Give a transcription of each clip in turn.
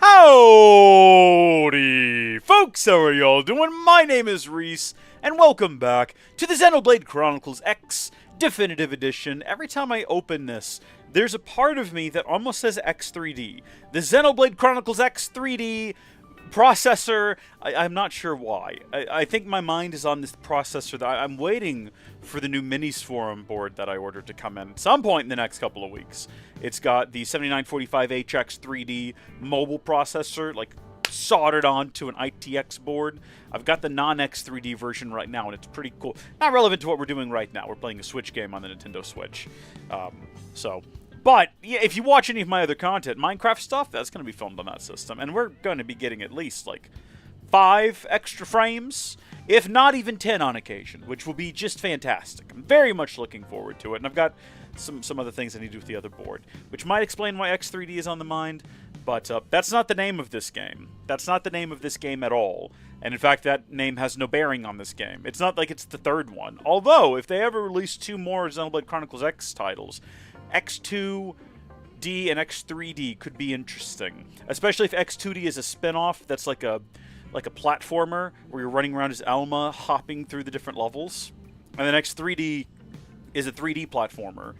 Howdy folks, how are y'all doing? My name is Reese, and welcome back to the Xenoblade Chronicles X Definitive Edition. Every time I open this, there's a part of me that almost says X3D. The Xenoblade Chronicles X 3D processor, I'm not sure why. I think my mind is on this processor that I'm waiting for the new Minis Forum board that I ordered to come in at some point in the next couple of weeks. It's got the 7945HX 3D mobile processor, like soldered onto an ITX board. I've got the non-X3D version right now, and it's pretty cool. Not relevant to what we're doing right now. We're playing a Switch game on the Nintendo Switch. But yeah, if you watch any of my other content, Minecraft stuff, that's going to be filmed on that system. And we're going to be getting at least, like, 5 extra frames, if not even 10 on occasion, which will be just fantastic. I'm very much looking forward to it. And I've got some other things I need to do with the other board, which might explain why X3D is on the mind. But that's not the name of this game. That's not the name of this game at all. And in fact, that name has no bearing on this game. It's not like it's the third one. Although, if they ever release 2 more Xenoblade Chronicles X titles, X2D and X3D could be interesting. Especially if X2D is a spin-off that's like a platformer where you're running around as Alma, hopping through the different levels. And then X3D is a 3D platformer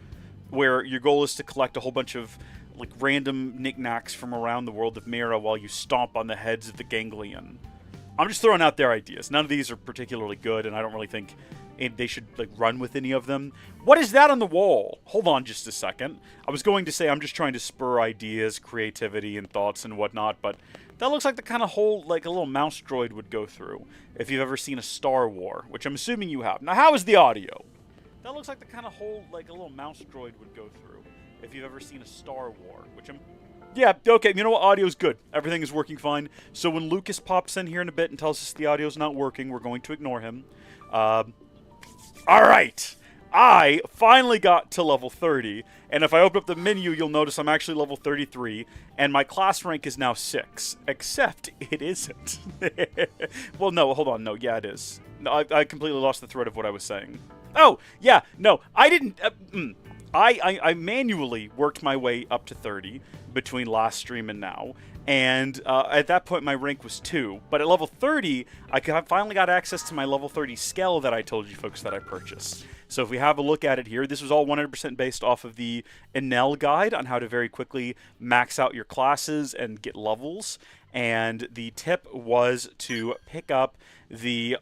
where your goal is to collect a whole bunch of like random knickknacks from around the world of Mira while you stomp on the heads of the ganglion. I'm just throwing out their ideas. None of these are particularly good, and I don't really think they should like run with any of them. What is that on the wall? Hold on just a second. I was going to say I'm just trying to spur ideas, creativity, and thoughts and whatnot, but that looks like the kind of hole like a little mouse droid would go through if you've ever seen a Star War, which I'm assuming you have. Now, how is the audio? That looks like the kind of hole like a little mouse droid would go through if you've ever seen a Star War, which I'm... Yeah, okay, you know what? Audio's good. Everything is working fine. So when Lucas pops in here in a bit and tells us the audio's not working, we're going to ignore him. Alright! I finally got to level 30, and if I open up the menu, you'll notice I'm actually level 33, and my class rank is now 6. Except it isn't. Well, no, hold on. No, yeah, it is. No, I completely lost the thread of what I was saying. Oh, yeah, no, I didn't... I manually worked my way up to 30 between last stream and now, and at that point my rank was 2. But at level 30, I finally got access to my level 30 scale that I told you folks that I purchased. So if we have a look at it here, this was all 100% based off of the Enel guide on how to very quickly max out your classes and get levels. And the tip was to pick up the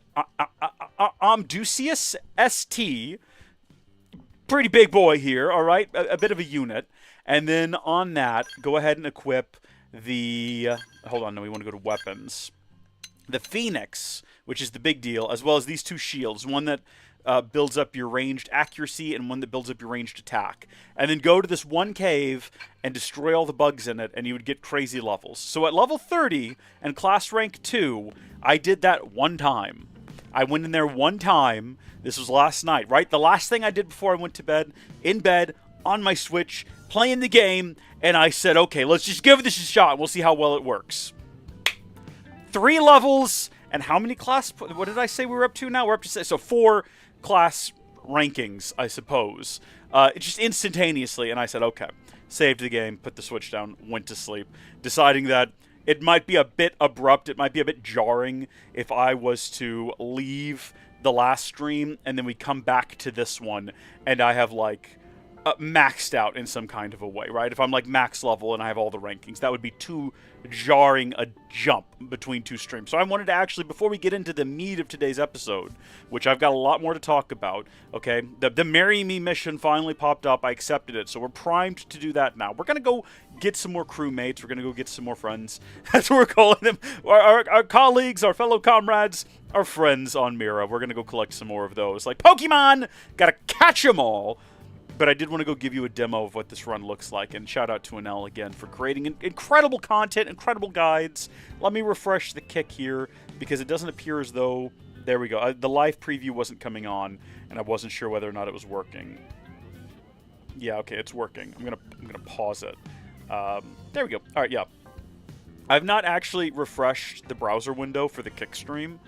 Amdusius ST. Pretty big boy here, all right? A bit of a unit. And then on that, go ahead and equip the... hold on, no, we want to go to weapons. The Phoenix, which is the big deal, as well as these 2 shields. One that builds up your ranged accuracy and one that builds up your ranged attack. And then go to this one cave and destroy all the bugs in it, and you would get crazy levels. So at level 30 and class rank 2, I did that one time. I went in there one time. This was last night, right? The last thing I did before I went to bed, in bed, on my Switch, playing the game, and I said, okay, let's just give this a shot. We'll see how well it works. 3 levels, and how many class... What did I say we were up to now? We're up to 6. So 4 class rankings, I suppose. Just instantaneously, and I said, okay. Saved the game, put the Switch down, went to sleep, deciding that it might be a bit abrupt, it might be a bit jarring if I was to leave the last stream and then we come back to this one and I have like maxed out in some kind of a way, right? If I'm like max level and I have all the rankings, that would be too jarring a jump between 2 streams. So I wanted to actually, before we get into the meat of today's episode, which I've got a lot more to talk about, okay, the Marry Me mission finally popped up. I accepted it, so we're primed to do that now. We're going to go get some more crewmates. We're going to go get some more friends. That's what we're calling them. Our colleagues, our fellow comrades, our friends on Mira. We're going to go collect some more of those. Like Pokemon, got to catch them all. But I did want to go give you a demo of what this run looks like, and shout out to Enel again for creating incredible content, incredible guides. Let me refresh the kick here, because it doesn't appear as though... There we go. The live preview wasn't coming on, and I wasn't sure whether or not it was working. Yeah, okay, it's working. I'm gonna pause it. There we go. All right, yeah. I've not actually refreshed the browser window for the kick stream.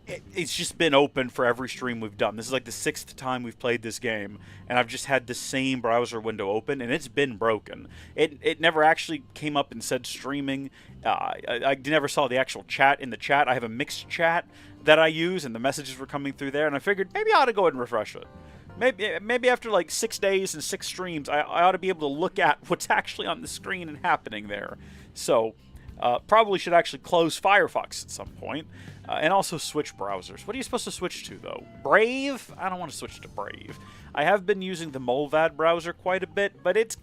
it's just been open for every stream we've done. This is like the 6th time we've played this game, and I've just had the same browser window open, and it's been broken. It never actually came up and said streaming. I never saw the actual chat in the chat. I have a mixed chat that I use, and the messages were coming through there, and I figured maybe I ought to go ahead and refresh it. Maybe after like 6 days and 6 streams, I ought to be able to look at what's actually on the screen and happening there. So, probably should actually close Firefox at some point. And also switch browsers. What are you supposed to switch to, though? Brave? I don't want to switch to Brave. I have been using the Molvad browser quite a bit, but it's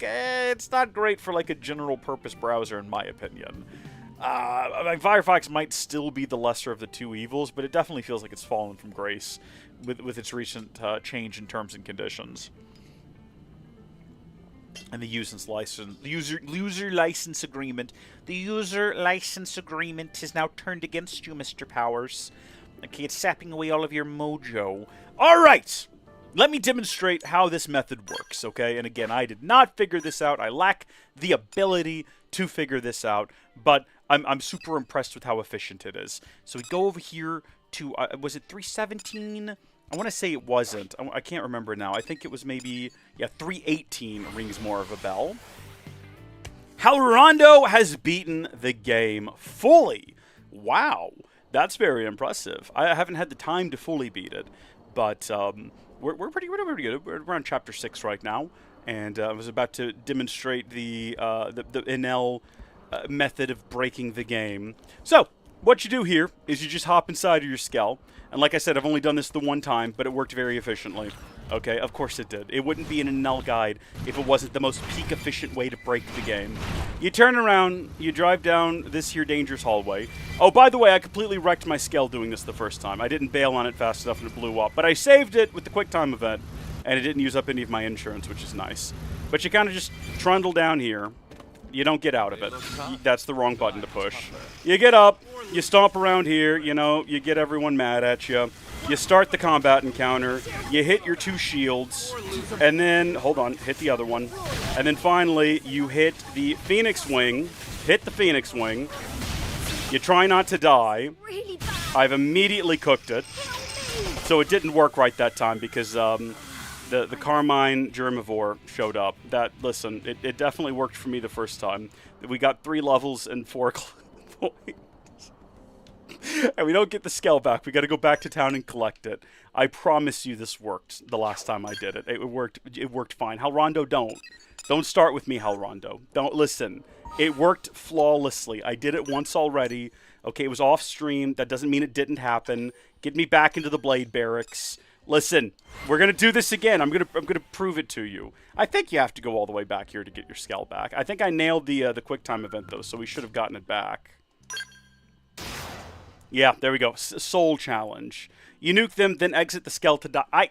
not great for like a general-purpose browser, in my opinion. Firefox might still be the lesser of the two evils, but it definitely feels like it's fallen from grace with its recent change in terms and conditions. And the user license agreement. The user license agreement is now turned against you, Mr. Powers. Okay, it's sapping away all of your mojo. All right, let me demonstrate how this method works. Okay, and again, I did not figure this out. I lack the ability to figure this out, but I'm super impressed with how efficient it is. So we go over here to was it 317? I want to say it wasn't. I can't remember now. I think it was maybe, yeah, 318 rings more of a bell. Halrondo has beaten the game fully. Wow, that's very impressive. I haven't had the time to fully beat it, but we're pretty good. We're on chapter 6 right now, and I was about to demonstrate the NL method of breaking the game. So, what you do here is you just hop inside of your Skell. And like I said, I've only done this the one time, but it worked very efficiently. Okay, of course it did. It wouldn't be in a null guide if it wasn't the most peak efficient way to break the game. You turn around, you drive down this here dangerous hallway. Oh, by the way, I completely wrecked my Skell doing this the first time. I didn't bail on it fast enough and it blew up. But I saved it with the QuickTime event, and it didn't use up any of my insurance, which is nice. But you kind of just trundle down here. You don't get out of it. That's the wrong button to push. You get up, you stomp around here, you know, you get everyone mad at you. You start the combat encounter, you hit your 2 shields, and then, hold on, hit the other one. And then finally, you hit the Phoenix Wing, You try not to die. I've immediately cooked it. So it didn't work right that time because, the Carmine Germivore showed up. Listen, it definitely worked for me the first time. We got 3 levels and 4 points. And we don't get the Skell back. We got to go back to town and collect it. I promise you this worked the last time I did it. It worked fine. Halrondo, don't start with me, Halrondo. Don't listen. It worked flawlessly. I did it once already. Okay, it was off stream. That doesn't mean it didn't happen. Get me back into the Blade Barracks. Listen, we're gonna do this again. I'm gonna prove it to you. I think you have to go all the way back here to get your Skell back. I think I nailed the QuickTime event though, so we should have gotten it back. Yeah, there we go. Soul challenge. You nuke them, then exit the Skell to die.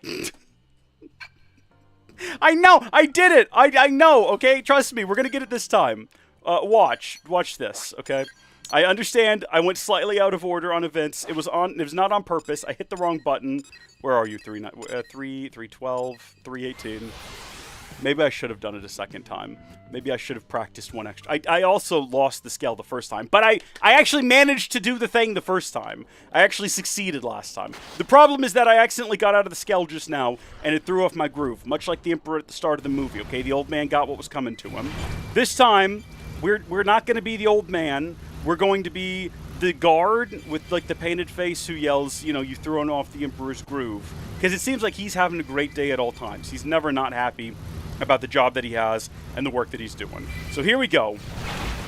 I know, I did it. I know. Okay, trust me, we're gonna get it this time. Watch this. Okay. I understand I went slightly out of order on events. It was not on purpose. I hit the wrong button. Where are you? 312, 318. Maybe I should have done it a second time. Maybe I should have practiced one extra. I also lost the Skell the first time, but I actually managed to do the thing the first time. I actually succeeded last time. The problem is that I accidentally got out of the Skell just now, and it threw off my groove, much like the Emperor at the start of the movie, okay? The old man got what was coming to him. This time, we're not going to be the old man. We're going to be the guard with, like, the painted face who yells, you know, you've thrown off the Emperor's groove. Because it seems like he's having a great day at all times. He's never not happy about the job that he has and the work that he's doing. So here we go.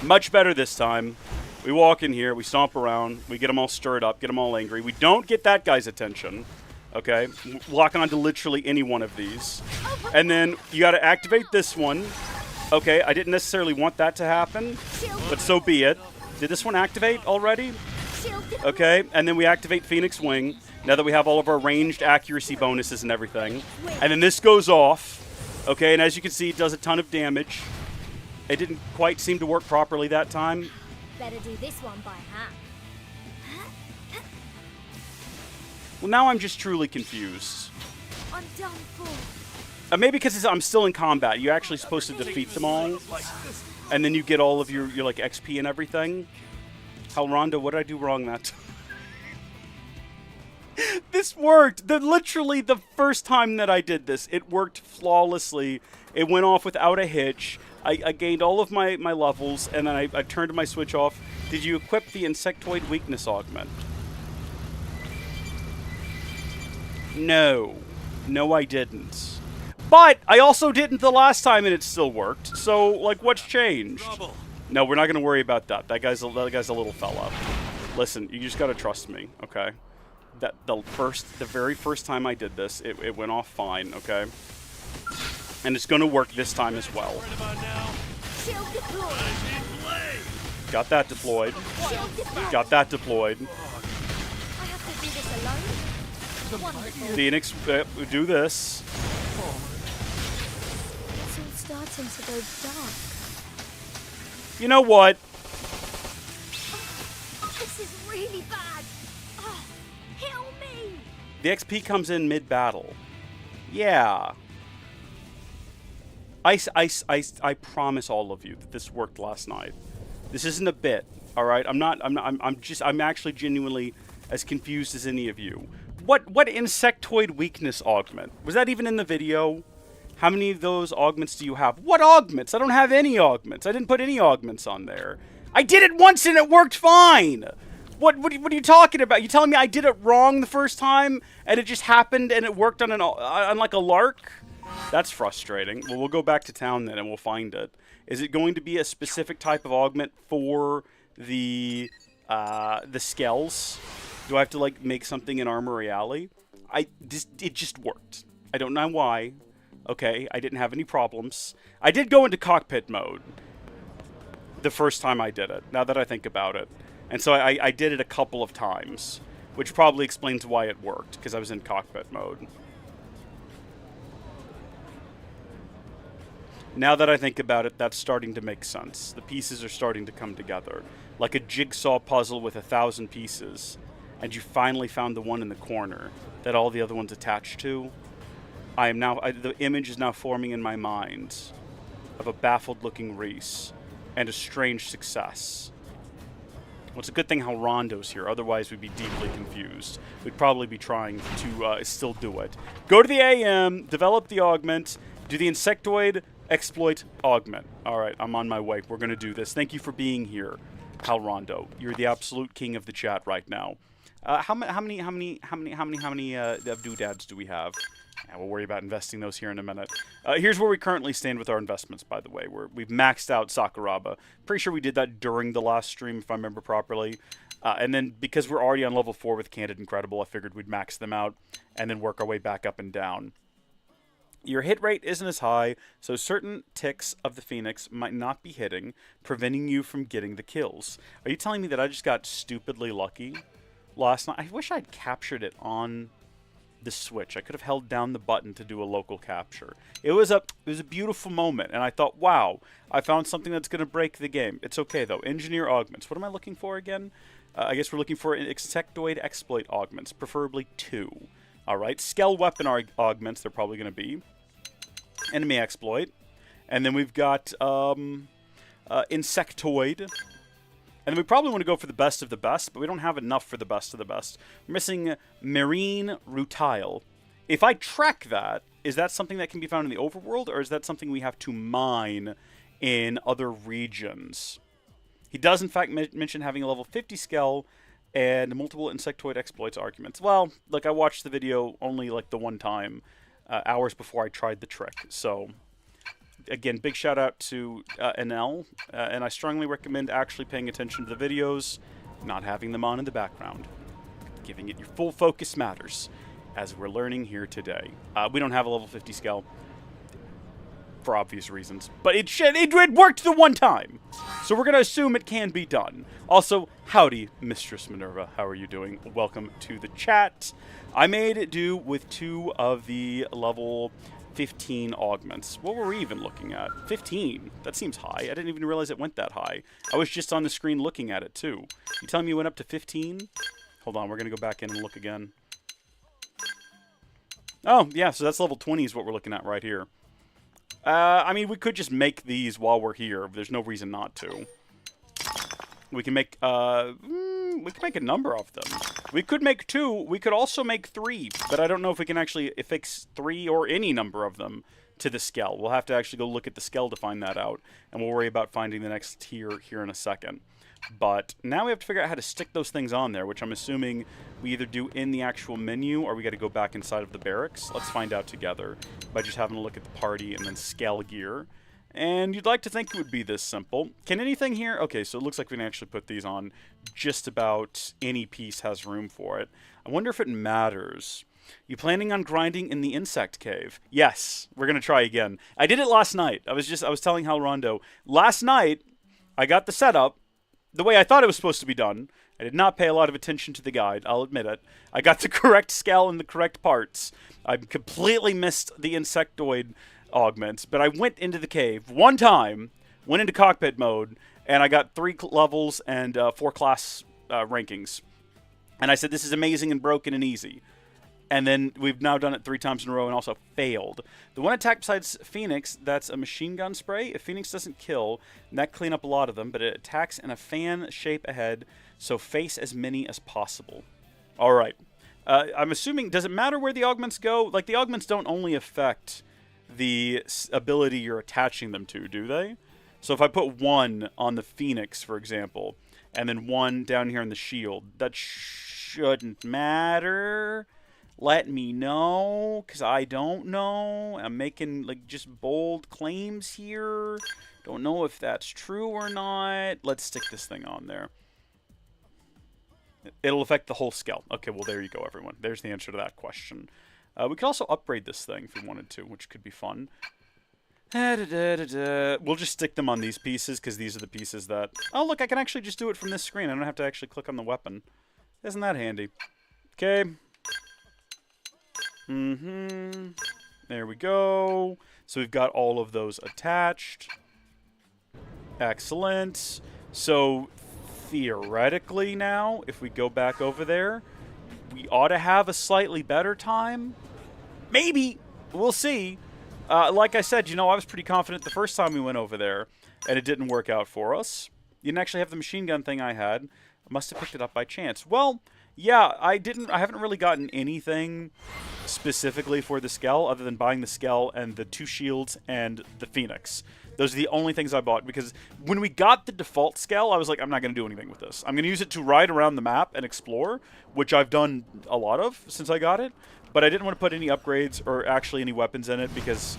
Much better this time. We walk in here, we stomp around, we get them all stirred up, get them all angry. We don't get that guy's attention, okay? Lock on to literally any one of these. And then you got to activate this one. Okay, I didn't necessarily want that to happen, but so be it. Did this one activate already? Okay, and then we activate Phoenix Wing, now that we have all of our ranged accuracy bonuses and everything. And then this goes off, okay, and as you can see, it does a ton of damage. It didn't quite seem to work properly that time. Better do this one by hand. Well, now I'm just truly confused. I'm done for. Maybe because I'm still in combat. You're actually supposed to defeat them all. And then you get all of your like, XP and everything. Halrondo, what did I do wrong that time? This worked. Literally the first time that I did this, it worked flawlessly. It went off without a hitch. I gained all of my levels, and then I turned my switch off. Did you equip the insectoid weakness augment? No. No, I didn't. But I also didn't the last time, and it still worked. So, like, what's changed? No, we're not going to worry about that. That guy's a little fella. Listen, you just got to trust me, okay? The very first time I did this, it went off fine, okay? And it's going to work this time as well. Got that deployed. Got that deployed. I have to do this alone? Wonderful. Phoenix, do this. It's all starting to go dark. You know what? This is really bad. Oh, heal me. The XP comes in mid-battle. Yeah. I promise all of you that this worked last night. This isn't a bit, all right? I'm actually genuinely as confused as any of you. What insectoid weakness augment? Was that even in the video? How many of those augments do you have? What augments? I don't have any augments. I didn't put any augments on there. I did it once and it worked fine. What are you talking about? You telling me I did it wrong the first time and it just happened and it worked on like a lark? That's frustrating. Well, we'll go back to town then and we'll find it. Is it going to be a specific type of augment for the skells? Do I have to like make something in Armory Alley? It just worked. I don't know why. Okay, I didn't have any problems. I did go into cockpit mode the first time I did it, now that I think about it. And so I did it a couple of times, which probably explains why it worked, because I was in cockpit mode. Now that I think about it, that's starting to make sense. The pieces are starting to come together. Like a jigsaw puzzle with 1,000 pieces. And you finally found the one in the corner that all the other ones attach to. The image is now forming in my mind of a baffled-looking Reese and a strange success. Well, it's a good thing how Rondo's here, otherwise we'd be deeply confused. We'd probably be trying to still do it. Go to the AM, develop the augment, do the insectoid exploit augment. Alright, I'm on my way. We're gonna do this. Thank you for being here, Hal Rondo. You're the absolute king of the chat right now. How many doodads do we have? Yeah, we'll worry about investing those here in a minute. Here's where we currently stand with our investments, by the way. We've maxed out Sakuraba. Pretty sure we did that during the last stream, if I remember properly. And then, because we're already on level 4 with Candid Incredible, I figured we'd max them out and then work our way back up and down. Your hit rate isn't as high, so certain ticks of the Phoenix might not be hitting, preventing you from getting the kills. Are you telling me that I just got stupidly lucky last night? I wish I'd captured it on the Switch. I could have held down the button to do a local capture. It was a beautiful moment, and I thought, wow, I found something that's going to break the game. It's okay, though. Engineer augments. What am I looking for again? I guess we're looking for insectoid exploit augments, preferably 2. Alright, Skell weapon augments, they're probably going to be. Enemy exploit. And then we've got insectoid. And then we probably want to go for the best of the best, but we don't have enough for the best of the best. We're missing marine rutile. If I track that, is that something that can be found in the overworld, or is that something we have to mine in other regions? He does, in fact, mention having a level 50 Skell and multiple insectoid exploits arguments. Well, like, I watched the video only, like, the one time, hours before I tried the trick. So, again, big shout out to NL, and I strongly recommend actually paying attention to the videos, not having them on in the background. Giving it your full focus matters, as we're learning here today. We don't have a level 50 Skell, for obvious reasons, but it worked the one time, so we're going to assume it can be done. Also, howdy, Mistress Minerva. How are you doing? Welcome to the chat. I made it do with 2 of the level 15 augments. What were we even looking at? 15? That seems high. I didn't even realize it went that high. I was just on the screen looking at it, too. You telling me you went up to 15? Hold on, we're going to go back in and look again. Oh, yeah, so that's level 20 is what we're looking at right here. I mean, we could just make these while we're here. There's no reason not to. We can make, We could make a number of them. We could make 2. We could also make 3, but I don't know if we can actually affix 3 or any number of them to the skell. We'll have to actually go look at the skell to find that out, and we'll worry about finding the next tier here in a second. But now we have to figure out how to stick those things on there, which I'm assuming we either do in the actual menu or we got to go back inside of the barracks. Let's find out together by just having a look at the party and then scale gear. And you'd like to think it would be this simple. Can anything here? Okay, so it looks like we can actually put these on. Just about any piece has room for it. I wonder if it matters. You planning on grinding in the insect cave? Yes, we're going to try again. I did it last night. I was telling Hal Rondo. Last night, I got the setup the way I thought it was supposed to be done. I did not pay a lot of attention to the guide, I'll admit it. I got the correct scale and the correct parts. I completely missed the insectoid augments, but I went into the cave one time, went into cockpit mode, and I got 3 levels and 4 class rankings. And I said, this is amazing and broken and easy. And then we've now done it 3 times in a row and also failed. The one attack besides Phoenix, that's a machine gun spray. If Phoenix doesn't kill, that clean up a lot of them, but it attacks in a fan shape ahead, so face as many as possible. All right. I'm assuming, does it matter where the augments go? Like, the augments don't only affect the ability you're attaching them to, do they? So if I put 1 on the Phoenix, for example, and then 1 down here in the shield, that shouldn't matter. Let me know, because I don't know. I'm making, like, just bold claims here. Don't know if that's true or not. Let's stick this thing on there. It'll affect the whole scale. Okay, well, there you go, everyone. There's the answer to that question. We could also upgrade this thing if we wanted to, which could be fun. We'll just stick them on these pieces, because these are the pieces that... Oh, look, I can actually just do it from this screen. I don't have to actually click on the weapon. Isn't that handy? Okay. There we go. So we've got all of those attached. Excellent. So theoretically now, if we go back over there, we ought to have a slightly better time. Maybe. We'll see. Like I said, you know, I was pretty confident the first time we went over there, and it didn't work out for us. You didn't actually have the machine gun thing I had. I must have picked it up by chance. Well, yeah, I haven't really gotten anything specifically for the Skell other than buying the Skell and the 2 shields and the Phoenix. Those are the only things I bought, because when we got the default Skell, I was like, I'm not going to do anything with this. I'm going to use it to ride around the map and explore, which I've done a lot of since I got it. But I didn't want to put any upgrades or actually any weapons in it, because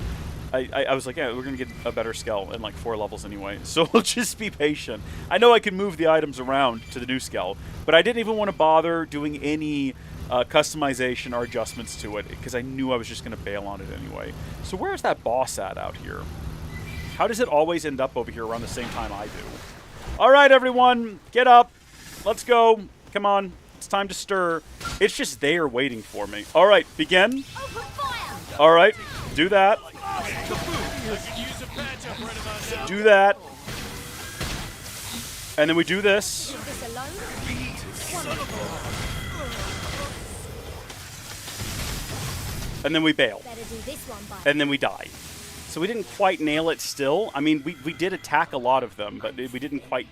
I was like, yeah, we're going to get a better Skell in like 4 levels anyway. So we'll just be patient. I know I can move the items around to the new Skell, but I didn't even want to bother doing any customization or adjustments to it, because I knew I was just going to bail on it anyway. So where's that boss at out here? How does it always end up over here around the same time I do? All right, everyone, get up. Let's go. Come on. It's time to stir. It's just there waiting for me. All right, begin. All right, do that. Do that. And then we do this. And then we bail. And then we die. So we didn't quite nail it still. I mean, we did attack a lot of them, but we didn't quite...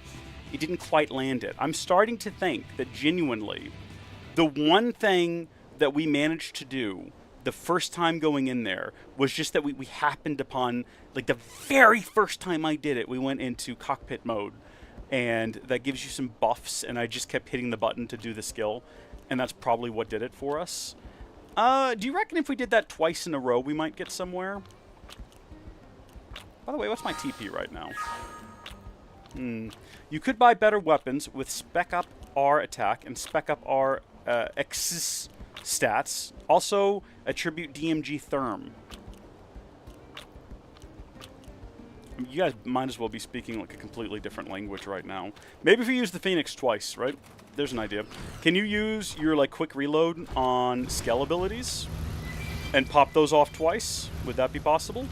It didn't quite land it. I'm starting to think that genuinely, the one thing that we managed to do the first time going in there was just that we happened upon, like the very first time I did it, we went into cockpit mode. And that gives you some buffs, and I just kept hitting the button to do the skill. And that's probably what did it for us. Do you reckon if we did that twice in a row, we might get somewhere? By the way, what's my TP right now? You could buy better weapons with Spec Up R attack and Spec Up R X stats. Also, attribute DMG Therm. You guys might as well be speaking like a completely different language right now. Maybe if you use the Phoenix twice, right? There's an idea. Can you use your like quick reload on Skell abilities and pop those off twice? Would that be possible?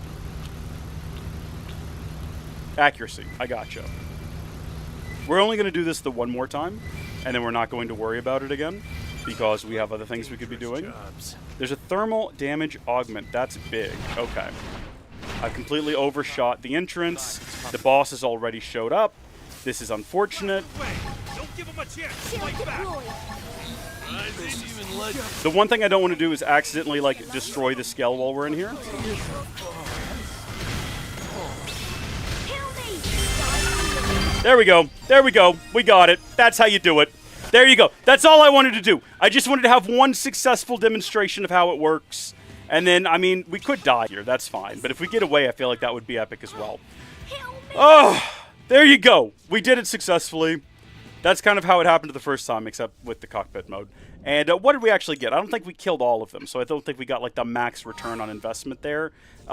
Accuracy. I gotcha. We're only going to do this the one more time, and then we're not going to worry about it again, because we have other things we could be doing. There's a thermal damage augment. That's big. Okay. I completely overshot the entrance. The boss has already showed up. This is unfortunate. Give him a chance. Shield Fight back. deployed. The one thing I don't want to do is accidentally, like, destroy the scale while we're in here. Kill me. There we go. There we go. We got it. That's how you do it. There you go. That's all I wanted to do. I just wanted to have one successful demonstration of how it works. And then, I mean, we could die here. That's fine. But if we get away, I feel like that would be epic as well. Kill me. Oh, there you go. We did it successfully. That's kind of how it happened the first time, except with the cockpit mode. And what did we actually get? I don't think we killed all of them, so I don't think we got, like, the max return on investment there.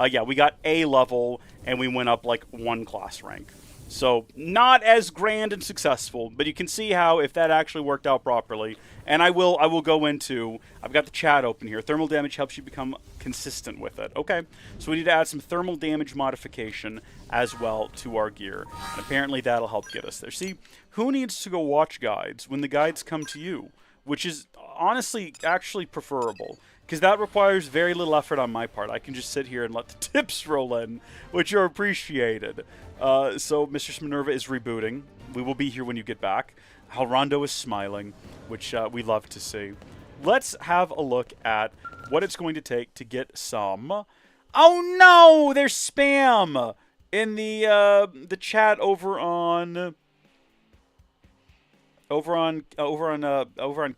Yeah, we got A level, and we went up, like, 1 class rank. So, not as grand and successful, but you can see how, if that actually worked out properly, and I will go into, I've got the chat open here, thermal damage helps you become consistent with it. Okay, so we need to add some thermal damage modification as well to our gear, and apparently that'll help get us there. See, who needs to go watch guides when the guides come to you? Which is, honestly, actually preferable, because that requires very little effort on my part. I can just sit here and let the tips roll in, which are appreciated. So Mistress Minerva is rebooting. We will be here when you get back. Halrondo is smiling, which we love to see. Let's have a look at what it's going to take to get some... Oh no! There's spam in the chat over on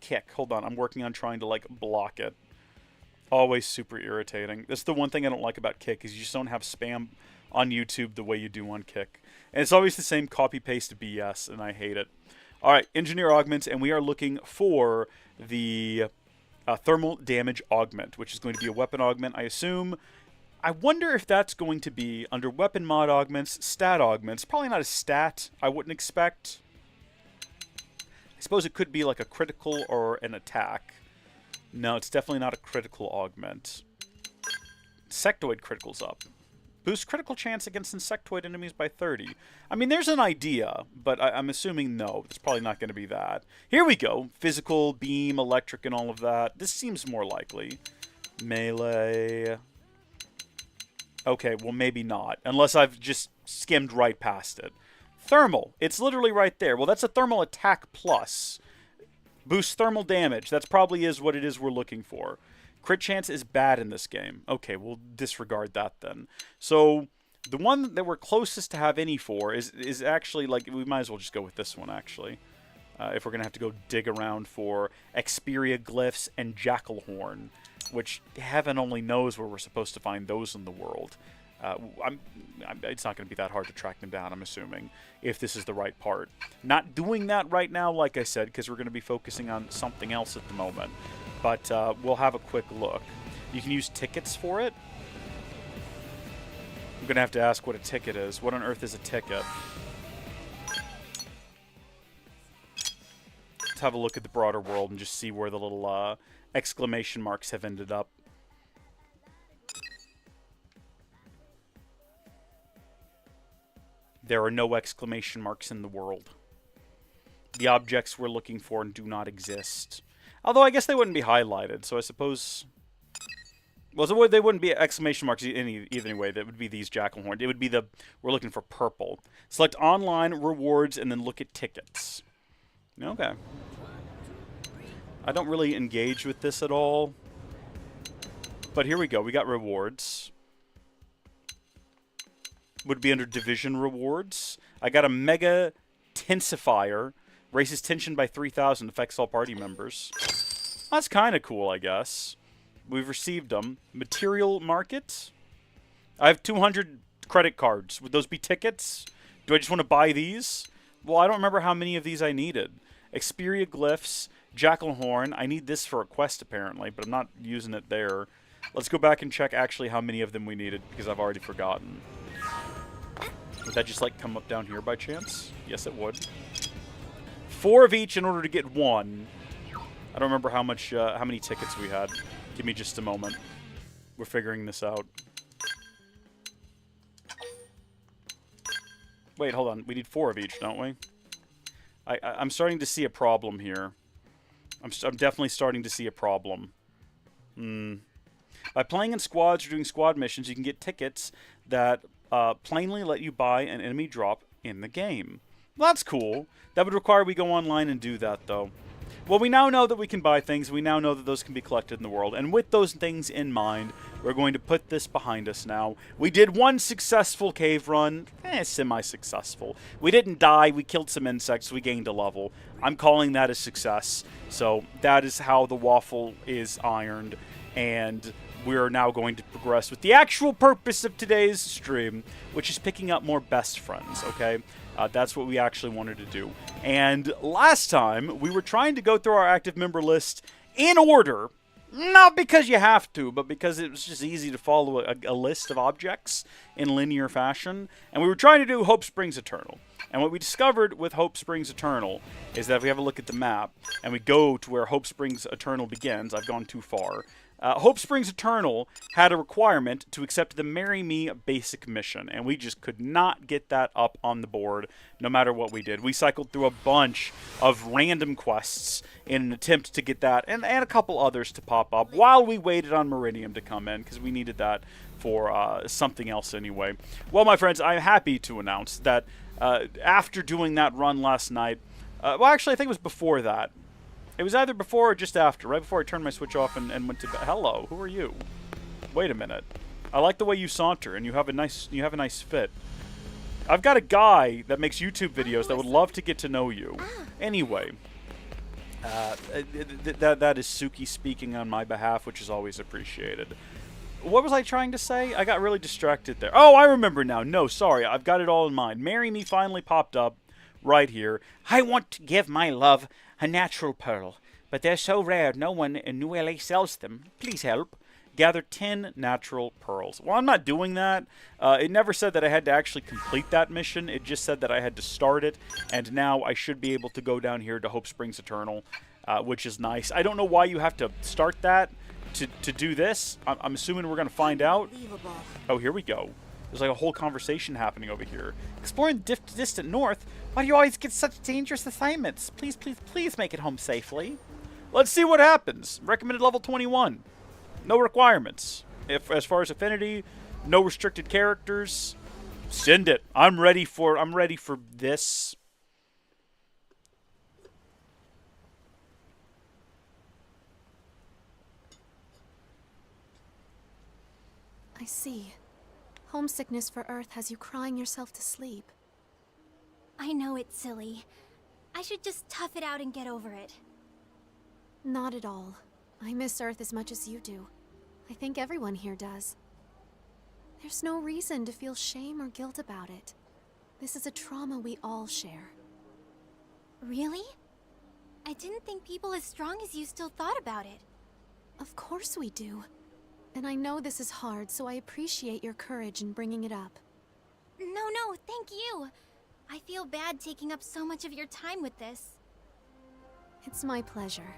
Kick. Hold on, I'm working on trying to, like, block it. Always super irritating. That's the one thing I don't like about Kick, is you just don't have spam on YouTube the way you do on Kick. And it's always the same copy-paste BS, and I hate it. Alright, Engineer Augments, and we are looking for the Thermal Damage Augment, which is going to be a weapon augment, I assume. I wonder if that's going to be under Weapon Mod Augments, Stat Augments. Probably not a stat, I wouldn't expect. I suppose it could be like a critical or an attack. No, it's definitely not a critical augment. Sectoid criticals up. Boost critical chance against insectoid enemies by 30. I mean, there's an idea, but I'm assuming no. It's probably not going to be that. Here we go. Physical, beam, electric, and all of that. This seems more likely. Melee. Okay, well, maybe not. Unless I've just skimmed right past it. Thermal. It's literally right there. Well, that's a thermal attack plus. Boost thermal damage. That's probably is what it is we're looking for. Crit chance is bad in this game. Okay, we'll disregard that then. So, the one that we're closest to have any for is actually, like, we might as well just go with this one, actually. If we're going to have to go dig around for Xperia Glyphs and Jackalhorn, which heaven only knows where we're supposed to find those in the world. It's not going to be that hard to track them down, I'm assuming, if this is the right part. Not doing that right now, like I said, because we're going to be focusing on something else at the moment. But we'll have a quick look. You can use tickets for it. I'm going to have to ask what a ticket is. What on earth is a ticket? Let's have a look at the broader world and just see where the little exclamation marks have ended up. There are no exclamation marks in the world. The objects we're looking for do not exist. Although I guess they wouldn't be highlighted, so I suppose... Well, so they wouldn't be exclamation marks either way. That would be these Jackalhorn. It would be the... We're looking for purple. Select online, rewards, and then look at tickets. Okay. I don't really engage with this at all. But here we go. We got rewards. Would be under division rewards. I got a mega tensifier. Raises tension by 3,000. Affects all party members. That's kind of cool, I guess. We've received them. Material market. I have 200 credit cards. Would those be tickets? Do I just want to buy these? Well, I don't remember how many of these I needed. Xperia Glyphs. Jackalhorn. I need this for a quest, apparently, but I'm not using it there. Let's go back and check actually how many of them we needed, because I've already forgotten. Would that just, like, come up down here by chance? Yes, it would. 4 of each in order to get 1. I don't remember how many tickets we had. Give me just a moment. We're figuring this out. Wait, hold on. We need 4 of each, don't we? I'm starting to see a problem here. I'm definitely starting to see a problem. By playing in squads or doing squad missions, you can get tickets that plainly let you buy an enemy drop in the game. Well, that's cool. That would require we go online and do that, though. Well, we now know that we can buy things. We now know that those can be collected in the world. And with those things in mind, we're going to put this behind us now. We did one successful cave run. Semi-successful. We didn't die. We killed some insects. We gained a level. I'm calling that a success. So that is how the waffle is ironed. And we're now going to progress with the actual purpose of today's stream, which is picking up more best friends, okay? That's what we actually wanted to do. And last time, we were trying to go through our active member list in order, not because you have to, but because it was just easy to follow a list of objects in linear fashion. And we were trying to do Hope Springs Eternal. And what we discovered with Hope Springs Eternal is that if we have a look at the map, and we go to where Hope Springs Eternal begins, I've gone too far, Hope Springs Eternal had a requirement to accept the Marry Me basic mission, and we just could not get that up on the board no matter what we did. We cycled through a bunch of random quests in an attempt to get that, and a couple others to pop up while we waited on Meridium to come in, because we needed that for something else anyway. Well, my friends, I'm happy to announce that after doing that run last night, well, actually, I think it was before that. It was either before or just after, right before I turned my Switch off and went to bed. Hello, who are you? Wait a minute. I like the way you saunter, and you have a nice fit. I've got a guy that makes YouTube videos that would love to get to know you. Anyway, that is Suki speaking on my behalf, which is always appreciated. What was I trying to say? I got really distracted there. Oh, I remember now. No, sorry, I've got it all in mind. Marry Me finally popped up right here. I want to give my love a natural pearl, but they're so rare no one in New LA sells them. Please help. Gather 10 natural pearls. Well, I'm not doing that. It never said that I had to actually complete that mission. It just said that I had to start it, and now I should be able to go down here to Hope Springs Eternal, which is nice. I don't know why you have to start that to do this. I'm assuming we're going to find out. Oh, here we go. There's like a whole conversation happening over here. Exploring the distant north? Why do you always get such dangerous assignments? Please, please, please make it home safely. Let's see what happens. Recommended level 21. No requirements. As far as affinity, no restricted characters. Send it. I'm ready for this. I see. Homesickness for Earth has you crying yourself to sleep. I know it's silly. I should just tough it out and get over it. Not at all. I miss Earth as much as you do. I think everyone here does. There's no reason to feel shame or guilt about it. This is a trauma we all share. Really? I didn't think people as strong as you still thought about it. Of course we do. And I know this is hard, so I appreciate your courage in bringing it up. No, thank you. I feel bad taking up so much of your time with this. It's my pleasure.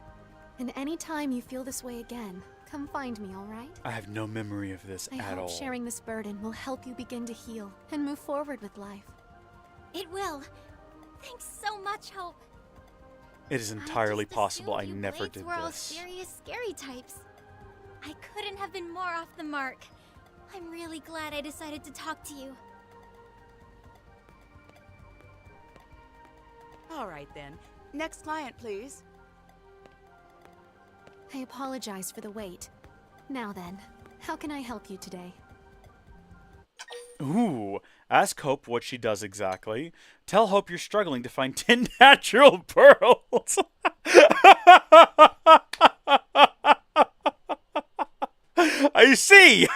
And any time you feel this way again, come find me, all right? I have no memory of this at all. I hope sharing this burden will help you begin to heal and move forward with life. It will. Thanks so much, Hope. It is entirely possible I never did were all this. serious, scary types. I couldn't have been more off the mark. I'm really glad I decided to talk to you. All right then. Next client, please. I apologize for the wait. Now then, how can I help you today? Ooh, ask Hope what she does exactly. Tell Hope you're struggling to find 10 natural pearls. I see!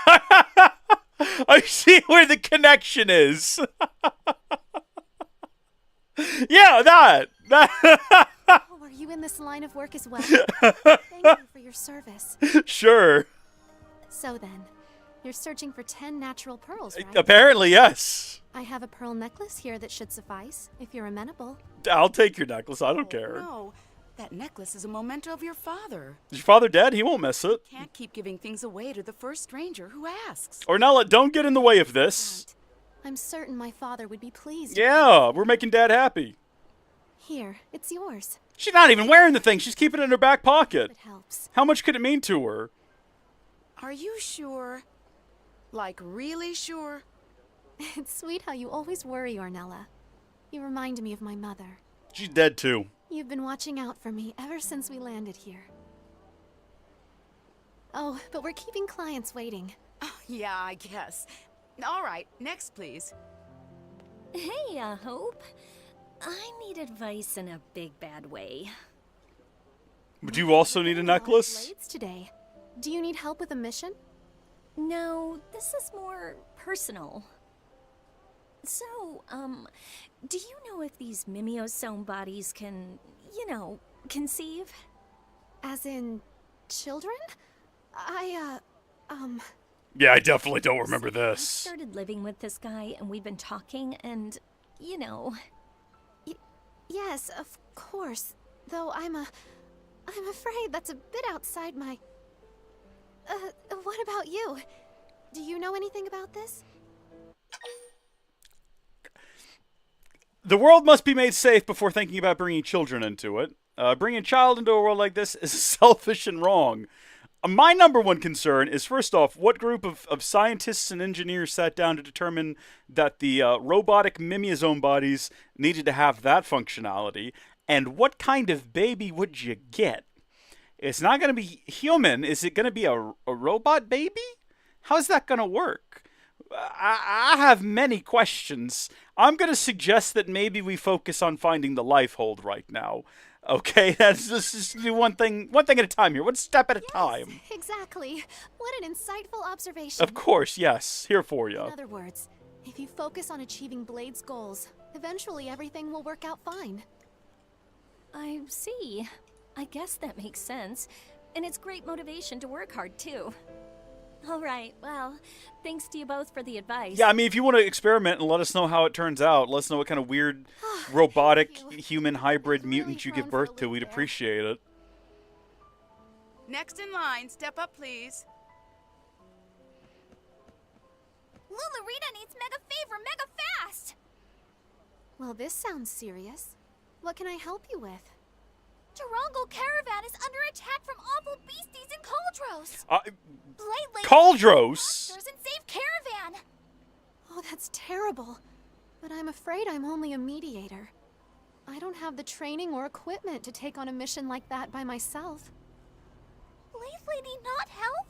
I see where the connection is. Yeah, that. Oh, are you in this line of work as well? Thank you for your service. Sure. So then, you're searching for 10 natural pearls, right? Apparently, yes. I have a pearl necklace here that should suffice, if you're amenable. I'll take your necklace. I don't care. No, that necklace is a memento of your father. Is your father dead? He won't miss it. Can't keep giving things away to the first stranger who asks. Ornella, don't get in the way of this. Right. I'm certain my father would be pleased. Yeah, we're making Dad happy. Here, it's yours. She's not even wearing the thing. She's keeping it in her back pocket. It helps. How much could it mean to her? Are you sure? Like, really sure? It's sweet how you always worry, Ornella. You remind me of my mother. She's dead too. You've been watching out for me ever since we landed here. Oh, but we're keeping clients waiting. Oh, yeah, I guess. All right, next, please. Hey, Hope. I need advice in a big bad way. Would you also need a necklace? Blades today. Do you need help with a mission? No, this is more personal. So, do you know if these mimeosome bodies can, conceive? As in, children? Yeah, I definitely don't remember I this. started living with this guy, and we've been talking, and, Yes, of course. Though I'm afraid that's a bit outside my... what about you? Do you know anything about this? The world must be made safe before thinking about bringing children into it. Bringing a child into a world like this is selfish and wrong. My number one concern is, first off, what group of scientists and engineers sat down to determine that the robotic mimeosome bodies needed to have that functionality, and what kind of baby would you get? It's not going to be human. Is it going to be a robot baby? How's that going to work? I have many questions. I'm going to suggest that maybe we focus on finding the life hold right now. Okay, let's just do one thing at a time here. One step at a time. Exactly. What an insightful observation. Of course, yes. Here for you. In other words, if you focus on achieving Blade's goals, eventually everything will work out fine. I see. I guess that makes sense. And it's great motivation to work hard, too. All right, well, thanks to you both for the advice. Yeah, I mean, if you want to experiment and let us know how it turns out, let us know what kind of weird robotic human hybrid mutant you give birth to, we'd appreciate it. Next in line, step up, please. Lulurita needs mega favor mega fast! Well, this sounds serious. What can I help you with? Tarongal Caravan is under attack from awful beasties in Cauldros! Blade Lady Cauldros? monsters and save Caravan! Oh, that's terrible. But I'm afraid I'm only a mediator. I don't have the training or equipment to take on a mission like that by myself. Blade Lady not help?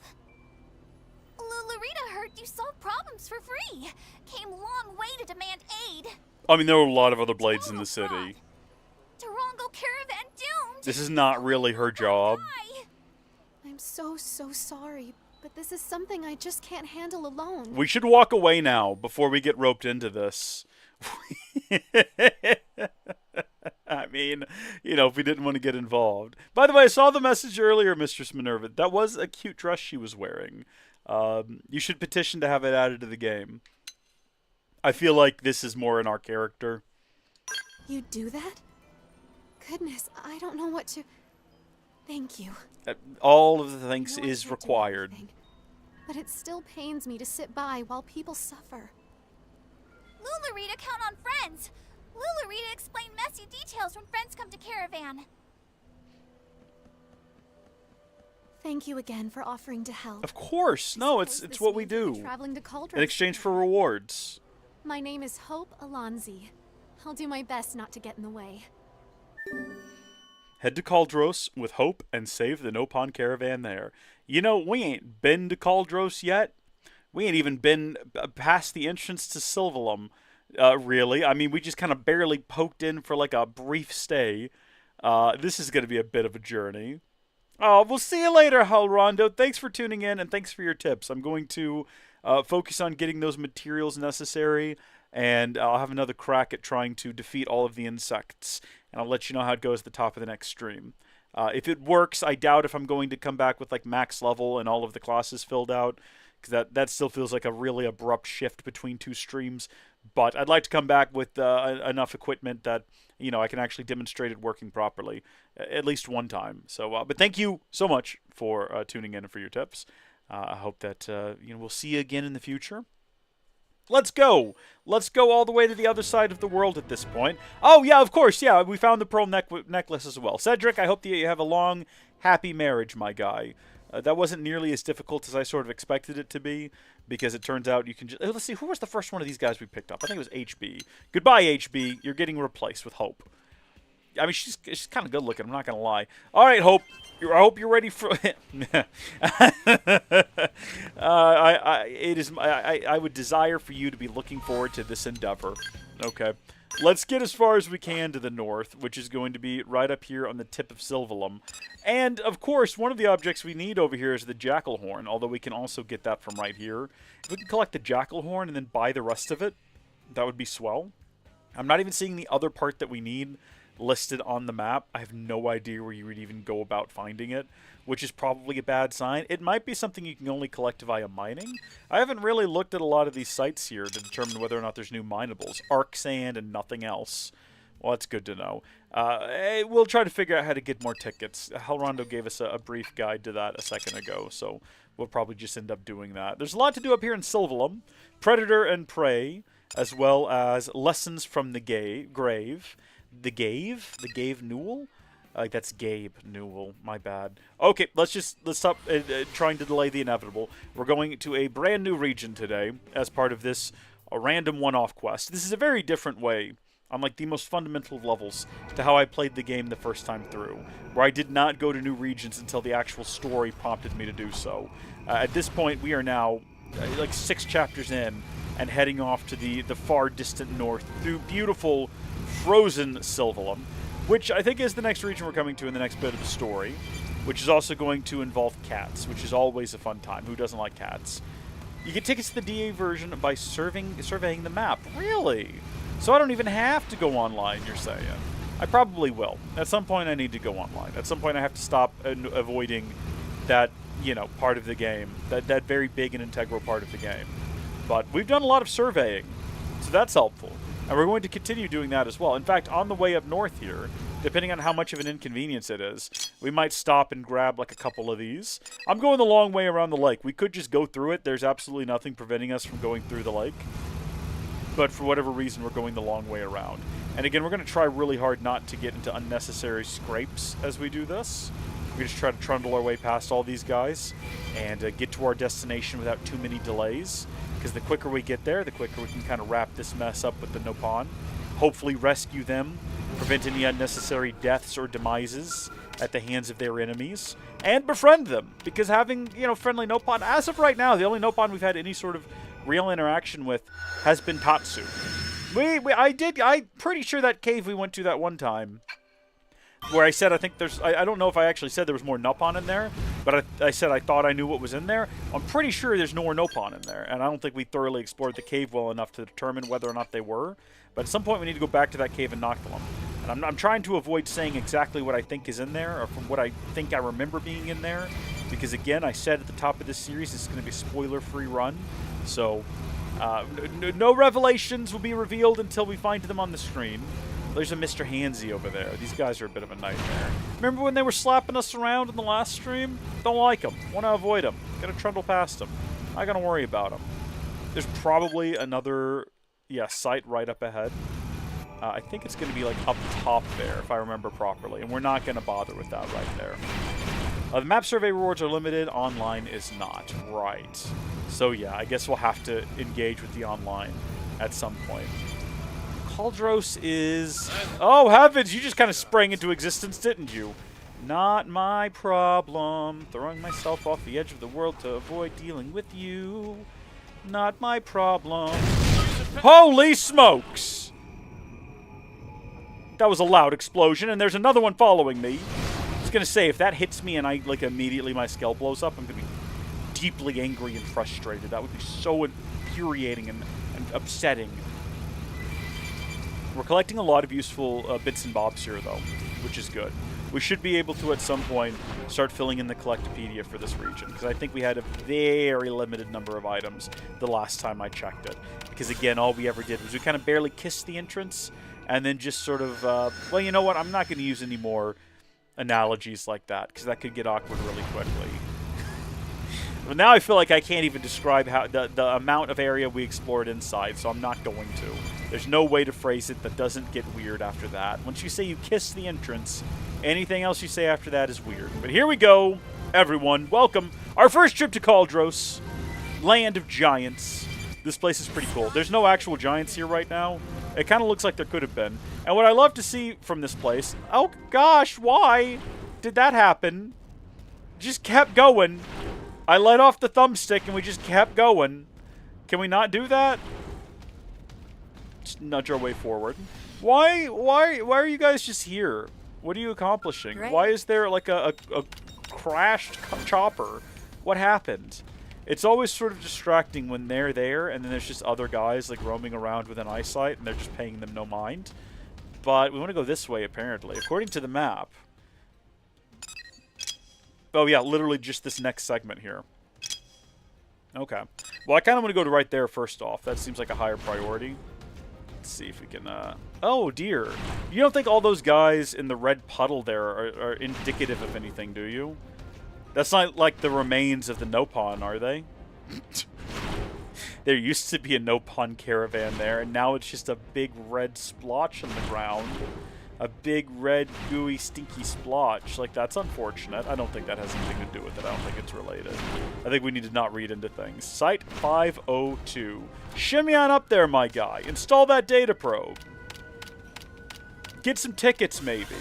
Lulurita heard you solve problems for free. Came long way to demand aid. I mean, there were a lot of other blades in the city. Tarongal Caravan doomed! This is not really her job. Why? I'm so sorry, but this is something I just can't handle alone. We should walk away now before we get roped into this. I mean, if we didn't want to get involved. By the way, I saw the message earlier, Mistress Minerva. That was a cute dress she was wearing. You should petition to have it added to the game. I feel like this is more in our character. You do that? Goodness, I don't know what to... Thank you. All of the I thanks know I is can't do required. everything, but it still pains me to sit by while people suffer. Lulurita count on friends! Lulurita explain messy details when friends come to Caravan. Thank you again for offering to help. Of course. No, it's Suppose this what we means I'll be do. Traveling to Cauldros In exchange for together. rewards. My name is Hope Alonzi. I'll do my best not to get in the way. Head to Cauldros with Hope and save the Nopon caravan there. We ain't been to Cauldros yet. We ain't even been past the entrance to Sylvalum, really. I mean, we just kind of barely poked in for like a brief stay. This is going to be a bit of a journey. Oh, we'll see you later, Halrondo. Thanks for tuning in, and thanks for your tips. I'm going to focus on getting those materials necessary, and I'll have another crack at trying to defeat all of the insects. And I'll let you know how it goes at the top of the next stream. If it works, I doubt if I'm going to come back with like max level and all of the classes filled out, because that still feels like a really abrupt shift between two streams. But I'd like to come back with enough equipment that I can actually demonstrate it working properly at least one time. So, but thank you so much for tuning in and for your tips. I hope that we'll see you again in the future. Let's go. Let's go all the way to the other side of the world at this point. Oh, yeah, of course. Yeah, we found the pearl necklace as well. Cedric, I hope that you have a long, happy marriage, my guy. That wasn't nearly as difficult as I sort of expected it to be, because it turns out you can just... let's see, who was the first one of these guys we picked up? I think it was HB. Goodbye, HB. You're getting replaced with Hope. I mean, she's kind of good looking, I'm not going to lie. All right, Hope. I hope you're ready for... I would desire for you to be looking forward to this endeavor. Okay. Let's get as far as we can to the north, which is going to be right up here on the tip of Sylvalum. And, of course, one of the objects we need over here is the Jackal Horn, although we can also get that from right here. If we can collect the Jackal Horn and then buy the rest of it, that would be swell. I'm not even seeing the other part that we need listed on the map. I have no idea where you would even go about finding it, which is probably a bad sign. It might be something you can only collect via mining. I haven't really looked at a lot of these sites here to determine whether or not there's new minables. Arc sand and nothing else. Well, that's good to know. We'll try to figure out how to get more tickets. Helrondo gave us a brief guide to that a second ago, so we'll probably just end up doing that. There's a lot to do up here in Sylvalum. Predator and Prey, as well as Lessons from the Grave. The Gave Newell? That's Gabe Newell. My bad. Okay, let's stop trying to delay the inevitable. We're going to a brand new region today as part of this random one-off quest. This is a very different way, on like the most fundamental of levels, to how I played the game the first time through, where I did not go to new regions until the actual story prompted me to do so. At this point, we are now like 6 chapters in and heading off to the far distant north through beautiful frozen Sylvalum, which I think is the next region we're coming to in the next bit of the story, which is also going to involve cats, which is always a fun time. Who doesn't like cats? You get tickets to the DA version by surveying the map. Really? So I don't even have to go online, you're saying? I probably will. At some point I need to go online. At some point I have to stop avoiding that, part of the game. That very big and integral part of the game. But we've done a lot of surveying, so that's helpful. And we're going to continue doing that as well. In fact, on the way up north here, depending on how much of an inconvenience it is, we might stop and grab like a couple of these. I'm going the long way around the lake. We could just go through it. There's absolutely nothing preventing us from going through the lake. But for whatever reason, we're going the long way around. And again, we're going to try really hard not to get into unnecessary scrapes as we do this. We just try to trundle our way past all these guys and get to our destination without too many delays. Because the quicker we get there, the quicker we can kind of wrap this mess up with the Nopon. Hopefully rescue them, prevent any unnecessary deaths or demises at the hands of their enemies, and befriend them. Because having, friendly Nopon, as of right now, the only Nopon we've had any sort of real interaction with has been Tatsu. I'm pretty sure that cave we went to that one time, where I said I think there's, I don't know if I actually said there was more Nopon in there, but I said I thought I knew what was in there. I'm pretty sure there's no more Nopon in there, and I don't think we thoroughly explored the cave well enough to determine whether or not they were. But at some point we need to go back to that cave and knock them. And I'm trying to avoid saying exactly what I think is in there, or from what I think I remember being in there, because again, I said at the top of this series it's going to be a spoiler-free run, so no revelations will be revealed until we find them on the screen. There's a Mr. Handsy over there. These guys are a bit of a nightmare. Remember when they were slapping us around in the last stream? Don't like them. Want to avoid them. Gotta trundle past them. Not gonna worry about them. There's probably another, site right up ahead. I think it's gonna be like up top there, if I remember properly. And we're not gonna bother with that right there. The map survey rewards are limited. Online is not. Right. So yeah, I guess we'll have to engage with the online at some point. Caldros is... Oh, heavens! You just kind of sprang into existence, didn't you? Not my problem. Throwing myself off the edge of the world to avoid dealing with you. Not my problem. Holy smokes! That was a loud explosion, and there's another one following me. I was going to say, if that hits me and I, immediately my skull blows up, I'm going to be deeply angry and frustrated. That would be so infuriating and upsetting. We're collecting a lot of useful bits and bobs here, though, which is good. We should be able to, at some point, start filling in the Collectopedia for this region, because I think we had a very limited number of items the last time I checked it. Because, again, all we ever did was we kind of barely kissed the entrance, and then just sort of, well, you know what, I'm not going to use any more analogies like that, because that could get awkward really quickly. But now I feel like I can't even describe how the amount of area we explored inside, so I'm not going to. There's no way to phrase it that doesn't get weird after that. Once you say you kiss the entrance, anything else you say after that is weird. But here we go. everyone. Welcome. Our first trip to Caldros, land of giants. This place is pretty cool. There's no actual giants here right now. It kind of looks like there could have been. And what I love to see from this place... Oh, gosh, why did that happen? Just kept going. I let off the thumbstick and we just kept going. Can we not do that? Just nudge our way forward. Why are you guys just here? What are you accomplishing? Great. Why is there like a crashed chopper? What happened? It's always sort of distracting when they're there and then there's just other guys like roaming around within eyesight and they're just paying them no mind. But we want to go this way apparently, according to the map. Oh yeah, literally just this next segment here. Okay. Well, I kind of want to go to right there first off. That seems like a higher priority. Let's see if we can, Oh, dear. You don't think all those guys in the red puddle there are indicative of anything, do you? That's not like the remains of the Nopon, are they? There used to be a Nopon caravan there, and now it's just a big red splotch on the ground. A big, red, gooey, stinky splotch. Like, that's unfortunate. I don't think that has anything to do with it. I don't think it's related. I think we need to not read into things. Site 502. Shimmy on up there, my guy. Install that data probe. Get some tickets, maybe.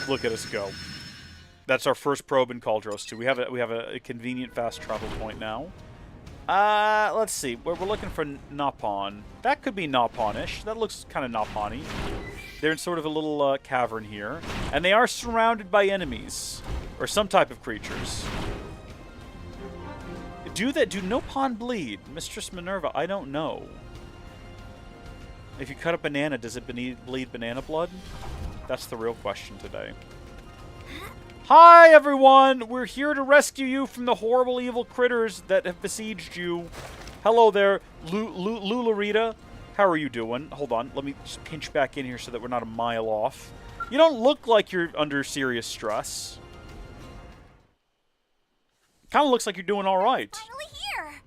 Look at us go. That's our first probe in Caldros 2. We have a convenient fast travel point now. Let's see. We're looking for Nopon. That could be Noponish. That looks kind of Nopon-y. They're in sort of a little cavern here. And they are surrounded by enemies. Or some type of creatures. Do Nopon bleed? Mistress Minerva, I don't know. If you cut a banana, does it bleed banana blood? That's the real question today. Hi, everyone! We're here to rescue you from the horrible evil critters that have besieged you. Hello there, Lularita. How are you doing? Hold on, let me just pinch back in here so that we're not a mile off. You don't look like you're under serious stress. Kind of looks like you're doing all right. Finally here!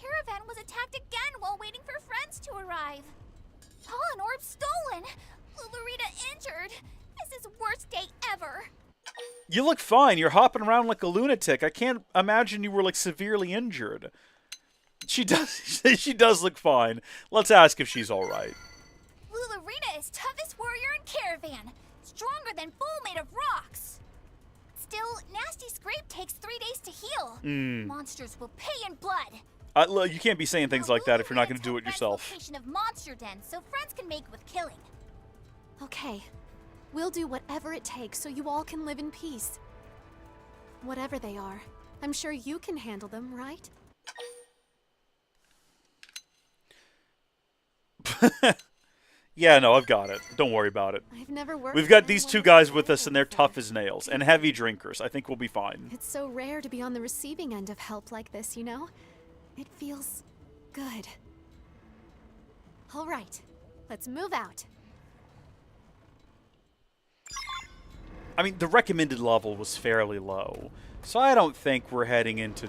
Caravan was attacked again while waiting for friends to arrive. Pollen orb stolen! Lulurita injured! This is the worst day ever! You look fine. You're hopping around like a lunatic. I can't imagine you were, like, severely injured. She does look fine. Let's ask if she's all right. Lulurita is toughest warrior in Caravan. Stronger than bull made of rocks. Still, Nasty Scrape takes 3 days to heal. Monsters will pay in blood. You can't be saying things like that if you're not going to do it yourself. Location of monster den, so friends can make with killing. Okay. We'll do whatever it takes so you all can live in peace. Whatever they are. I'm sure you can handle them, right? Yeah, no, I've got it. Don't worry about it. I've never worked We've got with these anyone two who's guys so with us, and they're tough as nails, and heavy drinkers. I think we'll be fine. It's so rare to be on the receiving end of help like this, you know? It feels good. All right, let's move out. I mean, the recommended level was fairly low, so I don't think we're heading into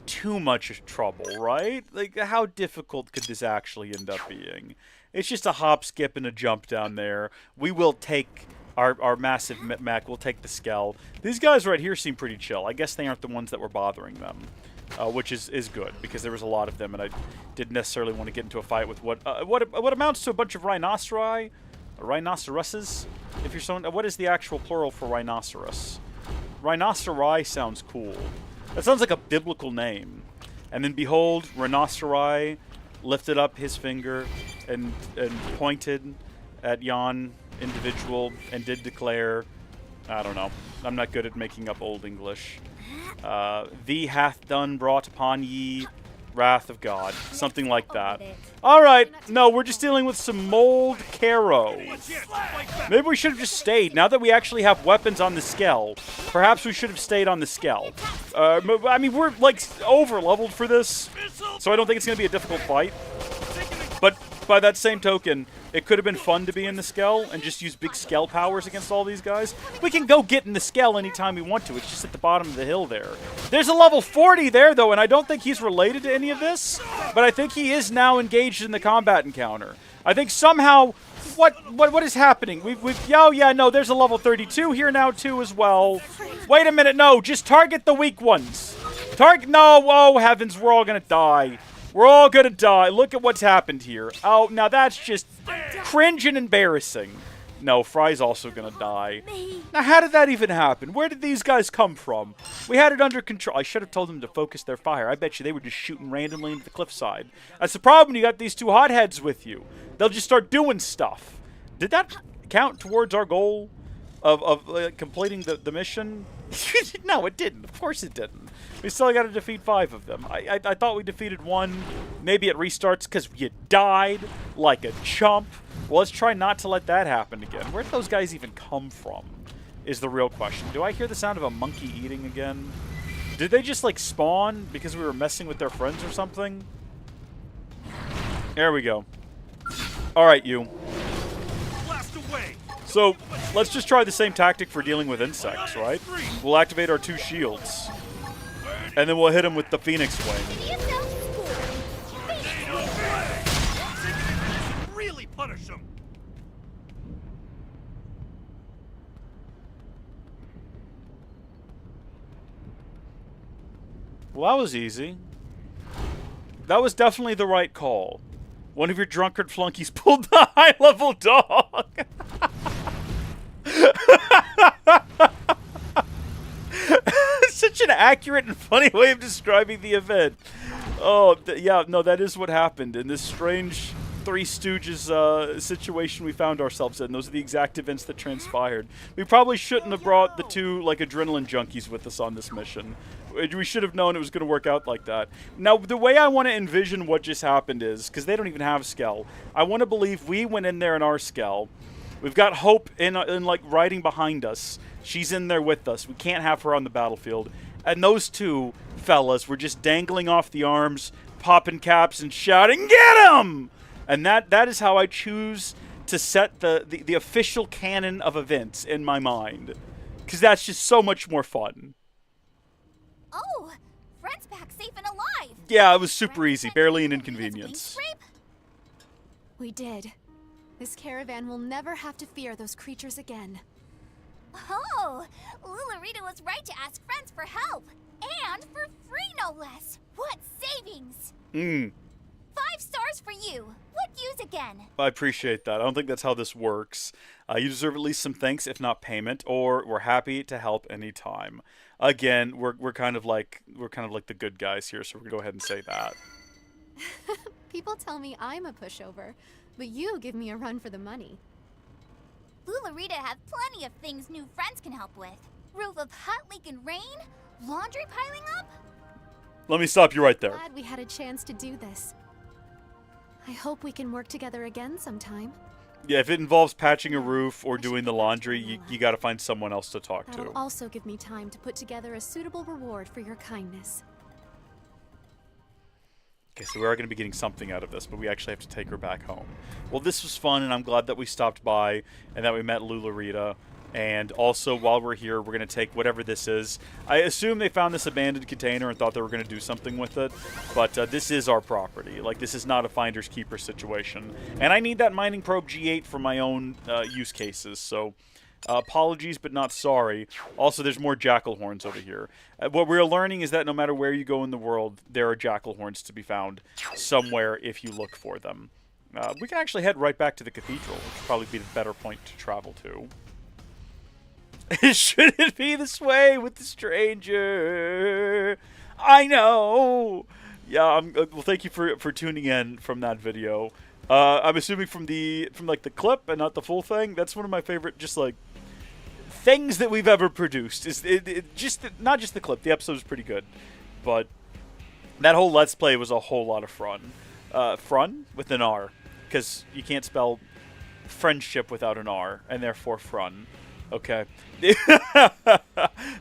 too much trouble, right? Like, how difficult could this actually end up being? It's just a hop, skip, and a jump down there. We will take our massive mech. We'll take the Skell. These guys right here seem pretty chill. I guess they aren't the ones that were bothering them, which is good, because there was a lot of them, and I didn't necessarily want to get into a fight with what amounts to a bunch of rhinoceri. Rhinoceroses? If you're someone, what is the actual plural for rhinoceros? Rhinoceri sounds cool. That sounds like a biblical name. And then behold, rhinoceri lifted up his finger and pointed at yon individual and did declare, I don't know, I'm not good at making up Old English. Thee hath done brought upon ye wrath of God. Something like that. Alright, no, we're just dealing with some mold Caro. Maybe we should have just stayed. Now that we actually have weapons on the Skell, perhaps we should have stayed on the Skell. I mean, we're, like, over-leveled for this, so I don't think it's going to be a difficult fight. But by that same token, it could have been fun to be in the Skell and just use big Skell powers against all these guys. We can go get in the Skell anytime we want to. It's just at the bottom of the hill there. There's a level 40 there, though, and I don't think he's related to any of this, but I think he is now engaged in the combat encounter. I think somehow, what is happening? Oh yeah, no, there's a level 32 here now too as well. Wait a minute, no, just target the weak ones. No, oh heavens, we're all gonna die. We're all gonna die. Look at what's happened here. Oh, now that's just cringe and embarrassing. No, Fry's also gonna die. Now, how did that even happen? Where did these guys come from? We had it under control. I should have told them to focus their fire. I bet you they were just shooting randomly into the cliffside. That's the problem when you got these two hotheads with you. They'll just start doing stuff. Did that count towards our goal of completing the mission? No, it didn't. Of course it didn't. We still got to defeat 5 of them. I thought we defeated 1. Maybe it restarts because you died like a chump. Well, let's try not to let that happen again. Where did those guys even come from is the real question. Do I hear the sound of a monkey eating again? Did they just, like, spawn because we were messing with their friends or something? There we go. Alright, you. So, let's just try the same tactic for dealing with insects, right? We'll activate our 2 shields. And then we'll hit them with the Phoenix Wing. Really punish them. Well, that was easy. That was definitely the right call. One of your drunkard flunkies pulled the high-level dog. Such an accurate and funny way of describing the event. Oh, yeah, no, that is what happened in this strange Three Stooges situation we found ourselves in. Those are the exact events that transpired. We probably shouldn't have brought the 2, like, adrenaline junkies with us on this mission. We should have known it was going to work out like that. Now, the way I want to envision what just happened is, because they don't even have Skell, I want to believe we went in there in our Skell. We've got Hope in like, riding behind us. She's in there with us. We can't have her on the battlefield. And those 2 fellas were just dangling off the arms, popping caps, and shouting, "Get him!" And that is how I choose to set the official canon of events in my mind. Because that's just so much more fun. Oh, friend's back safe and alive. Yeah, it was super easy. Barely an inconvenience. We did. This caravan will never have to fear those creatures again. Oh, Lularita was right to ask friends for help. And for free, no less. What savings! 5 stars for you. What use again? I appreciate that. I don't think that's how this works. You deserve at least some thanks, if not payment, or we're happy to help anytime. Again, we're kind of like the good guys here, so we're gonna go ahead and say that. People tell me I'm a pushover, but you give me a run for the money. Lularita have plenty of things new friends can help with. Roof of hut leak and rain? Laundry piling up? Let me stop you right there. Glad we had a chance to do this. I hope we can work together again sometime. Yeah, if it involves patching a roof or doing the laundry, you gotta find someone else to talk to. That'll also give me time to put together a suitable reward for your kindness. Okay, so we are going to be getting something out of this, but we actually have to take her back home. Well, this was fun, and I'm glad that we stopped by and that we met Lularita. And also, while we're here, we're going to take whatever this is. I assume they found this abandoned container and thought they were going to do something with it, but this is our property. Like, this is not a finder's keeper situation. And I need that mining probe G8 for my own use cases, so apologies, but not sorry. Also, there's more jackal horns over here. What we're learning is that no matter where you go in the world, there are jackal horns to be found somewhere if you look for them. We can actually head right back to the cathedral, which would probably be the better point to travel to. Should it be this way with the stranger? I know. Yeah. Well, thank you for tuning in from that video. I'm assuming from like the clip and not the full thing. That's one of my favorite, just like things that we've ever produced. Is not just the clip. The episode was pretty good, but that whole Let's Play was a whole lot of fun. Frun with an R, because you can't spell friendship without an R, and therefore frun. Okay. That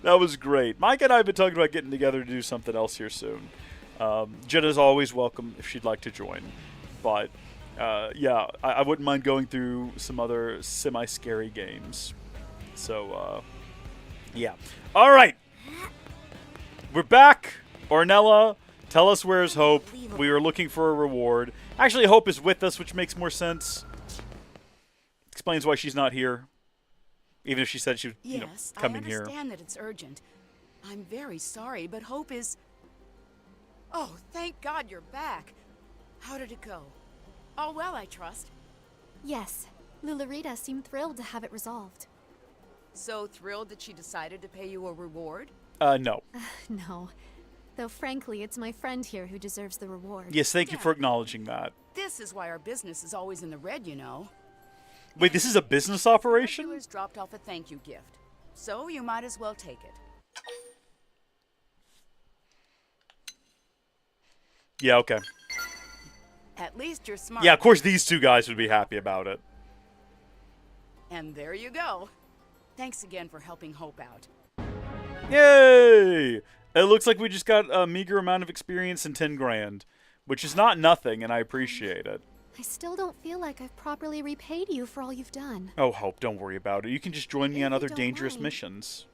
was great. Mike and I have been talking about getting together to do something else here soon. Jenna's always welcome if she'd like to join. But, yeah, I wouldn't mind going through some other semi-scary games. So, yeah. All right. We're back. Ornella Tell us where's Hope. We are looking for a reward. Actually, Hope is with us, which makes more sense. Explains why she's not here. Even if she said she was, coming here. Yes, I understand that it's urgent. I'm very sorry, but Hope is... Oh, thank God you're back. How did it go? All well, I trust. Yes, Lulurita seemed thrilled to have it resolved. So thrilled that she decided to pay you a reward? No. No. Though frankly, it's my friend here who deserves the reward. Yes, thank you for acknowledging that. This is why our business is always in the red, you know. Wait, this is a business operation? Regulars dropped off a thank you gift, so you might as well take it. Yeah, okay. At least you're smart. Yeah, of course these two guys would be happy about it. And there you go. Thanks again for helping Hope out. Yay! It looks like we just got a meager amount of experience and 10 grand, which is not nothing, and I appreciate it. I still don't feel like I've properly repaid you for all you've done. Oh, Hope, don't worry about it. You can just join me on If other you don't dangerous mind. missions.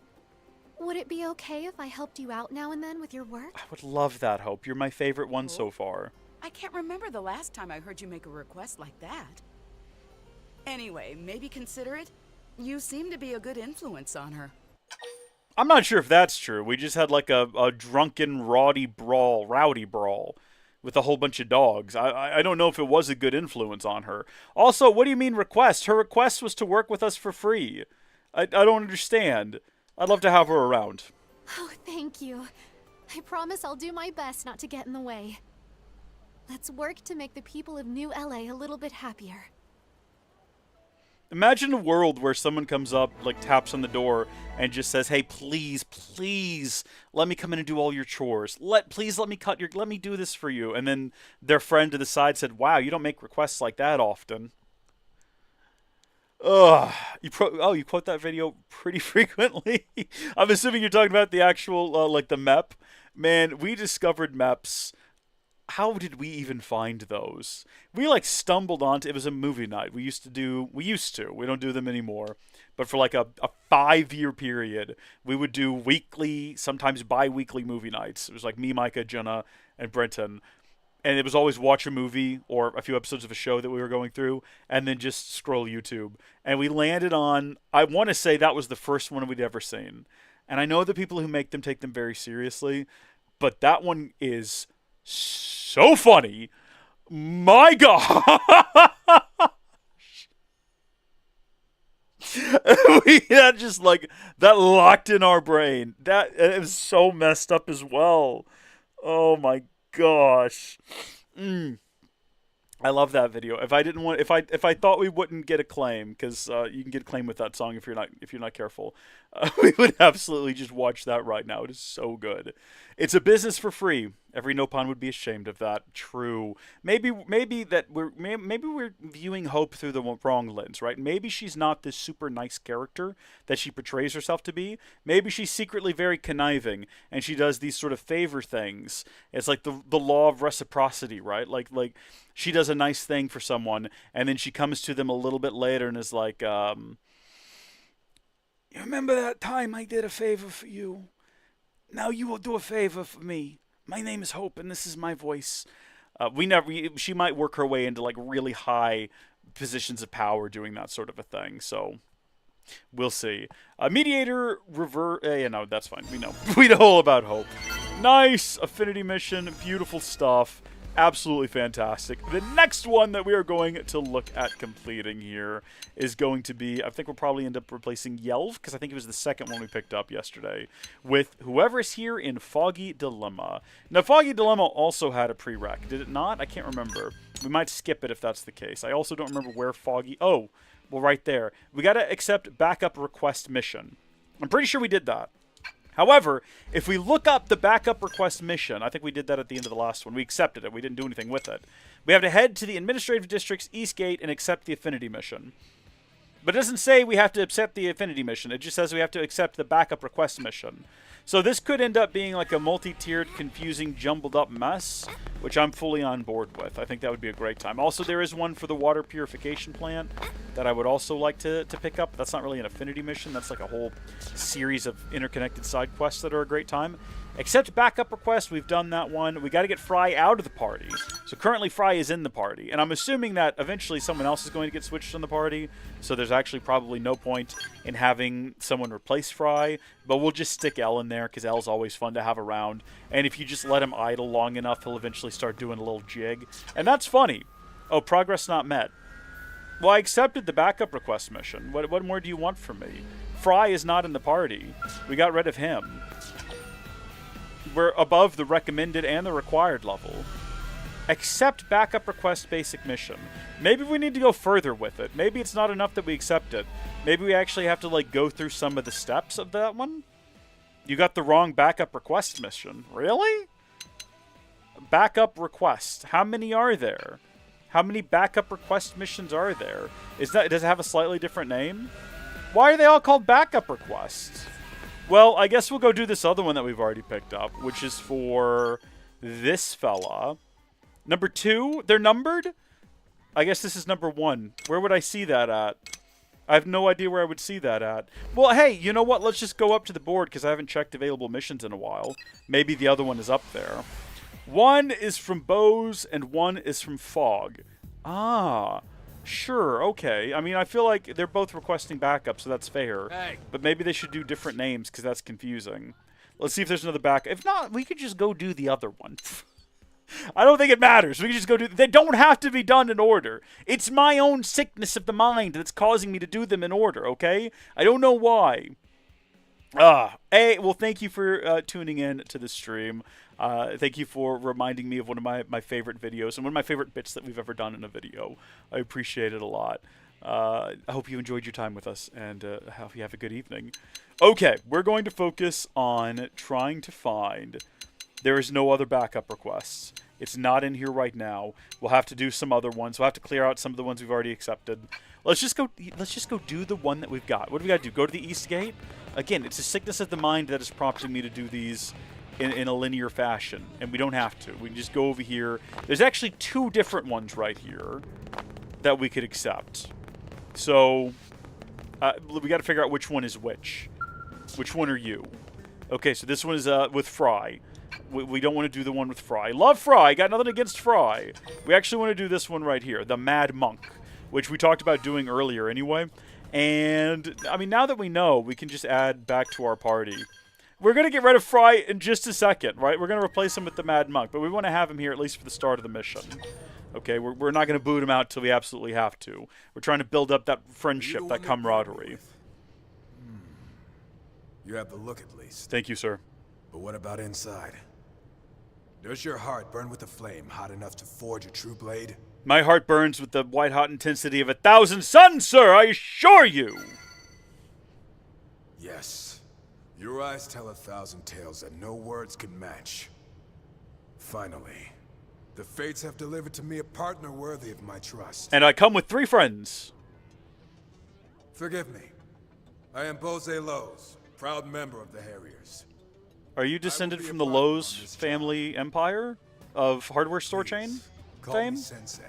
Would it be okay if I helped you out now and then with your work? I would love that, Hope. You're my favorite one so far. I can't remember the last time I heard you make a request like that. Anyway, maybe consider it. You seem to be a good influence on her. I'm not sure if that's true. We just had like a drunken, rowdy brawl with a whole bunch of dogs. I don't know if it was a good influence on her. Also, what do you mean request? Her request was to work with us for free. I don't understand. I'd love to have her around. Oh, thank you. I promise I'll do my best not to get in the way. Let's work to make the people of New LA a little bit happier. Imagine a world where someone comes up, like taps on the door, and just says, "Hey, please, please, let me come in and do all your chores. Please let me do this for you." And then their friend to the side said, "Wow, you don't make requests like that often." Ugh. You quote that video pretty frequently. I'm assuming you're talking about the actual, like the MEP. Man, we discovered MEPs. How did we even find those? We like stumbled onto, it was a movie night. We don't do them anymore. But for like a 5-year period, we would do weekly, sometimes bi-weekly movie nights. It was like me, Micah, Jenna, and Brenton. And it was always watch a movie or a few episodes of a show that we were going through and then just scroll YouTube. And we landed on, I want to say that was the first one we'd ever seen. And I know the people who make them take them very seriously, but that one is so funny. My God. That just like, that locked in our brain. It was so messed up as well. Oh my gosh. I love that video. If I thought we wouldn't get a claim, because you can get a claim with that song if you're not careful, we would absolutely just watch that right now. It is so good. It's a business for free. Every Nopon would be ashamed of that. True. Maybe we're viewing Hope through the wrong lens, right? Maybe she's not this super nice character that she portrays herself to be. Maybe she's secretly very conniving and she does these sort of favor things. It's like the law of reciprocity, right? Like she does a nice thing for someone and then she comes to them a little bit later and is like, you remember that time I did a favor for you? Now you will do a favor for me. My name is Hope, and this is my voice. She might work her way into like really high positions of power doing that sort of a thing. So we'll see. Mediator no, that's fine. We know all about Hope. Nice affinity mission, beautiful stuff. Absolutely fantastic. The next one that we are going to look at completing here is going to be, I think we'll probably end up replacing Yelv, because I think it was the second one we picked up yesterday, with whoever's here in Foggy Dilemma. Now, Foggy Dilemma also had a prereq, did it not? I can't remember. We might skip it if that's the case. I also don't remember where Foggy... Oh, well, right there. We got to accept backup request mission. I'm pretty sure we did that. However, if we look up the backup request mission, I think we did that at the end of the last one. We accepted it. We didn't do anything with it. We have to head to the Administrative District's East Gate and accept the Affinity mission. But it doesn't say we have to accept the Affinity mission. It just says we have to accept the backup request mission. So this could end up being like a multi-tiered, confusing, jumbled up mess, which I'm fully on board with. I think that would be a great time. Also, there is one for the water purification plant that I would also like to pick up. That's not really an affinity mission. That's like a whole series of interconnected side quests that are a great time. Accept backup request. We've done that one. We got to get Fry out of the party. So currently Fry is in the party. And I'm assuming that eventually someone else is going to get switched from the party. So there's actually probably no point in having someone replace Fry. But we'll just stick L in there because L's always fun to have around. And if you just let him idle long enough, he'll eventually start doing a little jig. And that's funny. Oh, progress not met. Well, I accepted the backup request mission. What more do you want from me? Fry is not in the party. We got rid of him. We're above the recommended and the required level. Accept backup request basic mission. Maybe we need to go further with it. Maybe it's not enough that we accept it. Maybe we actually have to like go through some of the steps of that one. You got the wrong backup request mission. Really? Backup request. How many are there? How many backup request missions are there? Does it have a slightly different name? Why are they all called backup requests? Well, I guess we'll go do this other one that we've already picked up, which is for this fella. Number 2, they're numbered? I guess this is number 1. Where would I see that at? I have no idea where I would see that at. Well, hey, you know what? Let's just go up to the board because I haven't checked available missions in a while. Maybe the other one is up there. 1 is from Bose and 1 is from Fog. Ah, sure, okay. I mean, I feel like they're both requesting backup, so that's fair. Hey. But maybe they should do different names because that's confusing. Let's see if there's another backup. If not, we could just go do the other one. I don't think it matters. We can just go do... They don't have to be done in order. It's my own sickness of the mind that's causing me to do them in order, okay? I don't know why. Well, thank you for tuning in to the stream. Thank you for reminding me of one of my favorite videos and one of my favorite bits that we've ever done in a video. I appreciate it a lot. I hope you enjoyed your time with us, and I hope you have a good evening. Okay, we're going to focus on trying to find... There is no other backup requests. It's not in here right now. We'll have to do some other ones. We'll have to clear out some of the ones we've already accepted. Let's just go do the one that we've got. What do we got to do? Go to the East Gate? Again, it's a sickness of the mind that is prompting me to do these in a linear fashion, and we don't have to. We can just go over here. There's actually 2 different ones right here that we could accept. So, we got to figure out which one is which. Which one are you? Okay, so this one is with Fry. We don't want to do the one with Fry. Love Fry. Got nothing against Fry. We actually want to do this one right here, the Mad Monk, which we talked about doing earlier anyway. And, I mean, now that we know, we can just add back to our party. We're going to get rid of Fry in just a second, right? We're going to replace him with the Mad Monk, but we want to have him here at least for the start of the mission. Okay, we're not going to boot him out till we absolutely have to. We're trying to build up that friendship, that camaraderie. You have the look at least. Thank you, sir. But what about inside? Does your heart burn with a flame hot enough to forge a true blade? My heart burns with the white-hot intensity of 1,000 suns, sir, I assure you! Yes. Your eyes tell 1,000 tales that no words can match. Finally, the fates have delivered to me a partner worthy of my trust. And I come with 3 friends. Forgive me. I am Bose Lowe's, proud member of the Harriers. Are you descended from the Lowe's family empire of hardware store chain Call fame? me Sensei.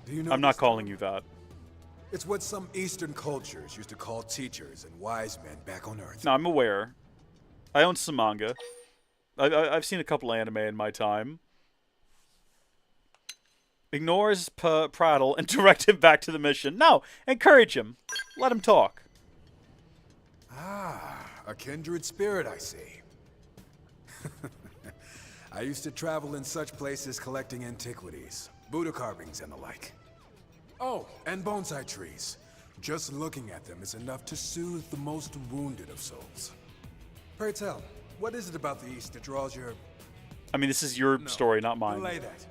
Do you know I'm not this calling term? you that. It's what some Eastern cultures used to call teachers and wise men back on Earth. No, I'm aware. I own some manga. I've seen a couple anime in my time. Ignore his prattle and direct him back to the mission. No, encourage him. Let him talk. Ah, a kindred spirit, I see. I used to travel in such places collecting antiquities, Buddha carvings and the like. Oh, and bonsai trees. Just looking at them is enough to soothe the most wounded of souls. Pray tell, what is it about the East that draws your... I mean, this is your story, not mine. Relay that.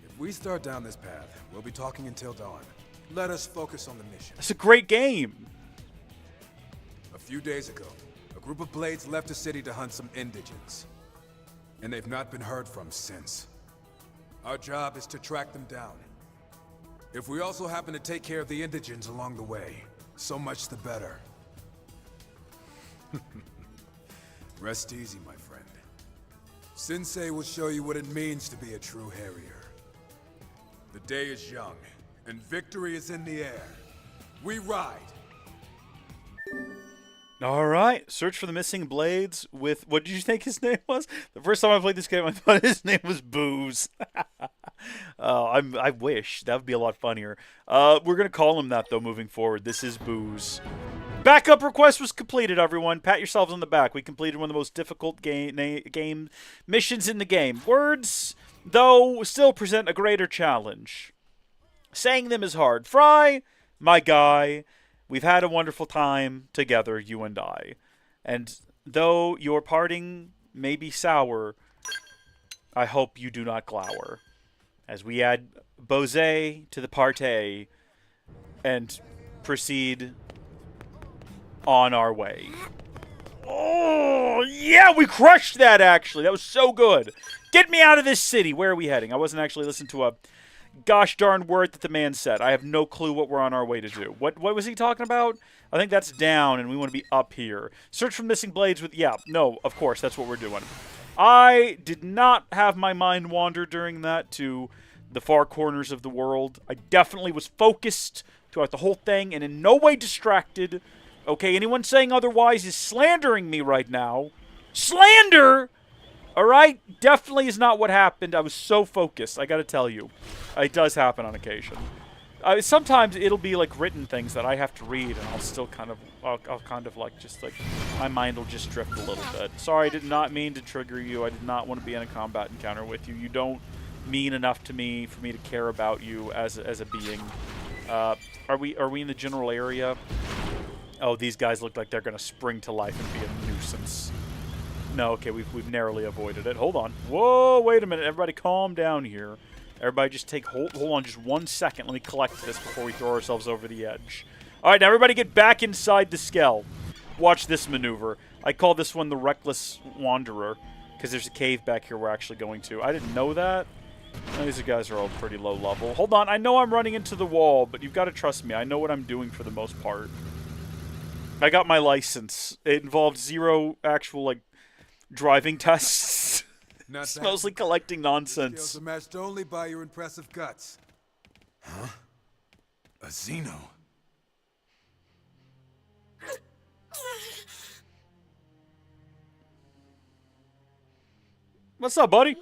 If we start down this path, we'll be talking until dawn. Let us focus on the mission. It's a great game. A few days ago, a group of blades left the city to hunt some indigents. And they've not been heard from since. Our job is to track them down. If we also happen to take care of the indigents along the way, so much the better. Rest easy, my friend. Sensei will show you what it means to be a true Harrier. The day is young, and victory is in the air. We ride! All right, search for the missing blades with, what did you think his name was? The first time I played this game, I thought his name was Booze. I wish. That would be a lot funnier. We're going to call him that, though, moving forward. This is Booze. Backup request was completed, everyone. Pat yourselves on the back. We completed one of the most difficult game missions in the game. Words, though, still present a greater challenge. Saying them is hard. Fry, my guy, we've had a wonderful time together, you and I. And though your parting may be sour, I hope you do not glower. As we add Bose to the party and proceed on our way. Oh, yeah, we crushed that, actually. That was so good. Get me out of this city. Where are we heading? I wasn't actually listening to a gosh darn word that the man said. I have no clue what we're on our way to do. What was he talking about? I think that's down, and we want to be up here. Search for missing blades with... Yeah, no, of course, that's what we're doing. I did not have my mind wander during that to the far corners of the world. I definitely was focused throughout the whole thing and in no way distracted. Okay, anyone saying otherwise is slandering me right now. Slander! Alright? Definitely is not what happened. I was so focused, I gotta tell you. It does happen on occasion. Sometimes it'll be like written things that I have to read, and I'll still kind of, I'll kind of like, just like, my mind will just drift a little bit. Sorry, I did not mean to trigger you. I did not want to be in a combat encounter with you. You don't mean enough to me for me to care about you as a being. Are we in the general area? Oh, these guys look like they're gonna spring to life and be a nuisance. No, okay, we've narrowly avoided it. Hold on. Whoa, wait a minute. Everybody calm down here. Everybody just take, hold on just 1 second. Let me collect this before we throw ourselves over the edge. All right, now everybody get back inside the Skell. Watch this maneuver. I call this one the Reckless Wanderer, because there's a cave back here we're actually going to. I didn't know that. These guys are all pretty low level. Hold on, I know I'm running into the wall, but you've got to trust me. I know what I'm doing for the most part. I got my license. It involved 0 actual, like, driving tests. It's mostly collecting nonsense. Skills are matched only by your impressive guts. Huh? A Xeno? What's up, buddy?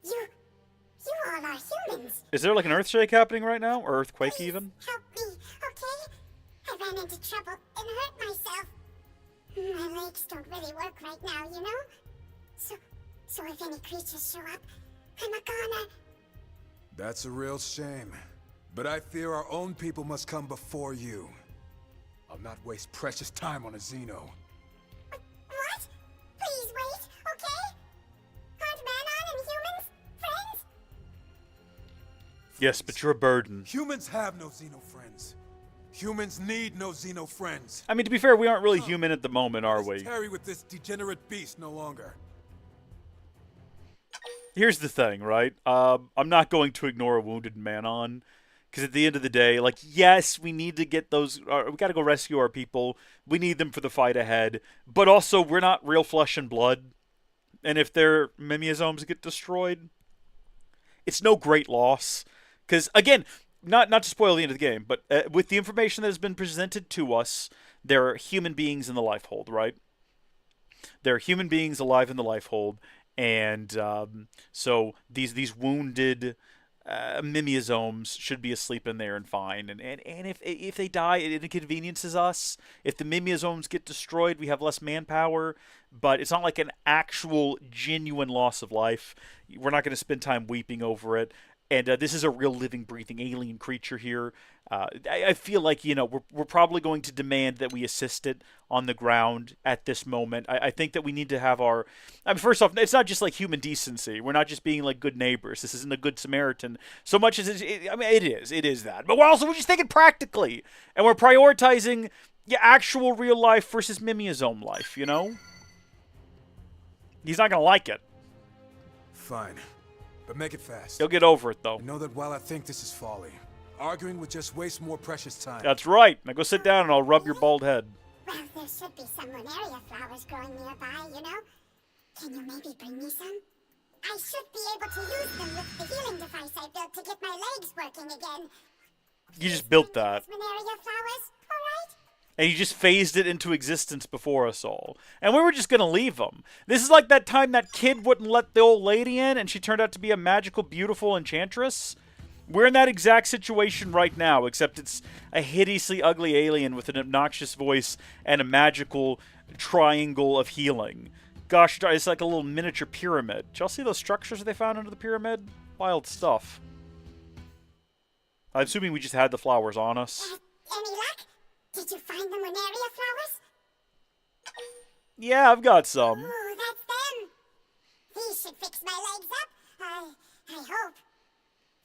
You all are humans. Is there like an earthshake happening right now? Or earthquake even? Help me, okay? I ran into trouble and hurt myself. My legs don't really work right now, you know? So if any creatures show up, I'm a goner. That's a real shame. But I fear our own people must come before you. I'll not waste precious time on a Xeno. What? Please wait, okay? Aren't Manon and humans friends? Yes, but you're a burden. Humans have no Xeno friends. Humans need no Xeno friends. I mean, to be fair, we aren't really human at the moment, are we? Tarry with this degenerate beast no longer. Here's the thing, right? I'm not going to ignore a wounded Manon, because at the end of the day, like, yes, we need to get those. We got to go rescue our people. We need them for the fight ahead. But also, we're not real flesh and blood, and if their mimeosomes get destroyed, it's no great loss. Because again, not to spoil the end of the game, but with the information that has been presented to us, there are human beings in the Lifehold, right? There are human beings alive in the Lifehold. And so these wounded mimeosomes should be asleep in there and fine. And if they die, it inconveniences us. If the mimeosomes get destroyed, we have less manpower. But it's not like an actual, genuine loss of life. We're not going to spend time weeping over it. And this is a real living, breathing alien creature here. I feel like, you know, we're probably going to demand that we assist it on the ground at this moment. I think that we need to have our... I mean, first off, it's not just like human decency. We're not just being like good neighbors. This isn't a good Samaritan. So much as I mean, it is that. But we're just thinking practically. And we're prioritizing actual real life versus mimeosome life, you know? He's not going to like it. Fine. But make it fast. He'll get over it, though. Know that while I think this is folly, arguing would just waste more precious time. That's right. Now go sit down and I'll rub your bald head. Well, there should be some Lunaria flowers growing nearby, you know? Can you maybe bring me some? I should be able to use them with the healing device I built to get my legs working again. You just built that. Lunaria flowers, alright? And you just phased it into existence before us all. And we were just gonna leave them. This is like that time that kid wouldn't let the old lady in and she turned out to be a magical, beautiful enchantress. We're in that exact situation right now, except it's a hideously ugly alien with an obnoxious voice and a magical triangle of healing. Gosh, it's like a little miniature pyramid. Did y'all see those structures they found under the pyramid? Wild stuff. I'm assuming we just had the flowers on us. Any luck? Did you find the Lunaria flowers? Yeah, I've got some. Ooh, that's them. These should fix my legs up. I hope.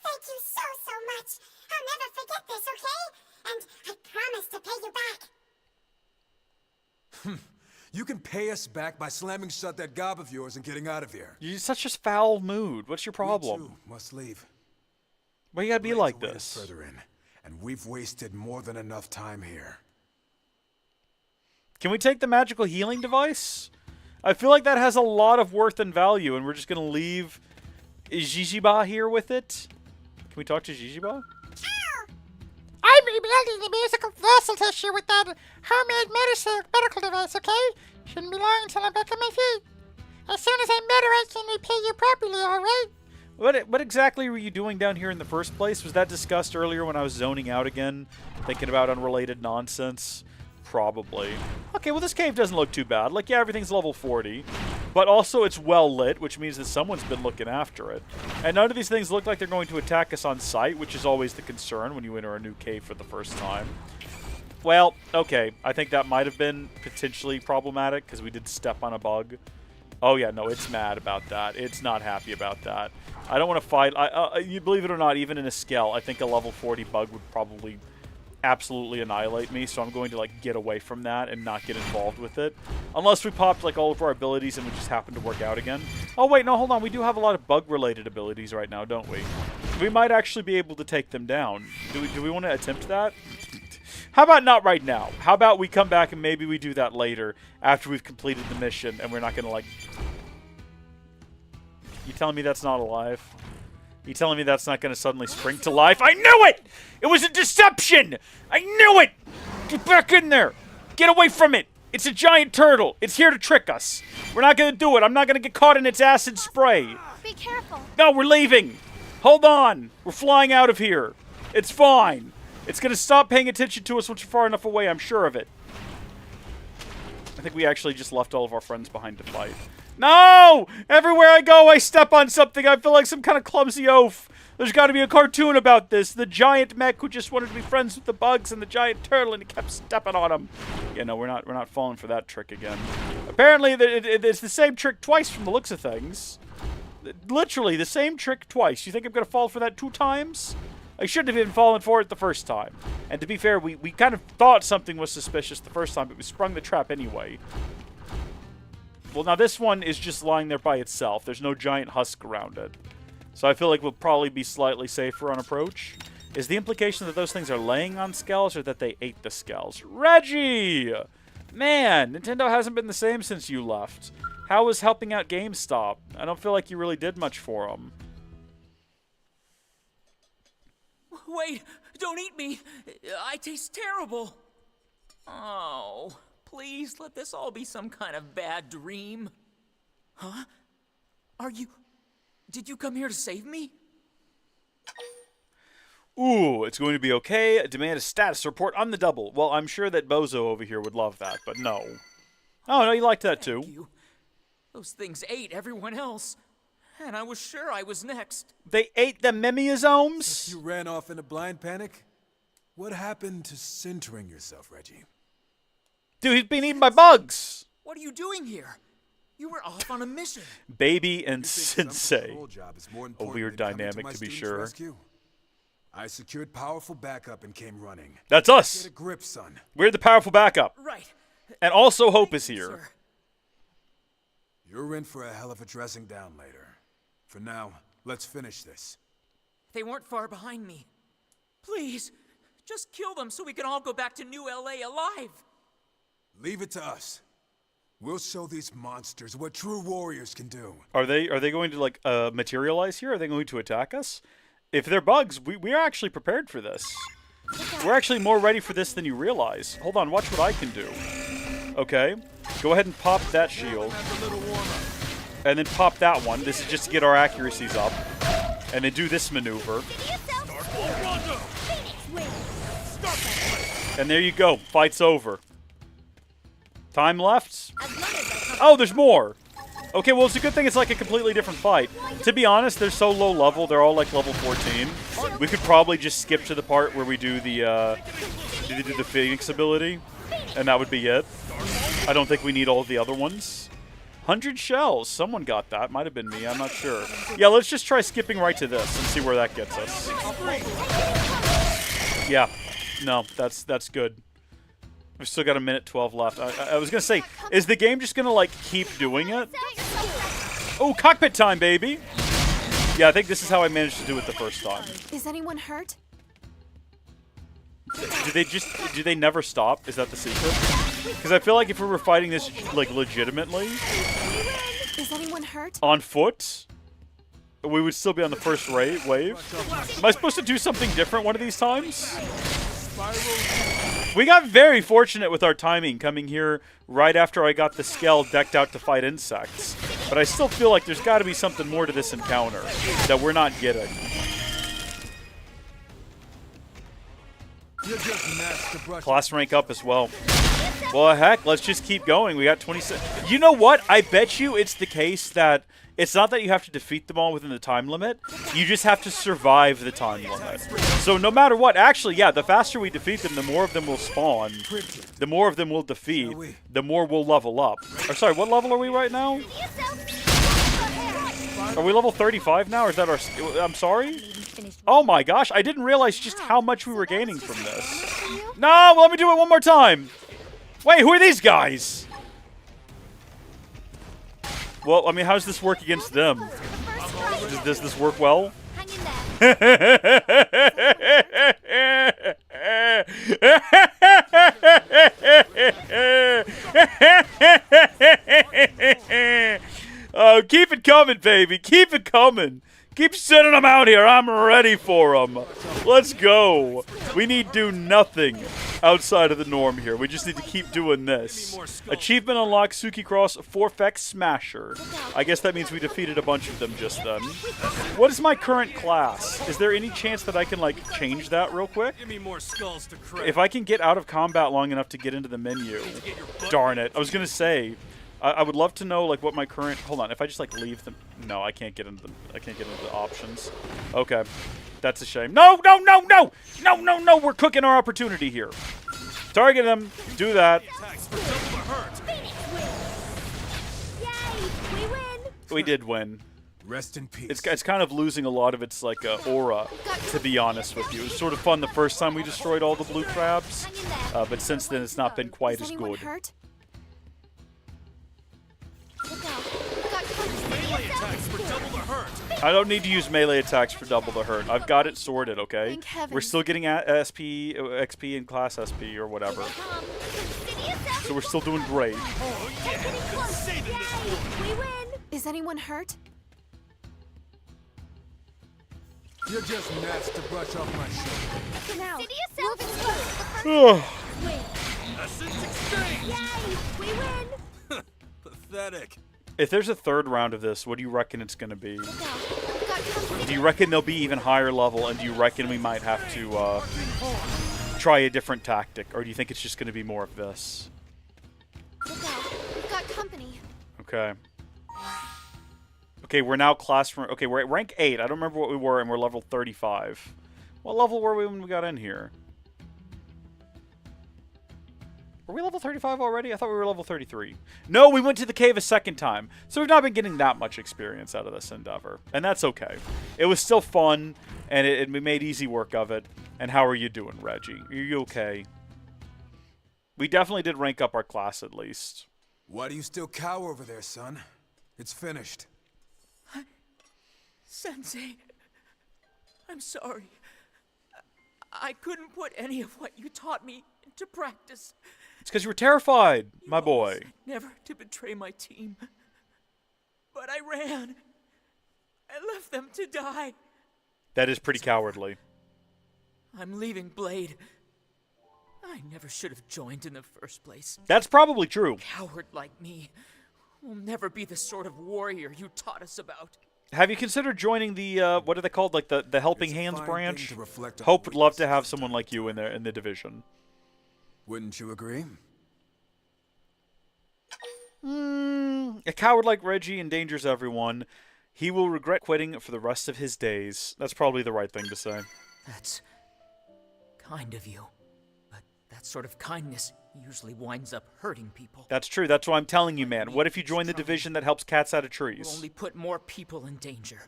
Thank you so much. I'll never forget this, okay? And I promise to pay you back. You can pay us back by slamming shut that gob of yours and getting out of here. You're in such a foul mood. What's your problem? We too must leave. Why you gotta be like this? Further in, and we've wasted more than enough time here. Can we take the magical healing device? I feel like that has a lot of worth and value, and we're just gonna leave Jijiba here with it. Can we talk to Jijiba? I'm rebuilding the musical vessel tissue with that homemade medical device, okay? Shouldn't be long until I'm back on my feet. As soon as I'm better, I can repay you properly, alright? What exactly were you doing down here in the first place? Was that discussed earlier when I was zoning out again, thinking about unrelated nonsense? Probably. Okay, well this cave doesn't look too bad. Like, yeah, everything's level 40. But also it's well lit, which means that someone's been looking after it. And none of these things look like they're going to attack us on sight, which is always the concern when you enter a new cave for the first time. Well, okay, I think that might have been potentially problematic, because we did step on a bug. Oh yeah, no, it's mad about that. It's not happy about that. I don't want to fight. You believe it or not, even in a scale, I think a level 40 bug would probably absolutely annihilate me, so I'm going to like get away from that and not get involved with it. Unless we popped like all of our abilities and we just happen to work out again. Oh wait, no, hold on. We do have a lot of bug-related abilities right now, don't we? We might actually be able to take them down. Do we want to attempt that? How about not right now? How about we come back and maybe we do that later after we've completed the mission and we're not going to like... You telling me that's not alive? You telling me that's not going to suddenly spring to life? I knew it! It was a deception! I knew it! Get back in there! Get away from it! It's a giant turtle! It's here to trick us! We're not going to do it! I'm not going to get caught in its acid spray! Be careful. No, we're leaving! Hold on! We're flying out of here! It's fine! It's going to stop paying attention to us once we're far enough away, I'm sure of it. I think we actually just left all of our friends behind to fight. No! Everywhere I go, I step on something. I feel like some kind of clumsy oaf. There's got to be a cartoon about this. The giant mech who just wanted to be friends with the bugs and the giant turtle, and he kept stepping on them. Yeah, no, we're not falling for that trick again. Apparently, it's the same trick twice from the looks of things. Literally, the same trick twice. You think I'm going to fall for that 2 times? I shouldn't have even fallen for it the first time. And to be fair, we kind of thought something was suspicious the first time, but we sprung the trap anyway. Well, now this one is just lying there by itself. There's no giant husk around it. So I feel like we'll probably be slightly safer on approach. Is the implication that those things are laying on skells or that they ate the skells? Reggie! Man, Nintendo hasn't been the same since you left. How was helping out GameStop? I don't feel like you really did much for them. Wait, don't eat me. I taste terrible. Oh, please let this all be some kind of bad dream. Huh? Did you come here to save me? Ooh, it's going to be okay. Demand a status report on the double. Well, I'm sure that Bozo over here would love that, but no. Oh, no, you liked that too. Thank you. Those things ate everyone else. And I was sure I was next. They ate the mimiosomes? You ran off in a blind panic? What happened to centering yourself, Reggie? Dude, he's been eaten by bugs. What are you doing here? You were off on a mission. Baby and Sensei. A A weird dynamic, to be sure. Rescue. I secured powerful backup and came running. That's us. Get a grip, son. We're the powerful backup. Right. And also Hope is here. Sir. You're in for a hell of a dressing down later. For now, let's finish this. They weren't far behind me. Please, just kill them so we can all go back to New LA alive. Leave it to us. We'll show these monsters what true warriors can do. Are they going to like materialize here? Are they going to attack us? If they're bugs, we are actually prepared for this. We're actually more ready for this than you realize. Hold on, watch what I can do. Okay, go ahead and pop that shield. And then pop that one. This is just to get our accuracies up. And then do this maneuver. And there you go. Fight's over. Time left? Oh, there's more! Okay, well, it's a good thing it's like a completely different fight. To be honest, they're so low level. They're all like level 14. We could probably just skip to the part where we do the Phoenix ability. And that would be it. I don't think we need all the other ones. 100 shells. Someone got that. Might have been me. I'm not sure. Yeah, let's just try skipping right to this and see where that gets us. Yeah. No, that's good. We've still got a minute 12 left. I was going to say, is the game just going to, like, keep doing it? Oh, cockpit time, baby! Yeah, I think this is how I managed to do it the first time. Is anyone hurt? Do they never stop? Is that the secret? Because I feel like if we were fighting this, like, legitimately... Is anyone hurt? On foot... we would still be on the first wave. Am I supposed to do something different one of these times? We got very fortunate with our timing coming here right after I got the Skell decked out to fight insects. But I still feel like there's got to be something more to this encounter that we're not getting. Class rank up as well. Well, heck, let's just keep going. We got 26. You know what? I bet you it's the case that it's not that you have to defeat them all within the time limit. You just have to survive the time limit. So no matter what, actually, yeah, the faster we defeat them, the more of them will spawn. The more of them we'll defeat, the more we'll level up. Or, sorry, what level are we right now? Are we level 35 now, or is that our... I'm sorry? Oh my gosh, I didn't realize just how much we were gaining from this. No, let me do it one more time. Wait, who are these guys? Well, I mean, how does this work against them? Does this work well? Oh, keep it coming, baby. Keep it coming. Keep sending them out here. I'm ready for them. Let's go. We need to do nothing outside of the norm here. We just need to keep doing this. Achievement unlocked, Suki Cross, Forfex Smasher. I guess that means we defeated a bunch of them just then. What is my current class? Is there any chance that I can, like, change that real quick? If I can get out of combat long enough to get into the menu. Darn it. I was going to say... I would love to know, like, what my current... Hold on, if I just, like, leave them... No, I can't get into the options. Okay. That's a shame. No, no, no, no! No, no, no! We're cooking our opportunity here. Target them. Do that. We did win. Rest in peace. It's kind of losing a lot of its, like, aura, to be honest with you. It was sort of fun the first time we destroyed all the blue crabs, but since then it's not been quite as good. Hurt? I don't need to use melee attacks for double the hurt. I've got it sorted, okay? We're still getting SP, XP, and class SP or whatever. So we're still doing great. Is anyone hurt? You're just gnats to brush off my shoulder. For now. We win! Pathetic. If there's a third round of this, what do you reckon it's going to be? Do you reckon they'll be even higher level, and do you reckon we might have to try a different tactic, or do you think it's just going to be more of this? We've got company. Okay. Okay, we're now okay, we're at rank 8. I don't remember what we were, and we're level 35. What level were we when we got in here? Were we level 35 already? I thought we were level 33. No, we went to the cave a second time. So we've not been getting that much experience out of this endeavor. And that's okay. It was still fun, and we made easy work of it. And how are you doing, Reggie? Are you okay? We definitely did rank up our class, at least. Why do you still cower over there, son? It's finished. Sensei, I'm sorry. I couldn't put any of what you taught me into practice. It's because you were terrified, my You boy. always said never to betray my team. But I ran. I left them to die. That is pretty cowardly. I'm leaving Blade. I never should have joined in the first place. That's probably true. Coward like me will never be the sort of warrior you taught us about. Have you considered joining the, what are they called, like the Helping It's a Hands fine branch? thing to reflect on Hope the would love to weaknesses have of someone like you in there in the division. Wouldn't you agree? A coward like Reggie endangers everyone. He will regret quitting for the rest of his days. That's probably the right thing to say. That's kind of you. But that sort of kindness usually winds up hurting people. That's true. That's why I'm telling you, man. What if you join the division that helps cats out of Will trees? only put more people in danger.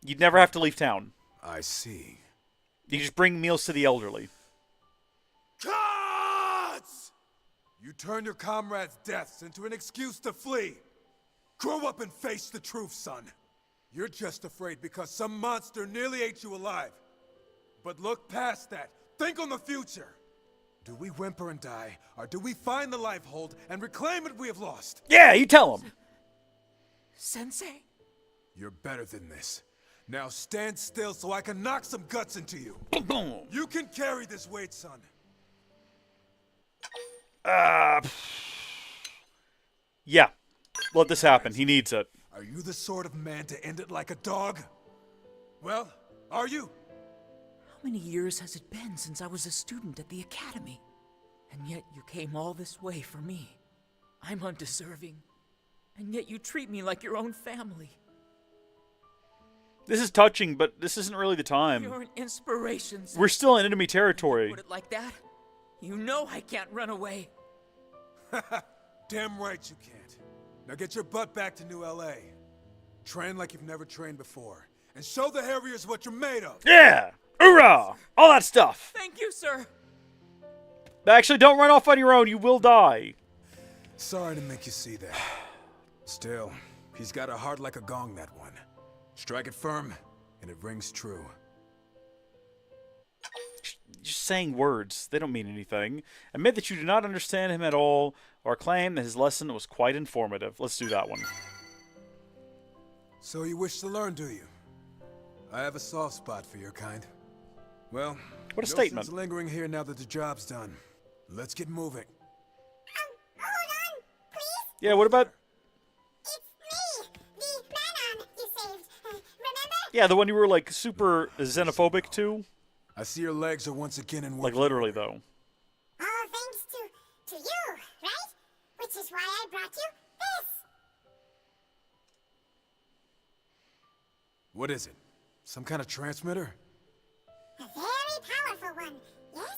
You'd never have to leave town. I see. You just bring meals to the elderly. Gods! You turn your comrades' deaths into an excuse to flee. Grow up and face the truth, son. You're just afraid because some monster nearly ate you alive. But look past that. Think on the future. Do we whimper and die, or do we find the life hold and reclaim what we have lost? Yeah, you tell him. Sensei? You're better than this. Now stand still so I can knock some guts into you. Boom. You can carry this weight, son. Yeah. Let this happen. He needs it. Are you the sort of man to end it like a dog? Well, are you? How many years has it been since I was a student at the academy? And yet you came all this way for me. I'm undeserving. And yet you treat me like your own family. This is touching, but this isn't really the time. You're an inspiration. We're still in enemy territory. Put it like that? You know I can't run away. Damn right you can't. Now get your butt back to New LA. Train like you've never trained before. And show the Harriers what you're made of. Yeah! Hoorah! All that stuff. Thank you, sir. Actually, don't run off on your own. You will die. Sorry to make you see that. Still, he's got a heart like a gong, that one. Strike it firm, and it rings true. Just saying words. They don't mean anything. Admit that you do not understand him at all, or claim that his lesson was quite informative. Let's do that one. So you wish to learn, do you? I have a soft spot for your kind. Well, What a no statement. sense lingering here now that the job's done. Let's get moving. Hold on, please. Yeah, what about... It's me, the Manon you saved. Remember? Yeah, the one you were, like, super xenophobic to? I see your legs are once again in Like, working literally, order. though. All thanks to you, right? Which is why I brought you this. What is it? Some kind of transmitter? A very powerful one, yes?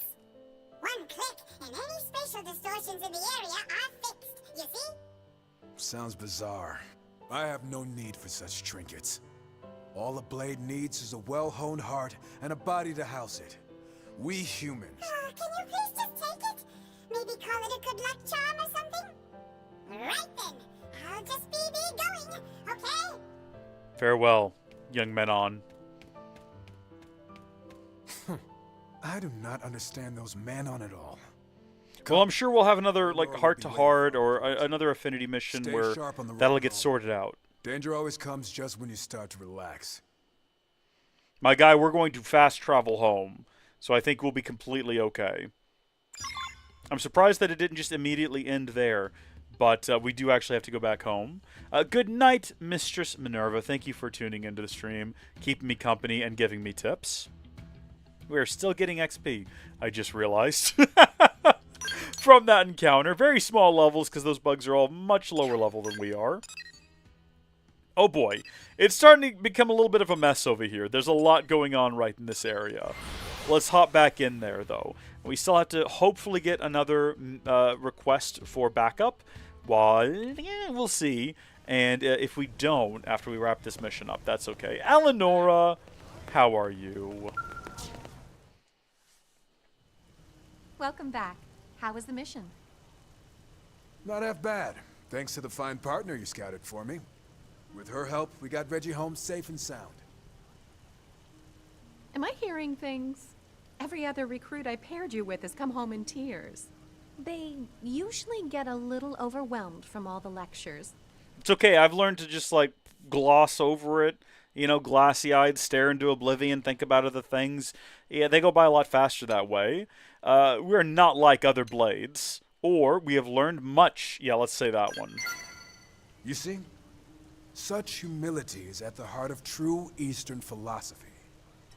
One click and any spatial distortions in the area are fixed, you see? Sounds bizarre. I have no need for such trinkets. All a blade needs is a well-honed heart and a body to house it. We humans. Can you please just take it? Maybe call it a good luck charm or something? Right then. I'll just be going, okay? Farewell, young Menon. I do not understand those Manon at all. Well, I'm sure we'll have another, like, Tomorrow we'll be heart-to-heart or another affinity mission Stay where sharp on the that'll road get home. sorted out. Danger always comes just when you start to relax. My guy, we're going to fast travel home, so I think we'll be completely okay. I'm surprised that it didn't just immediately end there, but we do actually have to go back home. Good night, Mistress Minerva. Thank you for tuning into the stream, keeping me company, and giving me tips. We are still getting XP, I just realized, from that encounter. Very small levels, because those bugs are all much lower level than we are. Oh boy, it's starting to become a little bit of a mess over here. There's a lot going on right in this area. Let's hop back in there, though. We still have to hopefully get another request for backup. Well, yeah, we'll see. And if we don't, after we wrap this mission up, that's okay. Eleonora, how are you? Welcome back. How was the mission? Not half bad, thanks to the fine partner you scouted for me. With her help, we got Reggie home safe and sound. Am I hearing things? Every other recruit I paired you with has come home in tears. They usually get a little overwhelmed from all the lectures. It's okay. I've learned to just, like, gloss over it. You know, glassy-eyed, stare into oblivion, think about other things. Yeah, they go by a lot faster that way. We're not like other blades. Or, we have learned much. Yeah, let's say that one. You see? Such humility is at the heart of true Eastern philosophy.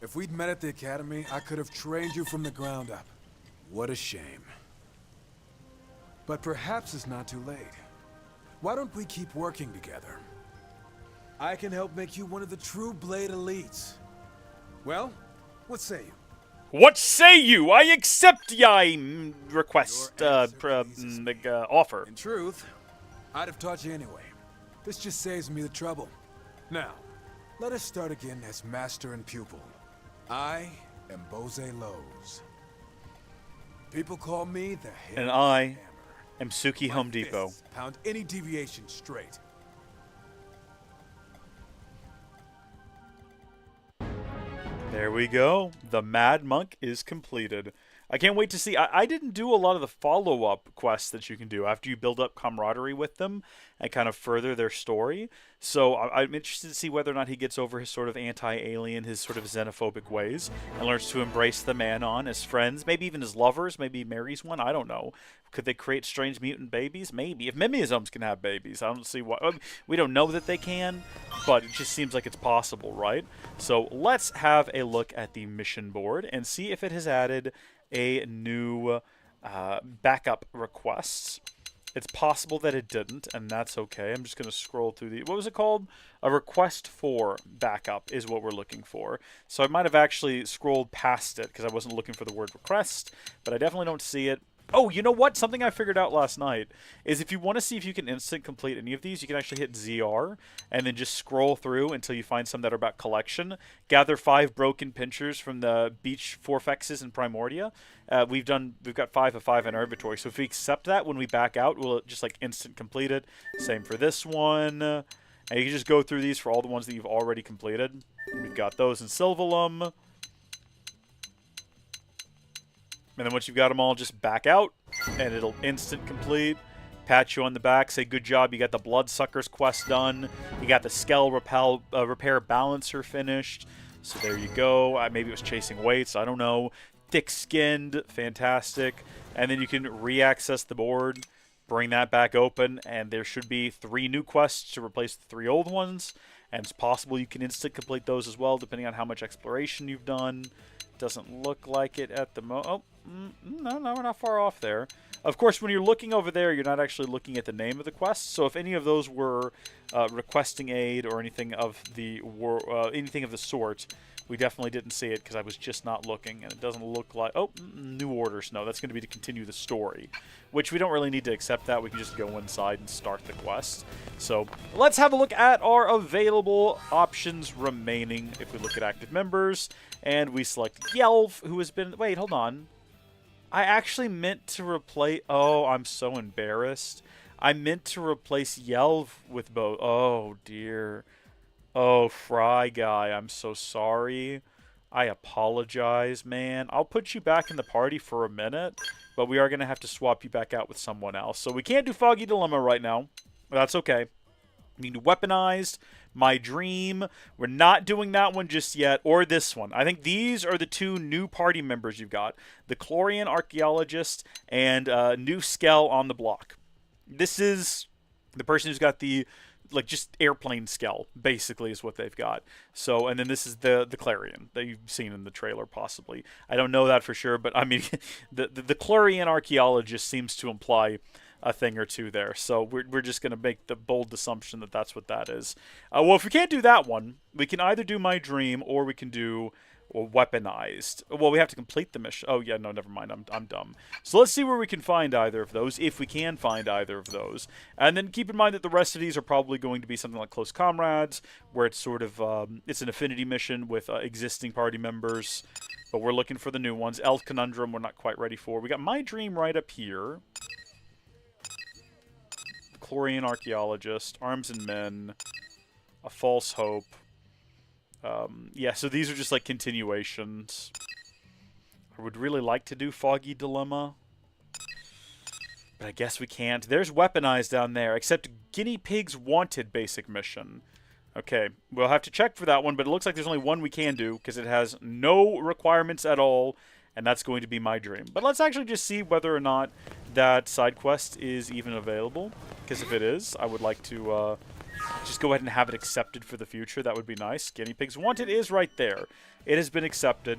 If we'd met at the Academy, I could have trained you from the ground up. What a shame. But perhaps it's not too late. Why don't we keep working together? I can help make you one of the true Blade elites. Well, what say you? What say you? I accept thy request, offer. In truth, I'd have taught you anyway. This just saves me the trouble. Now, let us start again as master and pupil. I am Bose Lowe's. People call me the Head And I Hammer. am Suki My Home Depot. fists pound any deviation straight. There we go. The Mad Monk is completed. I can't wait to see. I didn't do a lot of the follow-up quests that you can do after you build up camaraderie with them and kind of further their story. So I'm interested to see whether or not he gets over his sort of anti-alien, his sort of xenophobic ways, and learns to embrace the Man-On as friends, maybe even as lovers, maybe marries one, I don't know. Could they create strange mutant babies? Maybe. If Mimizomes can have babies, I don't see why. We don't know that they can, but it just seems like it's possible, right? So let's have a look at the mission board and see if it has added a new backup requests. It's possible that it didn't, and that's okay. I'm just going to scroll through the... What was it called? A request for backup is what we're looking for. So I might have actually scrolled past it because I wasn't looking for the word request, but I definitely don't see it. Oh, you know what? Something I figured out last night is if you want to see if you can instant complete any of these, you can actually hit ZR and then just scroll through until you find some that are about collection. Gather 5 broken pinchers from the beach forfexes in Primordia. We've got 5 of 5 in our inventory. So if we accept that when we back out, we'll just like instant complete it. Same for this one. And you can just go through these for all the ones that you've already completed. We've got those in Sylvalum. And then once you've got them all, just back out, and it'll instant complete. Pat you on the back, say good job, you got the Bloodsuckers quest done. You got the Skell Repair Balancer finished. So there you go. Maybe it was chasing weights, I don't know. Thick-skinned, fantastic. And then you can re-access the board, bring that back open, and there should be 3 new quests to replace the 3 old ones. And it's possible you can instant complete those as well, depending on how much exploration you've done. Doesn't look like it at the moment. Oh, no, we're not far off there. Of course, when you're looking over there, you're not actually looking at the name of the quest. So if any of those were requesting aid or anything of the sort, we definitely didn't see it because I was just not looking, and it doesn't look like... Oh, new orders. No, that's going to be to continue the story, which we don't really need to accept that. We can just go inside and start the quest. So let's have a look at our available options remaining. If we look at active members, and we select Yelv, who has been... Wait, hold on. I actually meant to replace... Oh, I'm so embarrassed. I meant to replace Yelv with both. Oh, dear. Oh, Fry Guy, I'm so sorry. I apologize, man. I'll put you back in the party for a minute, but we are going to have to swap you back out with someone else. So we can't do Foggy Dilemma right now. That's okay. We can do Weaponized, My Dream. We're not doing that one just yet, or this one. I think these are the 2 new party members you've got. The Chlorian Archaeologist and new Skell on the block. This is the person who's got the... like just airplane Skell, basically, is what they've got. So, and then this is the Clarion that you've seen in the trailer, possibly. I don't know that for sure, but I mean, the Chlorian Archaeologist seems to imply a thing or two there. So we're just going to make the bold assumption that that's what that is. Well, if we can't do that one, we can either do My Dream or we can do Weaponized. Well, we have to complete the mission. Oh, yeah, no, never mind. I'm dumb. So let's see where we can find either of those, if we can find either of those. And then keep in mind that the rest of these are probably going to be something like Close Comrades, where it's sort of, it's an affinity mission with existing party members. But we're looking for the new ones. Elf Conundrum, we're not quite ready for. We got My Dream right up here. Chlorian Archaeologist, Arms and Men, A False Hope. Yeah, so these are just like continuations. I would really like to do Foggy Dilemma. But I guess we can't. There's Weaponized down there. Accept Guinea Pigs Wanted basic mission. Okay, we'll have to check for that one, but it looks like there's only one we can do, because it has no requirements at all, and that's going to be my dream. But let's actually just see whether or not that side quest is even available, because if it is, I would like to just go ahead and have it accepted for the future. That would be nice. Guinea Pigs Wanted is right there. It has been accepted.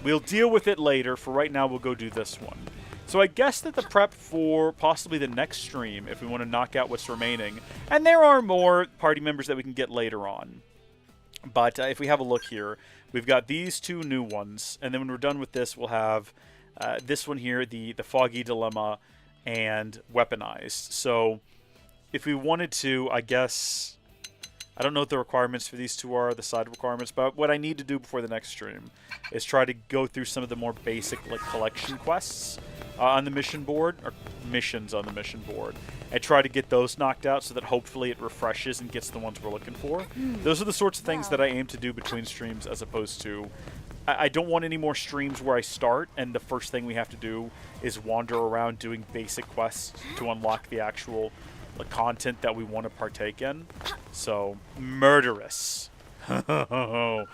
We'll deal with it later. For right now, we'll go do this one. So I guess that the prep for possibly the next stream, if we want to knock out what's remaining, and there are more party members that we can get later on. But if we have a look here, we've got these two new ones, and then when we're done with this, we'll have this one here, the Foggy Dilemma, and Weaponized. So if we wanted to, I guess, I don't know what the requirements for these two are, the side requirements, but what I need to do before the next stream is try to go through some of the more basic like collection quests on the mission board, or missions on the mission board, and try to get those knocked out so that hopefully it refreshes and gets the ones we're looking for. Those are the sorts of things that I aim to do between streams, as opposed to, I don't want any more streams where I start and the first thing we have to do is wander around doing basic quests to unlock the actual content that we want to partake in. So, Murderous. We're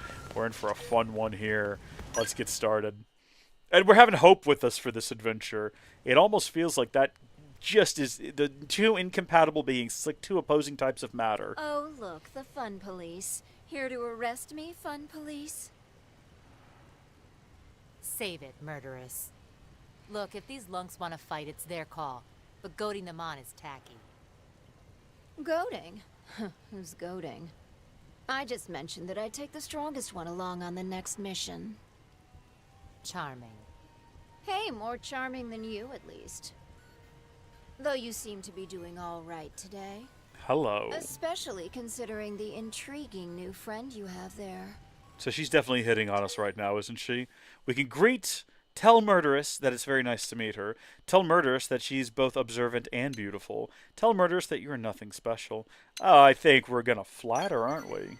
in for a fun one here. Let's get started. And we're having Hope with us for this adventure. It almost feels like that just is the two incompatible beings. It's like two opposing types of matter. Oh, look, the fun police. Here to arrest me, fun police? Save it, murderess. Look, if these lunks want to fight, it's their call. But goading them on is tacky. Goading? Who's goading? I just mentioned that I'd take the strongest one along on the next mission. Charming. Hey, more charming than you, at least. Though you seem to be doing all right today. Hello. Especially considering the intriguing new friend you have there. So she's definitely hitting on us right now, isn't she? We can tell Murderous that it's very nice to meet her. Tell Murderous that she's both observant and beautiful. Tell Murderous that you're nothing special. I think we're gonna flatter, aren't we?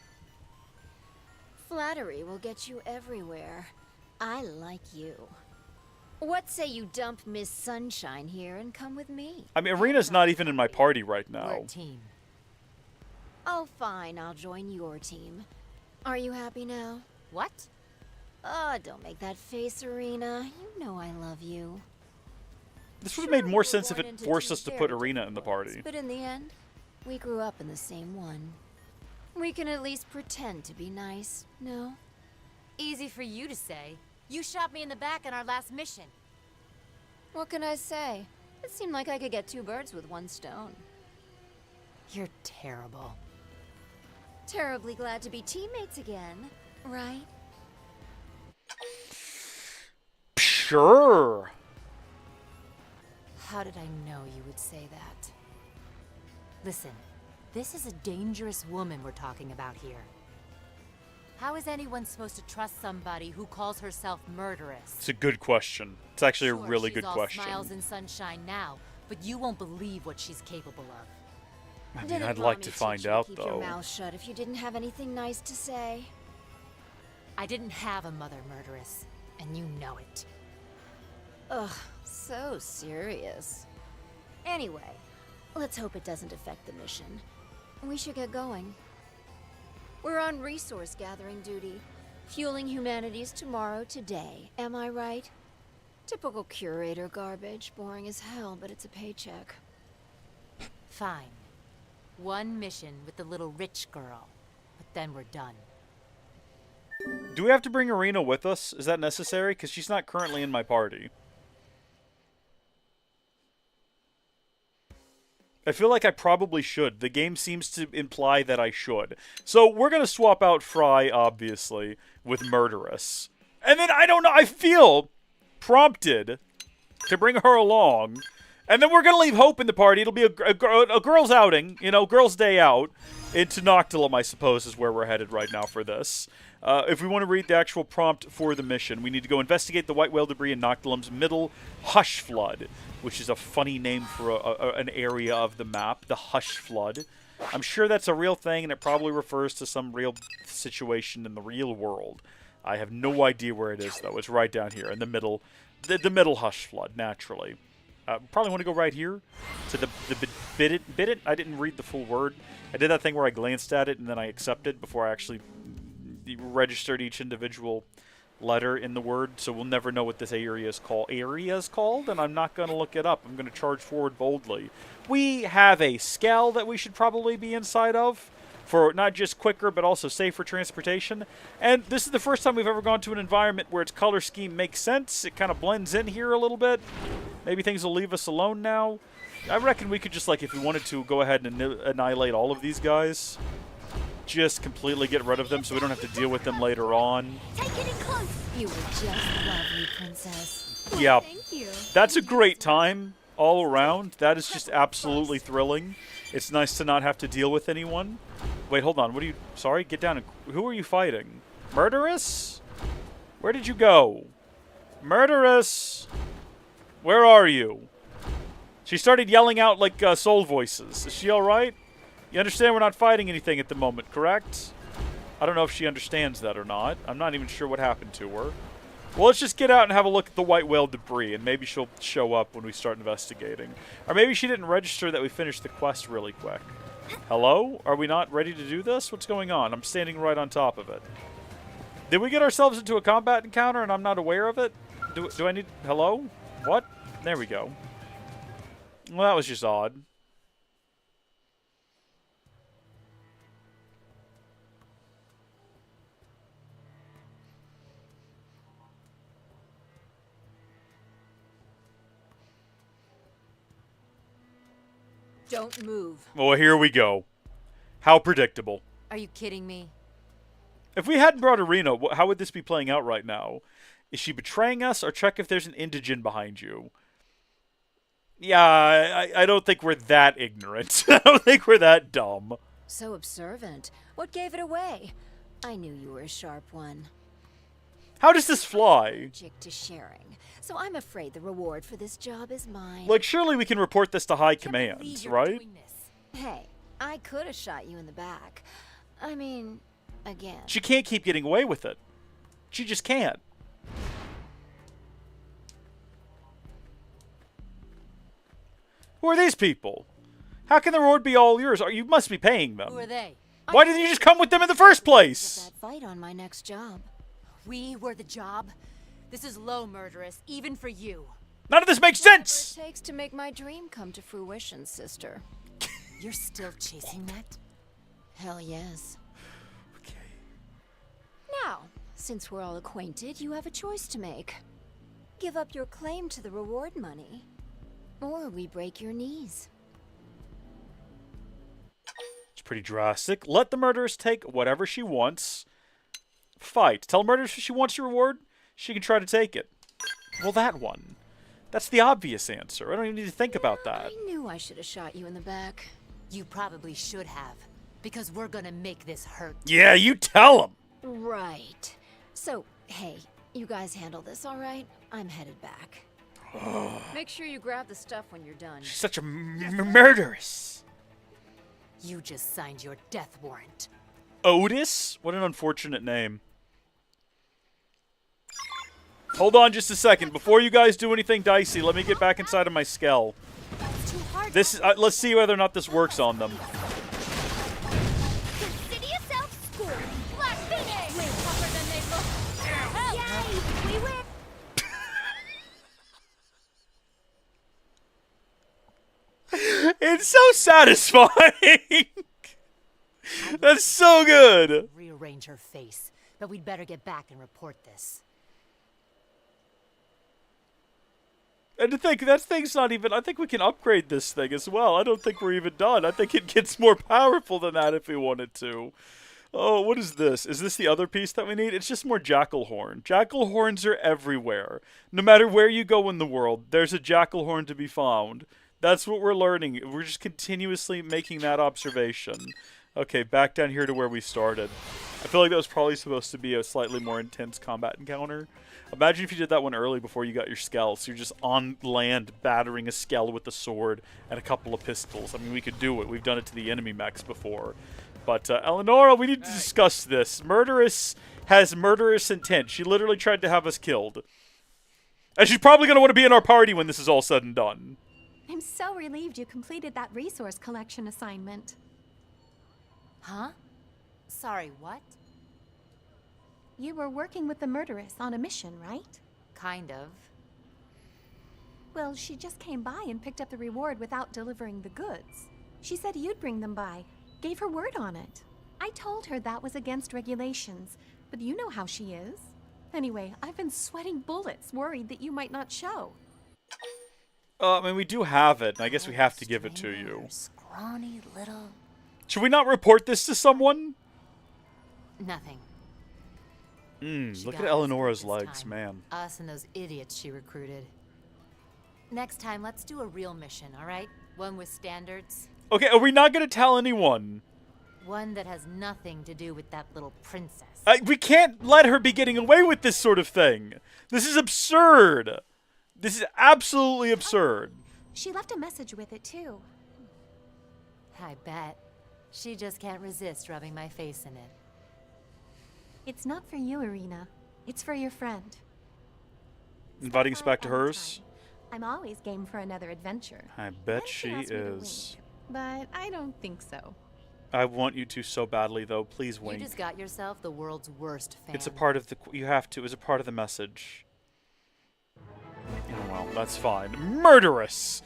Flattery will get you everywhere. I like you. What say you dump Miss Sunshine here and come with me? I mean, Arena's not even in my party right now. We're a team. Oh, fine. I'll join your team. Are you happy now? What? Oh, don't make that face, Arena. You know I love you. This would have made more sense if it forced us to put Arena in the party. But in the end, we grew up in the same one. We can at least pretend to be nice, no? Easy for you to say. You shot me in the back in our last mission. What can I say? It seemed like I could get two birds with one stone. You're terrible. Terribly glad to be teammates again, right? Sure. How did I know you would say that? Listen, this is a dangerous woman we're talking about here. How is anyone supposed to trust somebody who calls herself murderous? It's a good question. It's actually a Sure, really she's good all question. Smiles and sunshine now, but you won't believe what she's capable of. I mean, I'd like to find out, keep though. your mouth shut if you didn't have anything nice to say. I didn't have a mother, murderess, and you know it. Ugh, so serious. Anyway, let's hope it doesn't affect the mission. We should get going. We're on resource gathering duty, fueling humanity's tomorrow today. Am I right? Typical curator garbage, boring as hell, but it's a paycheck. Fine. One mission with the little rich girl, but then we're done. Do we have to bring Arena with us? Is that necessary? Because she's not currently in my party. I feel like I probably should. The game seems to imply that I should. So we're going to swap out Fry, obviously, with Murderous. And then, I don't know, I feel prompted to bring her along. And then we're going to leave Hope in the party. It'll be a girl's outing, you know, girl's day out. Into Noctilum, I suppose, is where we're headed right now for this. If we want to read the actual prompt for the mission, we need to go investigate the white whale debris in Noctilum's middle Hush Flood, which is a funny name for an area of the map, the Hush Flood. I'm sure that's a real thing, and it probably refers to some real situation in the real world. I have no idea where it is, though. It's right down here in the middle, the middle Hush Flood, naturally. Probably want to go right here to the bid it. I didn't read the full word. I did that thing where I glanced at it and then I accepted before I actually registered each individual letter in the word. So we'll never know what this area is called. And I'm not going to look it up. I'm going to charge forward boldly. We have a scale that we should probably be inside of for not just quicker, but also safer transportation. And this is the first time we've ever gone to an environment where its color scheme makes sense. It kind of blends in here a little bit. Maybe things will leave us alone now. I reckon we could just, like, if we wanted to, go ahead and annihilate all of these guys. Just completely get rid of them so we don't have to deal with them later on. You were just lovely, princess. Yeah. Thank you. That's a great time all around. That is just absolutely thrilling. It's nice to not have to deal with anyone. Wait, hold on. What are you... Sorry, get down. Who are you fighting? Murderous? Where did you go? Murderous! Where are you? She started yelling out like soul voices. Is she alright? You understand we're not fighting anything at the moment, correct? I don't know if she understands that or not. I'm not even sure what happened to her. Well, let's just get out and have a look at the white whale debris, and maybe she'll show up when we start investigating. Or maybe she didn't register that we finished the quest really quick. Hello? Are we not ready to do this? What's going on? I'm standing right on top of it. Did we get ourselves into a combat encounter and I'm not aware of it? Do I need... Hello? What? There we go. Well, that was just odd. Don't move. Well, here we go. How predictable. Are you kidding me? If we hadn't brought Arena, how would this be playing out right now? Is she betraying us, or check if there's an indigene behind you? Yeah, I don't think we're that ignorant. I don't think we're that dumb. So observant. What gave it away? I knew you were a sharp one. How does this fly? Allergic to sharing. So I'm afraid the reward for this job is mine. Like, surely we can report this to high Can't command, believe you're right? doing this. Hey, I could have shot you in the back. I mean, again. She can't keep getting away with it. She just can't. Who are these people? How can the reward be all yours? You must be paying them. Who are they? Why didn't you just come with them in the first place? That fight on my next job. We were the job. This is low, murderous, even for you. None of this makes Whatever sense! it takes to make my dream come to fruition, sister. You're still chasing that? Hell yes. Okay. Now, since we're all acquainted, you have a choice to make. Give up your claim to the reward money, or we break your knees. It's pretty drastic. Let the murderess take whatever she wants. Fight. Tell murderess if she wants your reward, she can try to take it. Well, that one. That's the obvious answer. I don't even need to think about that. I knew I should have shot you in the back. You probably should have, because we're gonna make this hurt. Yeah, you tell him. Right. So, hey, you guys handle this, all right? I'm headed back. Make sure you grab the stuff when you're done. She's such a murderess. You just signed your death warrant. Otis? What an unfortunate name. Hold on just a second. Before you guys do anything dicey, let me get back inside of my skull. This is, let's see whether or not this works on them. City South School. Black Phoenix. Way tougher than they look. Yay! We win. It's so satisfying. That's so good. Rearrange her face, but we'd better get back and report this. And to think, that thing's not even... I think we can upgrade this thing as well. I don't think we're even done. I think it gets more powerful than that if we wanted to. Oh, what is this? Is this the other piece that we need? It's just more jackal horn. Jackal horns are everywhere. No matter where you go in the world, there's a jackal horn to be found. That's what we're learning. We're just continuously making that observation. Okay, back down here to where we started. I feel like that was probably supposed to be a slightly more intense combat encounter. Imagine if you did that one early before you got your skell. So you're just on land battering a skell with a sword and a couple of pistols. I mean, we could do it. We've done it to the enemy mechs before. But, Eleonora, we need to discuss this. Murderess has murderous intent. She literally tried to have us killed. And she's probably going to want to be in our party when this is all said and done. I'm so relieved you completed that resource collection assignment. Huh? Sorry, what? You were working with the murderess on a mission, right? Kind of. Well, she just came by and picked up the reward without delivering the goods. She said you'd bring them by. Gave her word on it. I told her that was against regulations, but you know how she is. Anyway, I've been sweating bullets, worried that you might not show. I mean, we do have it, and I guess we have to give it to you. Scrawny little... Should we not report this to someone? Nothing. She Look got at us Eleonora's this legs, time. man. Us and those idiots she recruited. Next time, let's do a real mission, all right? One with standards. Okay, are we not going to tell anyone? One that has nothing to do with that little princess. We can't let her be getting away with this sort of thing. This is absurd. This is absolutely absurd. She left a message with it, too. I bet. She just can't resist rubbing my face in it. It's not for you, Irina. It's for your friend. Inviting us back to hers? I'm always game for another adventure. I bet Then she asked me to is. wink, but I don't think so. I want you to so badly, though. Please wink. You just got yourself the world's worst fan. It's a part of the... You have to. It's a part of the message. Oh, well, that's fine. Murderous!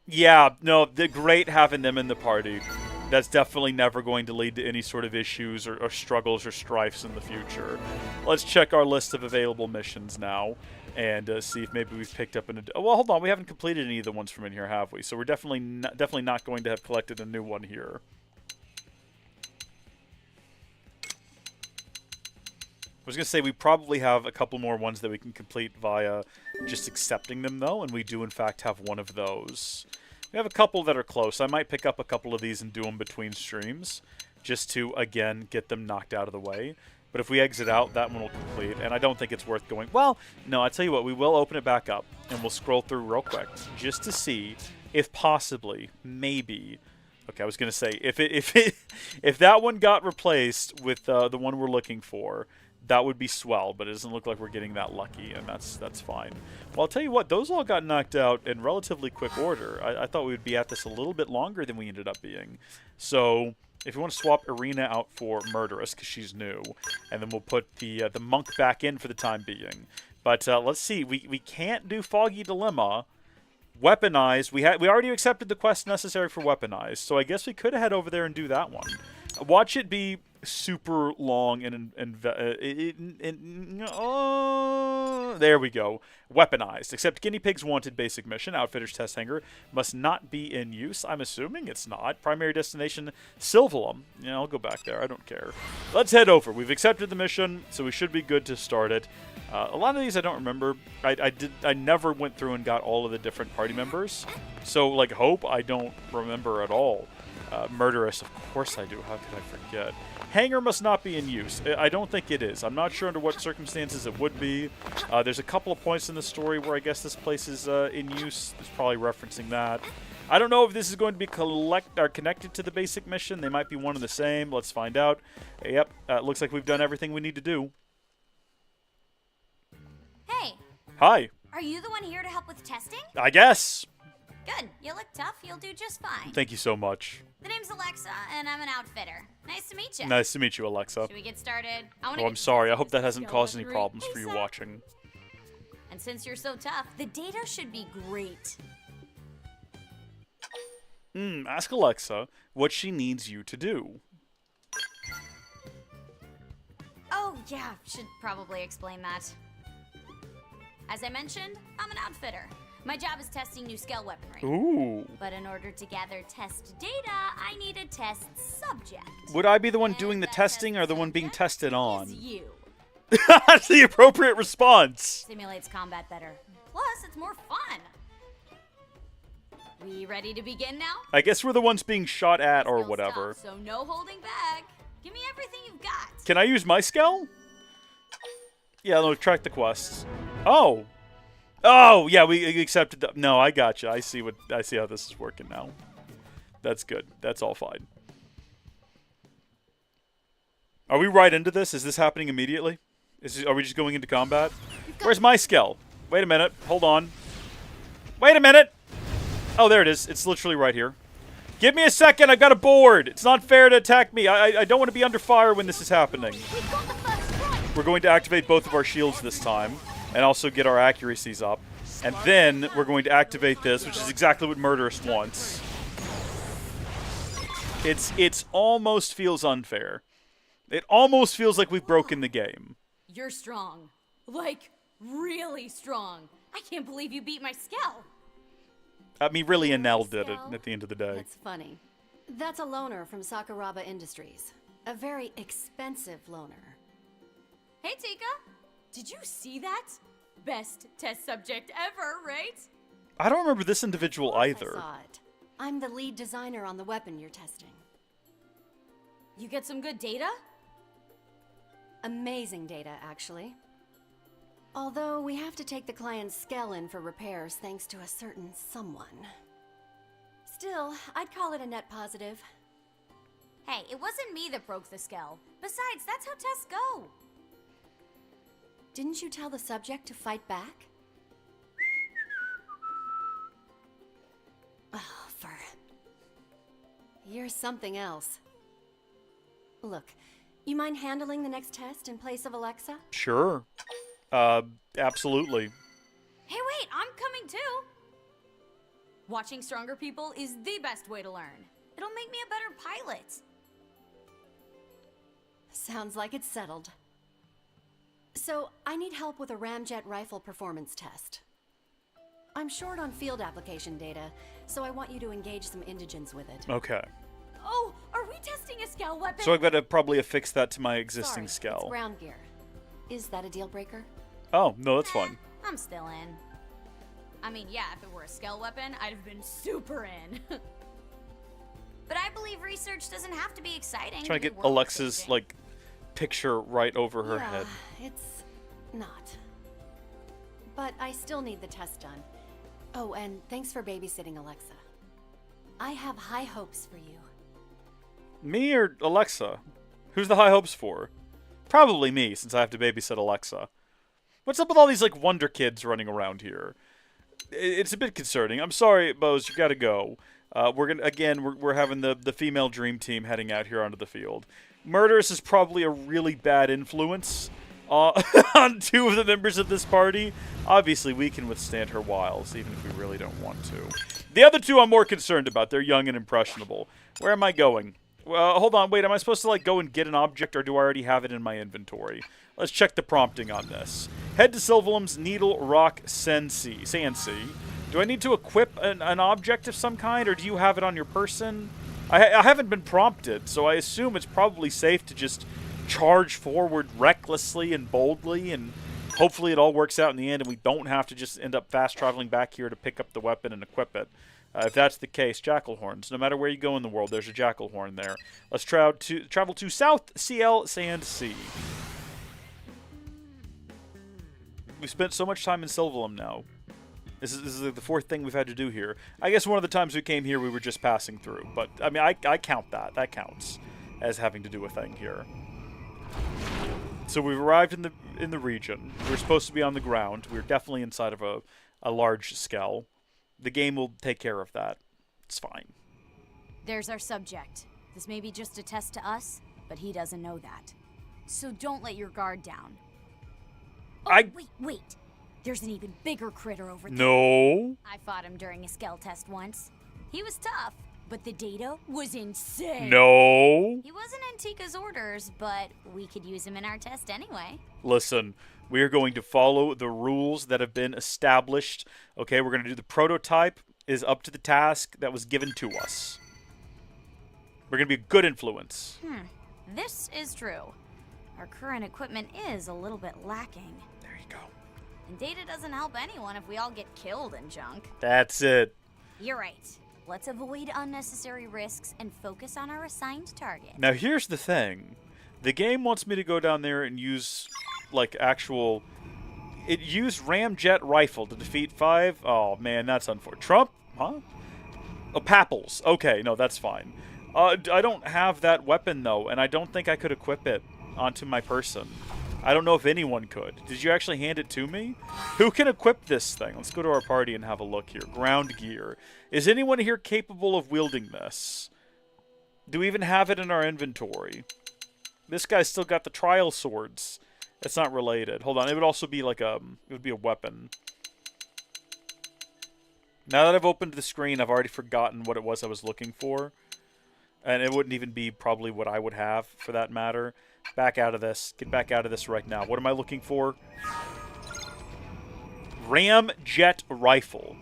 Yeah, no, great having them in the party. That's definitely never going to lead to any sort of issues or struggles or strifes in the future. Let's check our list of available missions now and see if maybe we've picked up an... well, hold on. We haven't completed any of the ones from in here, have we? So we're definitely not going to have collected a new one here. I was going to say we probably have a couple more ones that we can complete via just accepting them, though, and we do, in fact, have one of those. We have a couple that are close. I might pick up a couple of these and do them between streams just to, again, get them knocked out of the way. But if we exit out, that one will complete, and I don't think it's worth going... Well, no, I tell you what, we will open it back up, and we'll scroll through real quick just to see if possibly, maybe... Okay, I was going to say, if that one got replaced with the one we're looking for... That would be swell, but it doesn't look like we're getting that lucky, and that's fine. Well, I'll tell you what, those all got knocked out in relatively quick order. I thought we would be at this a little bit longer than we ended up being. So, if you want to swap Irina out for Murderess, because she's new, and then we'll put the monk back in for the time being. But let's see, we can't do Foggy Dilemma. Weaponized, we already accepted the quest necessary for Weaponized, so I guess we could head over there and do that one. Watch it be super long and there we go. Weaponized. Except guinea pigs wanted basic mission. Outfitter's test hanger must not be in use. I'm assuming it's not. Primary destination, Sylvalum. Yeah, I'll go back there. I don't care. Let's head over. We've accepted the mission, so we should be good to start it. A lot of these I don't remember. I never went through and got all of the different party members. So, like, Hope, I don't remember at all. Murderous, of course I do. How could I forget? Hanger must not be in use. I don't think it is. I'm not sure under what circumstances it would be. There's a couple of points in the story where I guess this place is in use. It's probably referencing that. I don't know if this is going to be connected to the basic mission. They might be one and the same. Let's find out. Yep, looks like we've done everything we need to do. Hey, Hi. are you the one here to help with testing? I guess. Good. You look tough. You'll do just fine. Thank you so much. The name's Alexa, and I'm an outfitter. Nice to meet you. Nice to meet you, Alexa. Should we get started? Oh, I'm sorry. I hope that hasn't caused any problems for you watching. And since you're so tough, the data should be great. Ask Alexa what she needs you to do. Oh, yeah. Should probably explain that. As I mentioned, I'm an outfitter. My job is testing new scale weaponry. Ooh. But in order to gather test data, I need a test subject. Would I be the one doing the testing or the one being tested on? You. That's the appropriate response. Simulates combat better. Plus, it's more fun. We ready to begin now? I guess we're the ones being shot at or whatever. So no holding back. Give me everything you've got. Can I use my skill? Yeah, no, track the quests. Oh. Oh, yeah, we accepted the... No, I gotcha. I see how this is working now. That's good. That's all fine. Are we right into this? Is this happening immediately? Are we just going into combat? Where's my skill? Wait a minute. Hold on. Wait a minute. Oh, there it is. It's literally right here. Give me a second. I've got a board. It's not fair to attack me. I don't want to be under fire when this is happening. We're going to activate both of our shields this time and also get our accuracies up. And then we're going to activate this, which is exactly what Murderous wants. It's almost feels unfair. It almost feels like we've broken the game. You're strong. Like, really strong. I can't believe you beat my Skell. I mean, really, Enel did it at the end of the day. That's funny. That's a loaner from Sakuraba Industries. A very expensive loaner. Hey, Tika. Did you see that? Best test subject ever, right? I don't remember this individual either. I saw it. I'm the lead designer on the weapon you're testing. You get some good data? Amazing data, actually. Although we have to take the client's Skell in for repairs thanks to a certain someone. Still, I'd call it a net positive. Hey, it wasn't me that broke the Skell. Besides, that's how tests go. Didn't you tell the subject to fight back? Oh, you're something else. Look, you mind handling the next test in place of Alexa? Sure. Absolutely. Hey, wait, I'm coming too. Watching stronger people is the best way to learn. It'll make me a better pilot. Sounds like it's settled. So, I need help with a ramjet rifle performance test. I'm short on field application data, so I want you to engage some indigents with it. Okay. Oh, are we testing a Skell weapon? So I've got to probably affix that to my existing Sorry, Skell. It's ground gear. Is that a deal breaker? Oh, no, that's fine. I'm still in. I mean, yeah, if it were a Skell weapon, I'd have been super in. But I believe research doesn't have to be exciting. Trying to be get Alexa's, world-changing. like, picture right over her Yeah, head. it's not. But I still need the test done. Oh, and thanks for babysitting Alexa. I have high hopes for you. Me or Alexa? Who's the high hopes for? Probably me, since I have to babysit Alexa. What's up with all these, like, wonder kids running around here? It's a bit concerning. I'm sorry, Bose, you gotta go. We're having the female dream team heading out here onto the field. Murderous is probably a really bad influence on two of the members of this party. Obviously, we can withstand her wiles, even if we really don't want to. The other two I'm more concerned about. They're young and impressionable. Where am I going? Well, hold on, wait, am I supposed to, like, go and get an object, or do I already have it in my inventory? Let's check the prompting on this. Head to Sylvalum's Needle Rock Sensi. Do I need to equip an object of some kind, or do you have it on your person? I haven't been prompted, so I assume it's probably safe to just charge forward recklessly and boldly, and hopefully it all works out in the end, and we don't have to just end up fast-traveling back here to pick up the weapon and equip it. If that's the case, jackal horns. No matter where you go in the world, there's a jackal horn there. Let's travel to South CL Sand Sea. We've spent so much time in Sylvalum now. This is the fourth thing we've had to do here. I guess one of the times we came here, we were just passing through. But, I mean, I count that. That counts as having to do a thing here. So we've arrived in the region. We're supposed to be on the ground. We're definitely inside of a large skell. The game will take care of that. It's fine. There's our subject. This may be just a test to us, but he doesn't know that. So don't let your guard down. Oh, wait. There's an even bigger critter over there. No. I fought him during a Skell test once. He was tough, but the data was insane. No. He wasn't in Tika's orders, but we could use him in our test anyway. Listen, we are going to follow the rules that have been established. Okay, we're going to do the prototype is up to the task that was given to us. We're going to be a good influence. This is true. Our current equipment is a little bit lacking. There you go. And data doesn't help anyone if we all get killed in junk. That's it. You're right. Let's avoid unnecessary risks and focus on our assigned target. Now, here's the thing. The game wants me to go down there and use, like, actual... It used ramjet rifle to defeat 5... Oh, man, that's unfortunate. Trump? Huh? Oh, Papples. Okay, no, that's fine. I don't have that weapon, though, and I don't think I could equip it onto my person. I don't know if anyone could. Did you actually hand it to me? Who can equip this thing? Let's go to our party and have a look here. Ground gear. Is anyone here capable of wielding this? Do we even have it in our inventory? This guy's still got the trial swords. That's not related. Hold on, it would also be like a... It would be a weapon. Now that I've opened the screen, I've already forgotten what it was I was looking for. And it wouldn't even be probably what I would have, for that matter. Back out of this. Get back out of this right now. What am I looking for? Ramjet rifle.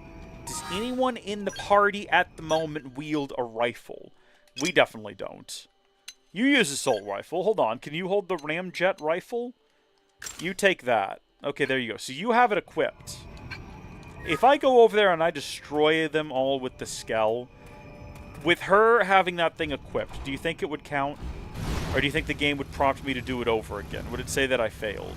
Does anyone in the party at the moment wield a rifle? We definitely don't. You use assault rifle. Hold on. Can you hold the ramjet rifle? You take that. Okay, there you go. So you have it equipped. If I go over there and I destroy them all with the Skell, with her having that thing equipped, do you think it would count? Or do you think the game would prompt me to do it over again? Would it say that I failed?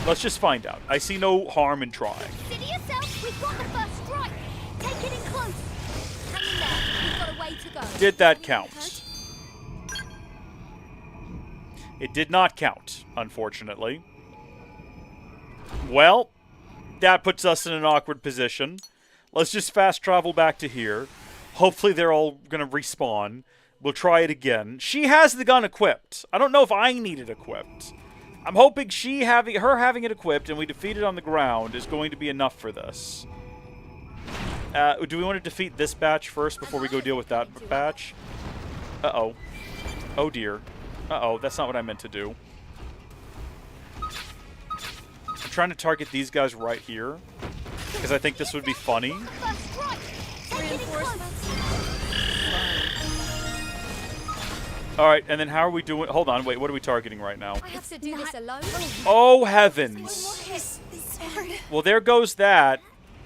Let's just find out. I see no harm in trying. Consider yourself, we've got the first strike. Take it in close. Hang in there, we've got a way to go. Did that count? It did not count, unfortunately. Well, that puts us in an awkward position. Let's just fast travel back to here. Hopefully they're all going to respawn. We'll try it again. She has the gun equipped. I don't know if I need it equipped. I'm hoping her having it equipped and we defeat it on the ground is going to be enough for this. Do we want to defeat this batch first before we go deal with that batch? Uh-oh. Oh, dear. Uh-oh, that's not what I meant to do. I'm trying to target these guys right here, because I think this would be funny. Alright, and then how are we doing? Hold on, wait, what are we targeting right now? I have to do this alone. Oh, heavens. Well, there goes that.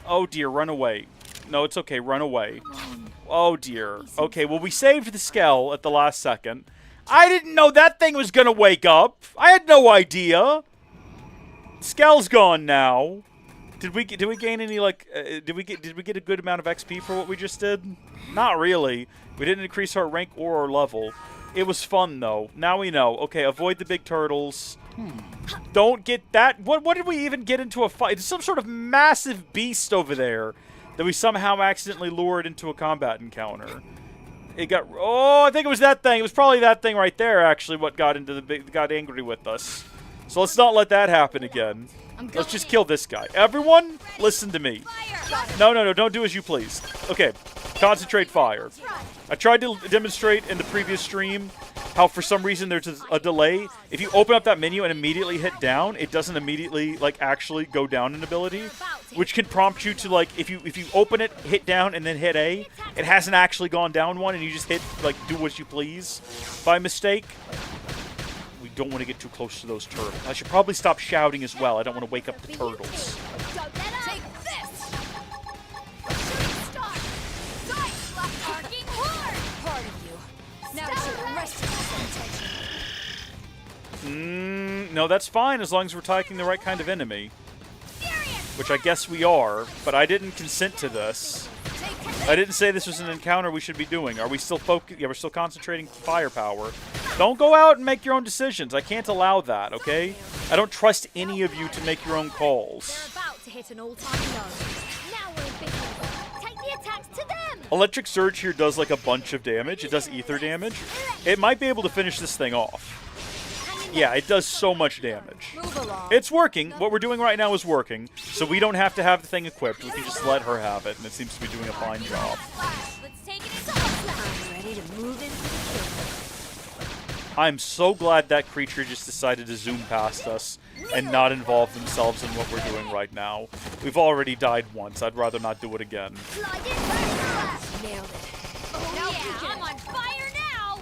Oh, dear, run away. No, it's okay, run away. Oh, dear. Okay, well, we saved the Skell at the last second. I didn't know that thing was gonna wake up. I had no idea. Skell's gone now. Did we gain any like? Did we get a good amount of XP for what we just did? Not really. We didn't increase our rank or our level. It was fun though. Now we know. Okay, avoid the big turtles. Don't get that. What did we even get into a fight? It's some sort of massive beast over there that we somehow accidentally lured into a combat encounter. It got... Oh, I think it was that thing. It was probably that thing right there, actually, what got angry with us. So let's not let that happen again. Let's just kill this guy. Everyone, listen to me. No, don't do as you please. Okay, concentrate fire. I tried to demonstrate in the previous stream how for some reason there's a delay. If you open up that menu and immediately hit down, it doesn't immediately, like, actually go down an ability, which can prompt you to, like, if you open it, hit down, and then hit A, it hasn't actually gone down one, and you just hit, like, do as you please by mistake. We don't want to get too close to those turtles. I should probably stop shouting as well. I don't want to wake up the turtles. Take this! Part of you. Now show the rest of No, that's fine as long as we're taking the right kind of enemy. Which I guess we are, but I didn't consent to this. I didn't say this was an encounter we should be doing. Are we still focused? Yeah, we're still concentrating firepower. Don't go out and make your own decisions. I can't allow that, okay? I don't trust any of you to make your own calls. They're about to hit an all-time low. Now we're in business. Take the attacks to them! Electric Surge here does like a bunch of damage. It does ether damage. It might be able to finish this thing off. Yeah, it does so much damage. It's working. What we're doing right now is working, so we don't have to have the thing equipped. We can just let her have it, and it seems to be doing a fine job. Let's take it into I'm ready to move into the I'm so glad that creature just decided to zoom past us and not involve themselves in what we're doing right now. We've already died once. I'd rather not do it again. Nailed it. Oh yeah, I'm on fire now!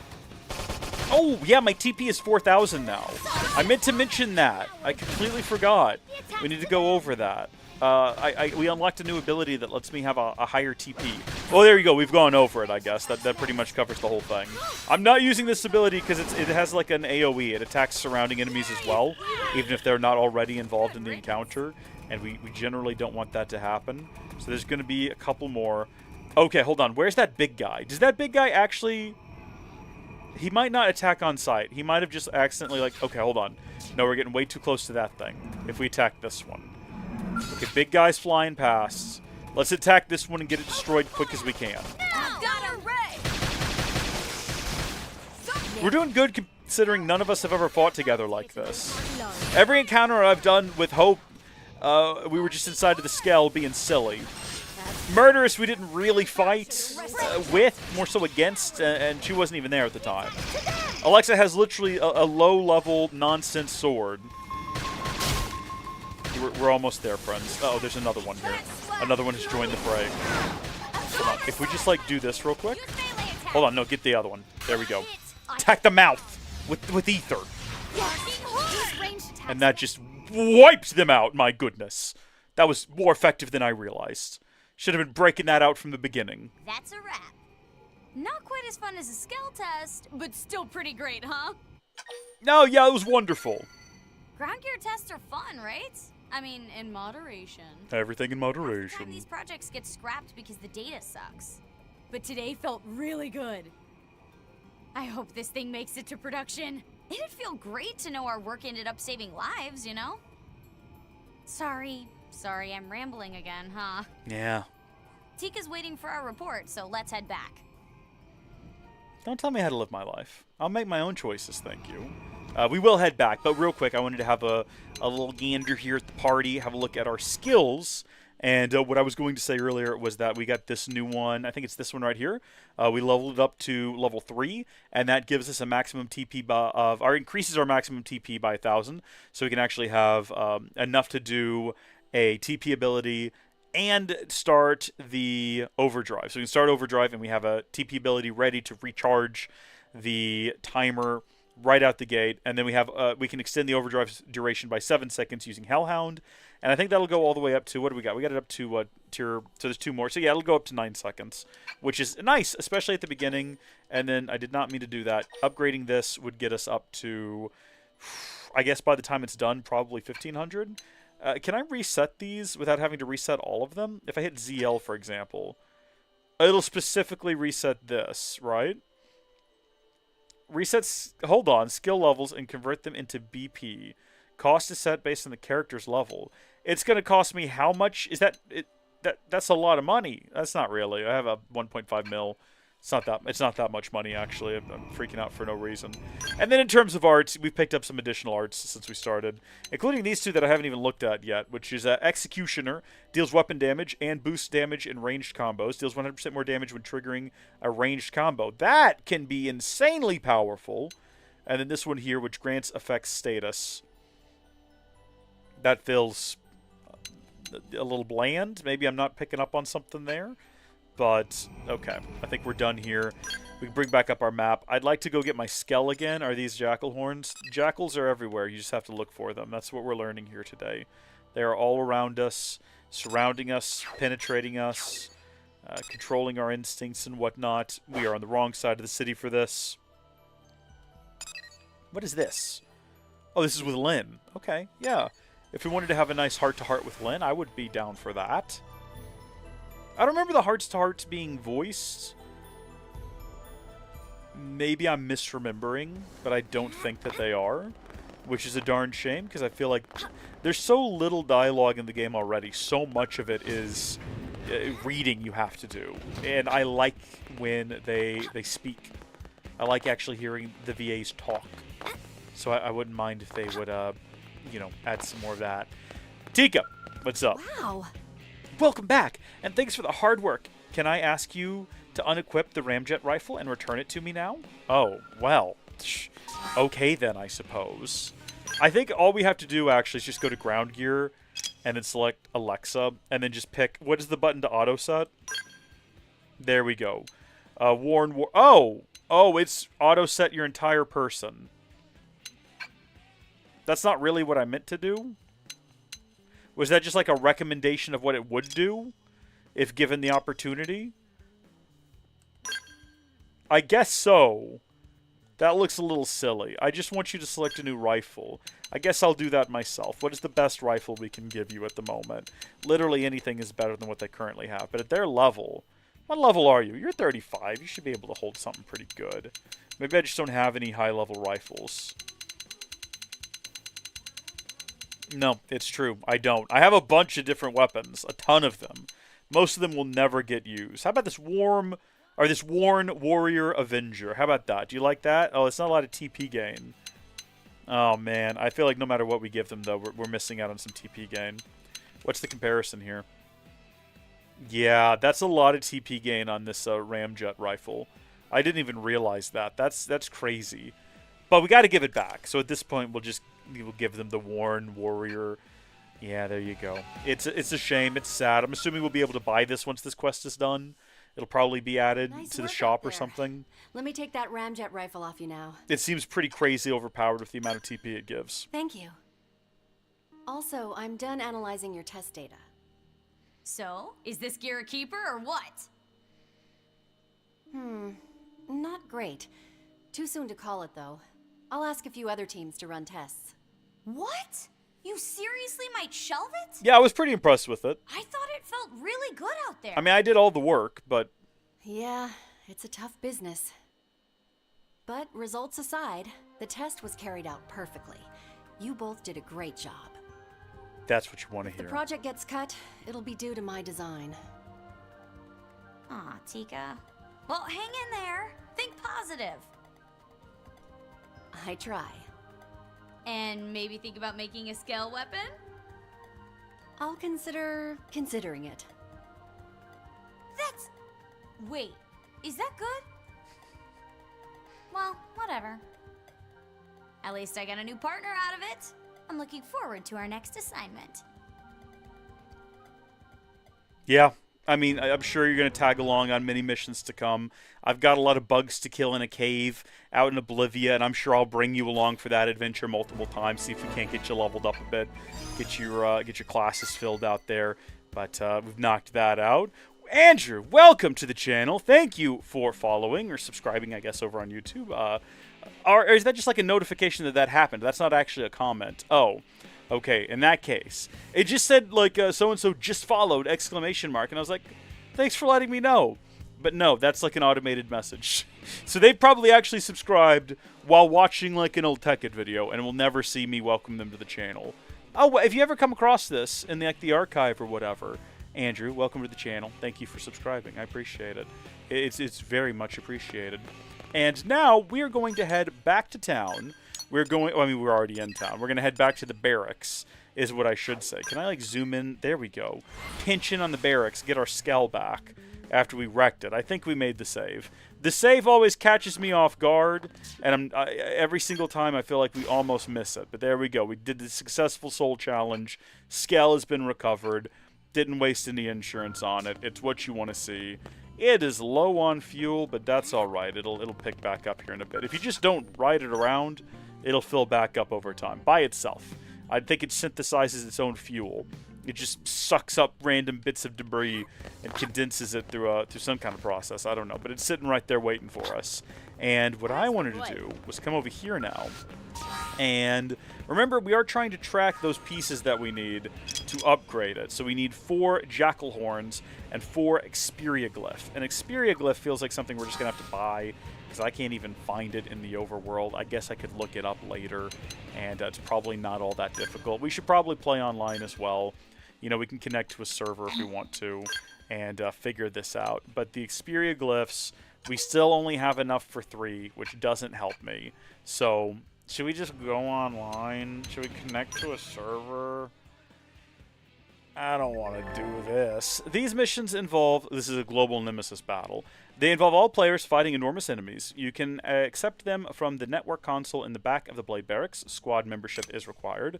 Oh, yeah, my TP is 4,000 now. I meant to mention that. I completely forgot. We need to go over that. We unlocked a new ability that lets me have a higher TP. Well, there you go. We've gone over it, I guess. That pretty much covers the whole thing. I'm not using this ability because it has like an AoE. It attacks surrounding enemies as well, even if they're not already involved in the encounter. And we generally don't want that to happen. So there's going to be a couple more. Okay, hold on. Where's that big guy? Does that big guy actually... He might not attack on sight. He might have just accidentally like, okay, hold on. No, we're getting way too close to that thing. If we attack this one. Okay, big guy's flying past. Let's attack this one and get it destroyed quick as we can. We're doing good considering none of us have ever fought together like this. Every encounter I've done with Hope, we were just inside of the Skell being silly. Murderous we didn't really fight with, more so against, and she wasn't even there at the time. Alexa has literally a low-level nonsense sword. We're almost there, friends. Uh oh, there's another one here. Another one has joined the fray. Hold on, if we just like do this real quick. Hold on, no, get the other one. There we go. Attack the mouth with ether. And that just wiped them out, my goodness. That was more effective than I realized. Should have been breaking that out from the beginning. That's a wrap. Not quite as fun as a skill test, but still pretty great, huh? No, yeah, it was wonderful. Ground gear tests are fun, right? I mean, in moderation. Everything in Half the moderation. time these projects get scrapped because the data sucks. But today felt really good. I hope this thing makes it to production. It'd feel great to know our work ended up saving lives, you know? Sorry, I'm rambling again, huh? Yeah. Tika's waiting for our report, so let's head back. Don't tell me how to live my life. I'll make my own choices, thank you. We will head back, but real quick, I wanted to have a little gander here at the party, have a look at our skills. And what I was going to say earlier was that we got this new one. I think it's this one right here. We leveled it up to level 3, and that gives us a maximum TP increases our maximum TP by 1,000. So we can actually have enough to do a TP ability and start the overdrive. So we can start overdrive, and we have a TP ability ready to recharge the timer right out the gate, and then we have we can extend the overdrive duration by 7 seconds using Hellhound, and I think that'll go all the way up to, what do we got? We got it up to tier, so there's 2 more. So yeah, it'll go up to 9 seconds, which is nice, especially at the beginning. And then I did not mean to do that. Upgrading this would get us up to, I guess by the time it's done, probably 1,500. Can I reset these without having to reset all of them? If I hit ZL, for example, it'll specifically reset this, right? Resets, hold on, skill levels and convert them into BP. Cost is set based on the character's level. It's going to cost me how much? Is that that's a lot of money. That's not really. I have a 1.5 mil. It's not that much money, actually. I'm freaking out for no reason. And then in terms of arts, we've picked up some additional arts since we started, including these 2 that I haven't even looked at yet, which is Executioner, deals weapon damage and boosts damage in ranged combos, deals 100% more damage when triggering a ranged combo. That can be insanely powerful. And then this one here, which grants effects status. That feels a little bland. Maybe I'm not picking up on something there. But, okay. I think we're done here. We can bring back up our map. I'd like to go get my Skell again. Are these jackal horns? Jackals are everywhere. You just have to look for them. That's what we're learning here today. They are all around us, surrounding us, penetrating us, controlling our instincts and whatnot. We are on the wrong side of the city for this. What is this? Oh, this is with Lynn. Okay, yeah. If we wanted to have a nice heart-to-heart with Lynn, I would be down for that. I don't remember the hearts-to-hearts being voiced. Maybe I'm misremembering, but I don't think that they are, which is a darn shame, because I feel like there's so little dialogue in the game already. So much of it is reading you have to do, and I like when they speak. I like actually hearing the VAs talk, so I wouldn't mind if they would, you know, add some more of that. Tika, what's up? Wow. Welcome back, and thanks for the hard work. Can I ask you to unequip the ramjet rifle and return it to me now? Oh, well. Okay then, I suppose. I think all we have to do, actually, is just go to ground gear, and then select Alexa, and then just pick, what is the button to auto set? There we go. Oh, it's auto set your entire person. That's not really what I meant to do. Was that just like a recommendation of what it would do if given the opportunity? I guess so. That looks a little silly. I just want you to select a new rifle. I guess I'll do that myself. What is the best rifle we can give you at the moment? Literally anything is better than what they currently have. But at their level, What level are you? You're 35. You should be able to hold something pretty good. Maybe I just don't have any high-level rifles. No, it's true. I don't. I have a bunch of different weapons. A ton of them. Most of them will never get used. How about this worn warrior avenger? How about that? Do you like that? Oh, it's not a lot of TP gain. Oh, man. I feel like no matter what we give them, though, we're missing out on some TP gain. What's the comparison here? Yeah, that's a lot of TP gain on this ramjet rifle. I didn't even realize that. That's crazy. But we got to give it back. So at this point, we'll give them the worn warrior. Yeah, there you go. It's a shame. It's sad. I'm assuming we'll be able to buy this once this quest is done. It'll probably be added to the shop or something. Let me take that ramjet rifle off you now. It seems pretty crazy overpowered with the amount of TP it gives. Thank you. Also, I'm done analyzing your test data. So, is this gear a keeper or what? Not great. Too soon to call it, though. I'll ask a few other teams to run tests. What? You seriously might shelve it? Yeah, I was pretty impressed with it. I thought it felt really good out there. I mean, I did all the work, but... Yeah, it's a tough business. But results aside, the test was carried out perfectly. You both did a great job. That's what you want to If hear. the project gets cut, it'll be due to my design. Aw, Tika. Well, hang in there. Think positive. I try. And maybe think about making a scale weapon? I'll consider considering it. That's... Wait, is that good? Well, whatever. At least I got a new partner out of it. I'm looking forward to our next assignment. Yeah, I mean, I'm sure you're going to tag along on many missions to come. I've got a lot of bugs to kill in a cave out in Oblivia, and I'm sure I'll bring you along for that adventure multiple times, see if we can't get you leveled up a bit, get your classes filled out there. But we've knocked that out. Andrew, welcome to the channel. Thank you for following or subscribing, I guess, over on YouTube. Or is that just like a notification that that happened? That's not actually a comment. Oh, okay. In that case, it just said like so-and-so just followed, exclamation mark. And I was like, thanks for letting me know. But no, that's like an automated message. So they probably actually subscribed while watching like an old Tekkit video and will never see me welcome them to the channel. Oh, if you ever come across this in the archive or whatever, Andrew, welcome to the channel. Thank you for subscribing. I appreciate it. It's very much appreciated. And now we are going to head back to town. We're already in town. We're going to head back to the barracks, is what I should say. Can I, like, zoom in? There we go. Pinch in on the barracks, get our skull back after we wrecked it. I think we made the save. The save always catches me off guard, and every single time I feel like we almost miss it. But there we go. We did the successful soul challenge. Skull has been recovered. Didn't waste any insurance on it. It's what you want to see. It is low on fuel, but that's all right. It'll pick back up here in a bit. If you just don't ride it around, it'll fill back up over time by itself. I think it synthesizes its own fuel. It just sucks up random bits of debris and condenses it through some kind of process. I don't know, but it's sitting right there waiting for us. And what I wanted to do was come over here now. And remember, we are trying to track those pieces that we need to upgrade it. So we need 4 jackal horns and 4 Xperia glyph. An Xperia glyph feels like something we're just going to have to buy because I can't even find it in the overworld. I guess I could look it up later, and it's probably not all that difficult. We should probably play online as well. You know, we can connect to a server if we want to and figure this out. But the Xperia glyphs, we still only have enough for 3, which doesn't help me. So should we just go online? Should we connect to a server? I don't want to do this. These missions involve... This is a global nemesis battle. They involve all players fighting enormous enemies. You can accept them from the network console in the back of the Blade Barracks. Squad membership is required.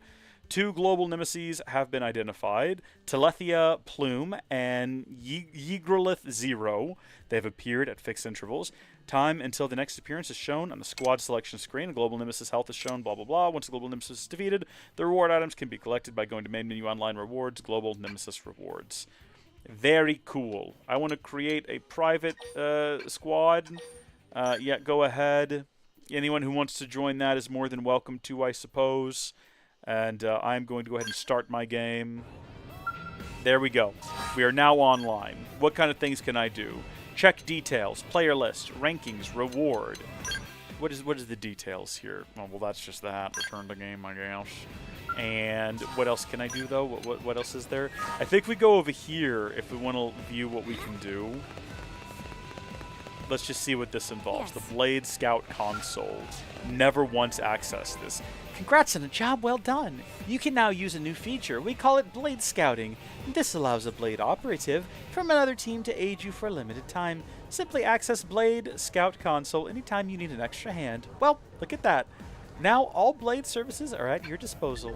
2 global nemeses have been identified. Telethia Plume and Ygrelith Zero. They have appeared at fixed intervals. Time until the next appearance is shown on the squad selection screen. A global nemesis health is shown, blah, blah, blah. Once a global nemesis is defeated, the reward items can be collected by going to main menu online rewards, global nemesis rewards. Very cool. I want to create a private squad. Yeah, go ahead. Anyone who wants to join that is more than welcome to, I suppose. And I'm going to go ahead and start my game. There we go. We are now online. What kind of things can I do? Check details, player list, rankings, reward. What is the details here? Oh, well, that's just that. Return to game, I guess. And what else can I do, though? What else is there? I think we go over here if we want to view what we can do. Let's just see what this involves. Yes. The Blade Scout console. Never once accessed this. Congrats on a job well done. You can now use a new feature. We call it Blade Scouting. This allows a Blade operative from another team to aid you for a limited time. Simply access Blade Scout console anytime you need an extra hand. Well, look at that. Now all Blade services are at your disposal.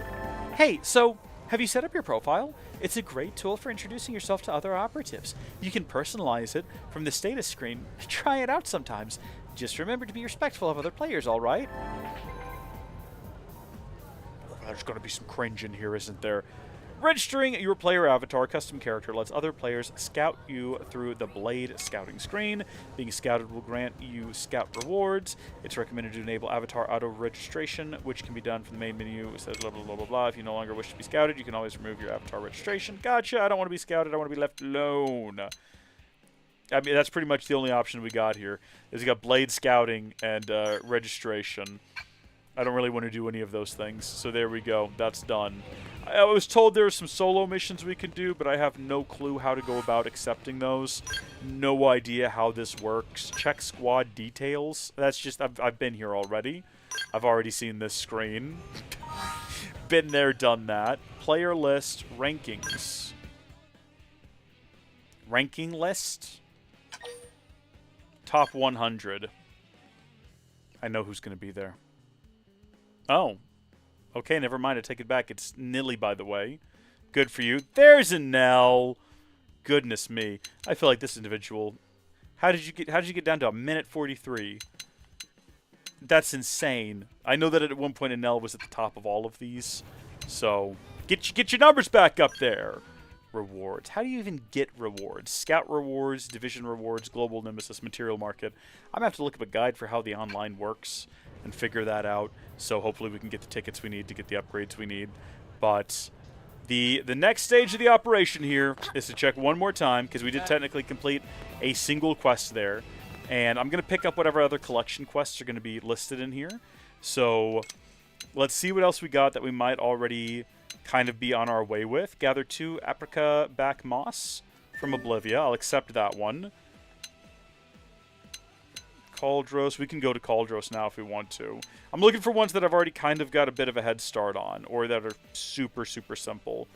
Hey, so have you set up your profile? It's a great tool for introducing yourself to other operatives. You can personalize it from the status screen. Try it out sometimes. Just remember to be respectful of other players, all right? There's going to be some cringe in here, isn't there? Registering your player avatar custom character lets other players scout you through the Blade scouting screen. Being scouted will grant you scout rewards. It's recommended to enable avatar auto-registration, which can be done from the main menu. It says blah, blah, blah, blah, blah. If you no longer wish to be scouted, you can always remove your avatar registration. Gotcha, I don't want to be scouted. I want to be left alone. I mean, that's pretty much the only option we got here. Is we got Blade scouting and registration. I don't really want to do any of those things. So there we go. That's done. I was told there are some solo missions we can do, but I have no clue how to go about accepting those. No idea how this works. Check squad details. That's just, I've been here already. I've already seen this screen. Been there, done that. Player list, rankings. Ranking list. Top 100. I know who's going to be there. Oh. Okay, never mind. I take it back. It's Nilly, by the way. Good for you. There's a Nell. Goodness me. I feel like this individual. How did you get down to a minute 43? That's insane. I know that at one point Nell was at the top of all of these. So get your numbers back up there. Rewards. How do you even get rewards? Scout rewards, division rewards, global nemesis, material market. I'm gonna have to look up a guide for how the online works and figure that out. So hopefully we can get the tickets we need to get the upgrades we need. But the next stage of the operation here is to check one more time, because we did technically complete a single quest there. And I'm going to pick up whatever other collection quests are going to be listed in here. So let's see what else we got that we might already kind of be on our way with. Gather 2 Aprica back moss from Oblivia. I'll accept that one. Cauldros. We can go to Cauldros now if we want to. I'm looking for ones that I've already kind of got a bit of a head start on, or that are super, super simple.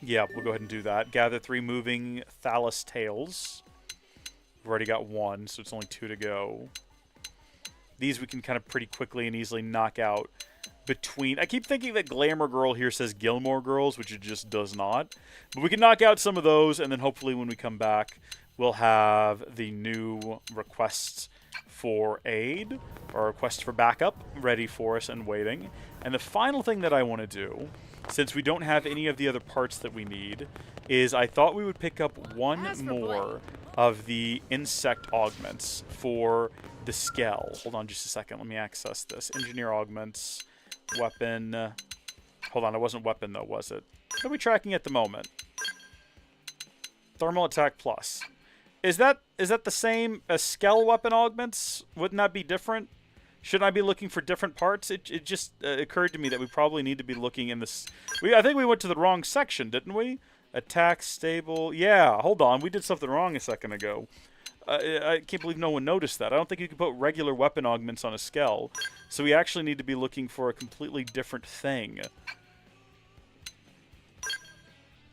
Yeah, we'll go ahead and do that. Gather 3 moving Thallus tails. We've already got 1, so it's only 2 to go. These we can kind of pretty quickly and easily knock out between... I keep thinking that Glamour Girl here says Gilmore Girls, which it just does not. But we can knock out some of those, and then hopefully when we come back, we'll have the new requests for aid, or request for backup, ready for us and waiting. And the final thing that I want to do, since we don't have any of the other parts that we need, is I thought we would pick up one more of the insect augments for the Skell. Hold on just a second. Let me access this. Engineer augments, weapon. Hold on, it wasn't weapon though, was it? What are we tracking at the moment? Thermal attack plus. Is that the same as Skell weapon augments? Wouldn't that be different? Shouldn't I be looking for different parts? It just occurred to me that we probably need to be looking in this... I think we went to the wrong section, didn't we? Attack, stable... Yeah, hold on. We did something wrong a second ago. I can't believe no one noticed that. I don't think you can put regular weapon augments on a Skell. So we actually need to be looking for a completely different thing.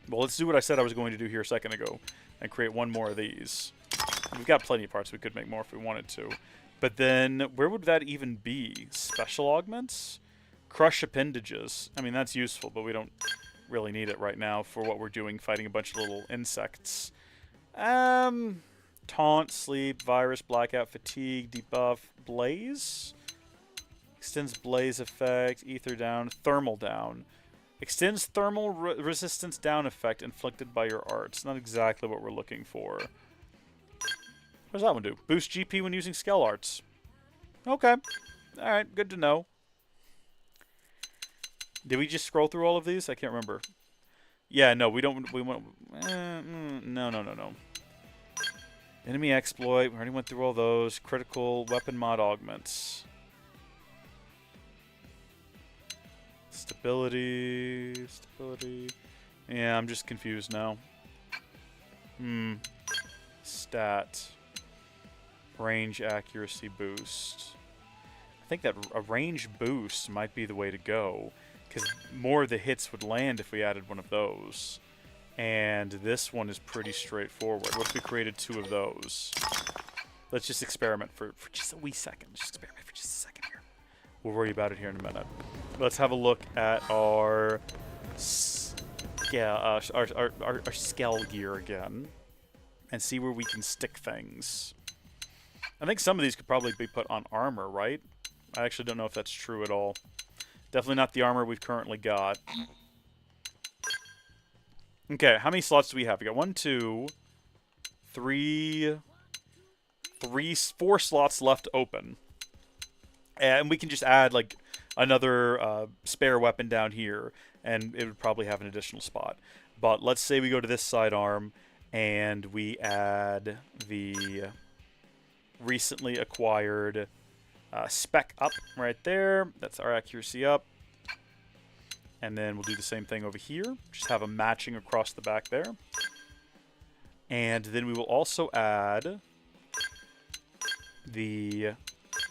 Well, let's do what I said I was going to do here a second ago and create one more of these. We've got plenty of parts. We could make more if we wanted to. But then, where would that even be? Special augments? Crush appendages. I mean, that's useful, but we don't really need it right now for what we're doing, fighting a bunch of little insects. Taunt, sleep, virus, blackout, fatigue, debuff, blaze? Extends blaze effect, ether down, thermal down. Extends thermal resistance down effect inflicted by your arts. Not exactly what we're looking for. What does that one do? Boost GP when using Skell arts. Okay. Alright, good to know. Did we just scroll through all of these? I can't remember. Yeah, no, we don't. We want. No. Enemy exploit. We already went through all those. Critical weapon mod augments. Stability. Yeah, I'm just confused now. Stat. Range accuracy boost. I think that a range boost might be the way to go, because more of the hits would land if we added one of those. And this one is pretty straightforward. What if we created 2 of those? Let's just experiment for just a wee second. Just experiment for just a second here. We'll worry about it here in a minute. Let's have a look at our our scale gear again, and see where we can stick things. I think some of these could probably be put on armor, right? I actually don't know if that's true at all. Definitely not the armor we've currently got. Okay, how many slots do we have? We got 1, 2, 3, 4 slots left open. And we can just add, like, another spare weapon down here, and it would probably have an additional spot. But let's say we go to this sidearm, and we add the recently acquired spec up right there. That's our accuracy up. And then we'll do the same thing over here. Just have them matching across the back there. And then we will also add the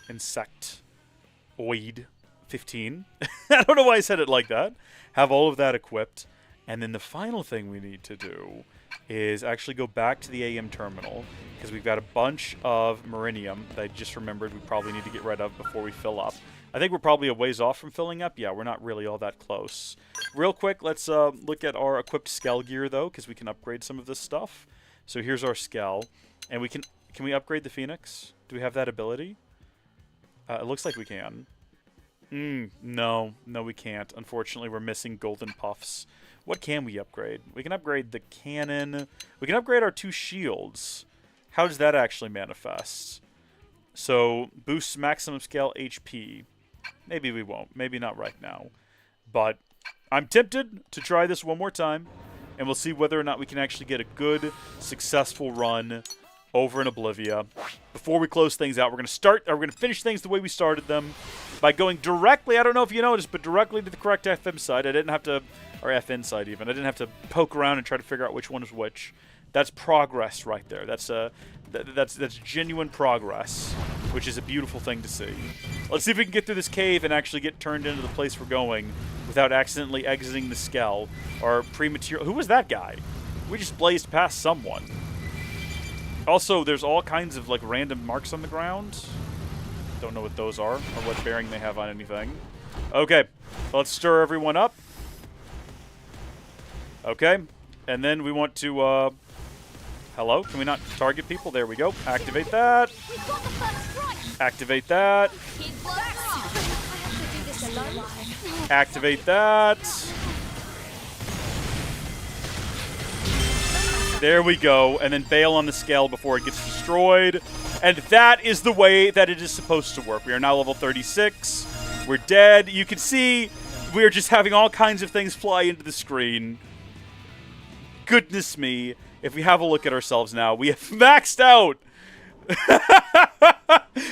Insectoid 15. I don't know why I said it like that. Have all of that equipped. And then the final thing we need to do is actually go back to the AM terminal, because we've got a bunch of Marinium that I just remembered we probably need to get rid of before we fill up. I think we're probably a ways off from filling up. Yeah, we're not really all that close. Real quick, let's look at our equipped Skell gear, though, because we can upgrade some of this stuff. So here's our Skell. And we can we upgrade the Phoenix? Do we have that ability? It looks like we can. No, we can't. Unfortunately, we're missing golden puffs. What can we upgrade? We can upgrade the cannon. We can upgrade our 2 shields. How does that actually manifest? So, boosts maximum scale HP. Maybe we won't. Maybe not right now. But I'm tempted to try this one more time, and we'll see whether or not we can actually get a good, successful run over in Oblivia. Before we close things out, we're going to finish things the way we started them by going directly, I don't know if you noticed, but directly to the correct FM side. I didn't have to, or FN side even. I didn't have to poke around and try to figure out which one is which. That's progress right there. That's genuine progress, which is a beautiful thing to see. Let's see if we can get through this cave and actually get turned into the place we're going without accidentally exiting the Skell or premature. Who was that guy? We just blazed past someone. Also, there's all kinds of like random marks on the ground. Don't know what those are or what bearing they have on anything. Okay, let's stir everyone up. Okay, and then we want to, hello? Can we not target people? There we go. Activate that. Activate that. Activate that. There we go. And then bail on the Skell before it gets destroyed. And that is the way that it is supposed to work. We are now level 36. We're dead. You can see we're just having all kinds of things fly into the screen. Goodness me. If we have a look at ourselves now, we have maxed out.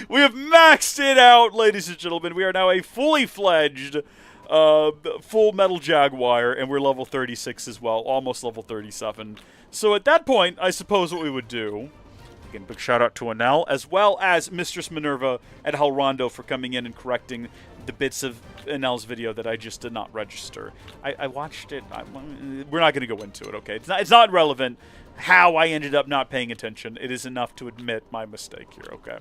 We have maxed it out, ladies and gentlemen. We are now a fully fledged full metal Jaguar, and we're level 36 as well, almost level 37. So at that point, I suppose what we would do, again, big shout out to Anel, as well as Mistress Minerva and Halrondo for coming in and correcting the bits of Anel's video that I just did not register. I watched it. We're not going to go into it, okay? It's not relevant how I ended up not paying attention. It is enough to admit my mistake here, okay?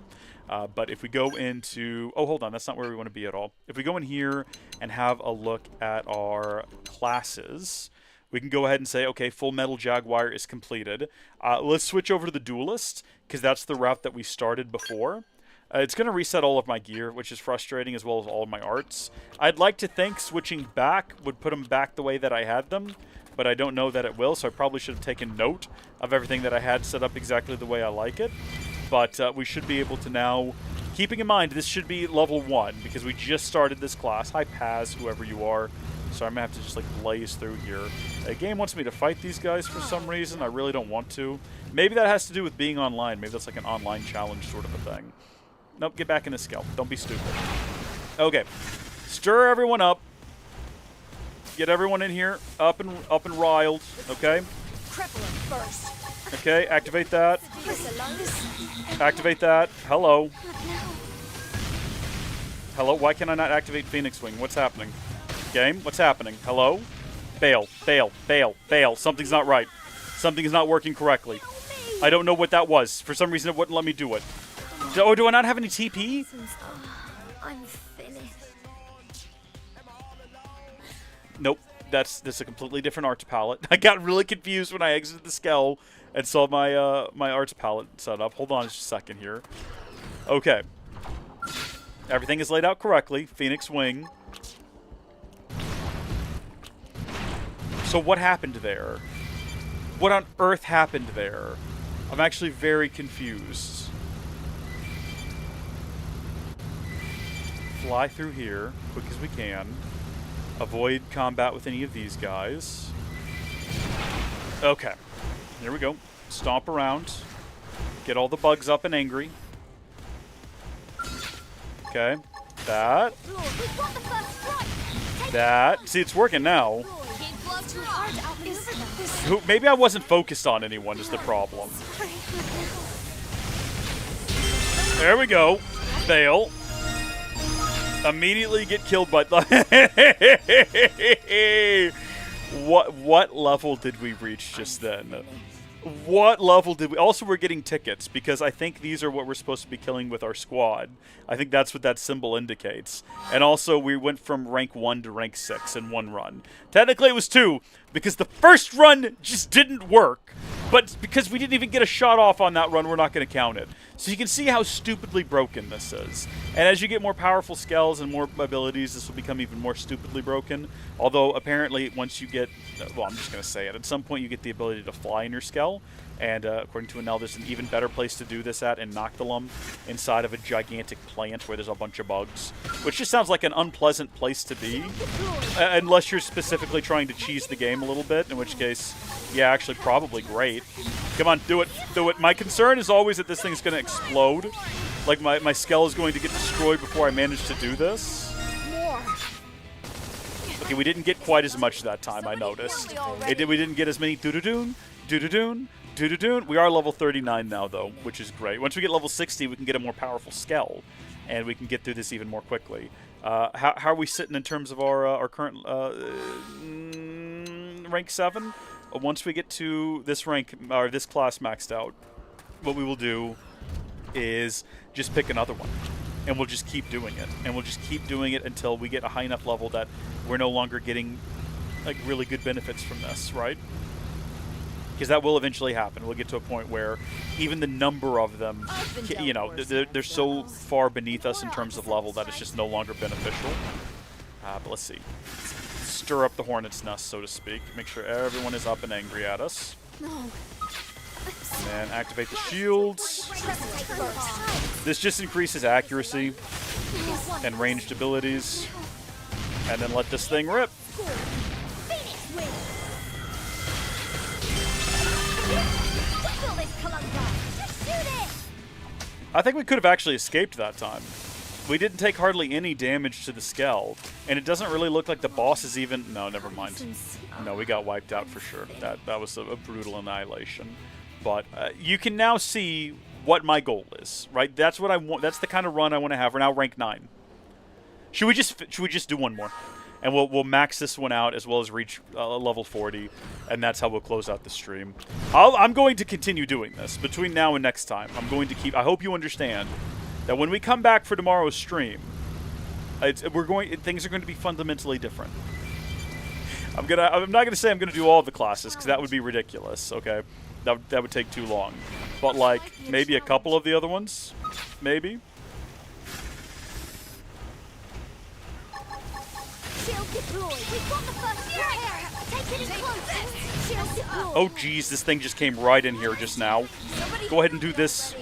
But if we go into... Oh, hold on. That's not where we want to be at all. If we go in here and have a look at our classes, we can go ahead and say, okay, Full Metal Jaguar is completed. Let's switch over to the Duelist, because that's the route that we started before. It's going to reset all of my gear, which is frustrating, as well as all of my arts. I'd like to think switching back would put them back the way that I had them, but I don't know that it will, so I probably should have taken note of everything that I had set up exactly the way I like it. But we should be able to now, keeping in mind this should be level 1, because we just started this class. Hi, Paz, whoever you are. So I'm gonna have to just like blaze through here. The game wants me to fight these guys for some reason. I really don't want to. Maybe that has to do with being online. Maybe that's like an online challenge sort of a thing. Nope, get back in the scalp. Don't be stupid. Okay. Stir everyone up. Get everyone in here up and riled, okay? Okay, activate that. Activate that. Hello. Hello, why can I not activate Phoenix Wing? What's happening? Game, what's happening? Hello? Bail, bail, bail, bail. Something's not right. Something is not working correctly. I don't know what that was. For some reason, it wouldn't let me do it. Oh, do I not have any TP? I'm finished. Nope. This is a completely different arts palette. I got really confused when I exited the Skell and saw my my arts palette set up. Hold on just a second here. Okay. Everything is laid out correctly. Phoenix Wing. So what happened there? What on earth happened there? I'm actually very confused. Fly through here, quick as we can. Avoid combat with any of these guys. Okay. Here we go. Stomp around. Get all the bugs up and angry. Okay. That. That. See, it's working now. Maybe I wasn't focused on anyone is the problem. There we go. Fail. Immediately get killed by what level did we reach just then? What level did we... Also, we're getting tickets, because I think these are what we're supposed to be killing with our squad. I think that's what that symbol indicates. And also, we went from rank 1 to rank 6 in one run. Technically, it was 2, because the first run just didn't work. But because we didn't even get a shot off on that run, we're not going to count it. So you can see how stupidly broken this is. And as you get more powerful skills and more abilities, this will become even more stupidly broken. Although, apparently, once you get... Well, I'm just going to say it. At some point, you get the ability to fly in your Skell. And according to Anel, there's an even better place to do this at in Noctilum, inside of a gigantic plant where there's a bunch of bugs. Which just sounds like an unpleasant place to be. Unless you're specifically trying to cheese the game a little bit, in which case, yeah, actually probably great. Come on, do it, do it. My concern is always that this thing's going to explode. Like my Skell is going to get destroyed before I manage to do this. Okay, we didn't get quite as much that time, I noticed. We didn't get as many doo-doo-doon, doo-doo-doon, doo-doo-doon. We are level 39 now, though, which is great. Once we get level 60, we can get a more powerful Skell, and we can get through this even more quickly. How are we sitting in terms of our current rank 7? Once we get to this rank, or this class maxed out, what we will do is just pick another one. And we'll just keep doing it. And we'll just keep doing it until we get a high enough level that we're no longer getting like really good benefits from this, right? Because that will eventually happen. We'll get to a point where even the number of them, you know, they're so far beneath us in terms of level that it's just no longer beneficial. But let's see. Stir up the hornet's nest, so to speak. Make sure everyone is up and angry at us. No. And activate the shields. This just increases accuracy and ranged abilities. And then let this thing rip. I think we could have actually escaped that time. We didn't take hardly any damage to the Skell, and it doesn't really look like the boss is even... No, never mind. No, we got wiped out for sure. That was a brutal annihilation. But you can now see what my goal is, right? That's what I want. That's the kind of run I want to have. We're now rank 9. Should we just do one more, and we'll max this one out as well as reach level 40, and that's how we'll close out the stream. I'm going to continue doing this between now and next time. I'm going to keep. I hope you understand that when we come back for tomorrow's stream, things are going to be fundamentally different. I'm not gonna say I'm gonna do all of the classes because that would be ridiculous. Okay. That would take too long. But, like, maybe a couple of the other ones? Maybe? Oh, geez, this thing just came right in here just now. Go ahead and do this.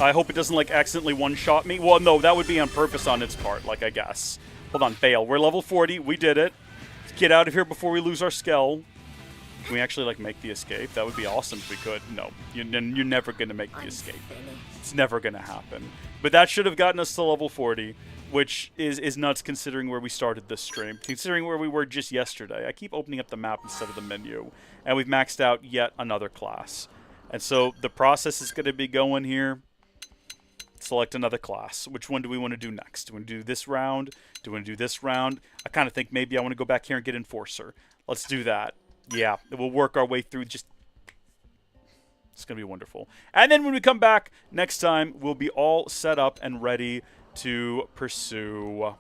I hope it doesn't, like, accidentally one-shot me. Well, no, that would be on purpose on its part, like, I guess. Hold on, fail. We're level 40. We did it. get out of here before we lose our Skell. Can we actually, like, make the escape? That would be awesome if we could. No, you're never going to make the escape. It's never going to happen. But that should have gotten us to level 40, which is nuts considering where we started this stream. Considering where we were just yesterday. I keep opening up the map instead of the menu. And we've maxed out yet another class. And so the process is going to be going here. Select another class. Which one do we want to do next? Do we want to do this round? Do we want to do this round? I kind of think maybe I want to go back here and get Enforcer. Let's do that. Yeah, we'll work our way through just... It's going to be wonderful. And then when we come back next time, we'll be all set up and ready to pursue...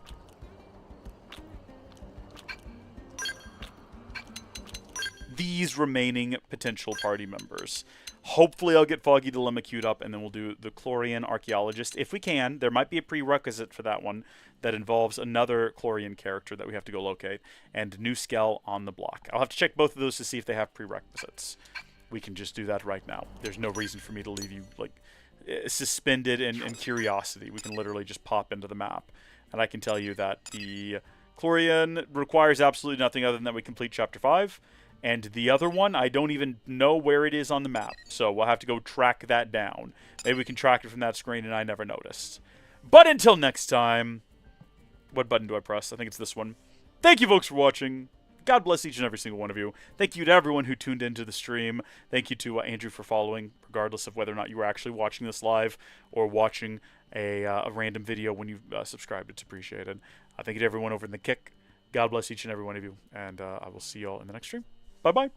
these remaining potential party members. Hopefully I'll get Foggy Dilemma queued up, and then we'll do the Chlorian Archaeologist. If we can, there might be a prerequisite for that one that involves another Chlorian character that we have to go locate, and new Skell on the block. I'll have to check both of those to see if they have prerequisites. We can just do that right now. There's no reason for me to leave you, like, suspended in curiosity. We can literally just pop into the map. And I can tell you that the Chlorian requires absolutely nothing other than that we complete Chapter 5. And the other one, I don't even know where it is on the map. So we'll have to go track that down. Maybe we can track it from that screen and I never noticed. But until next time, what button do I press? I think it's this one. Thank you folks for watching. God bless each and every single one of you. Thank you to everyone who tuned into the stream. Thank you to Andrew for following, regardless of whether or not you were actually watching this live or watching a random video when you subscribed. It's appreciated. Thank you to everyone over in the Kick. God bless each and every one of you. And I will see you all in the next stream. Bye-bye.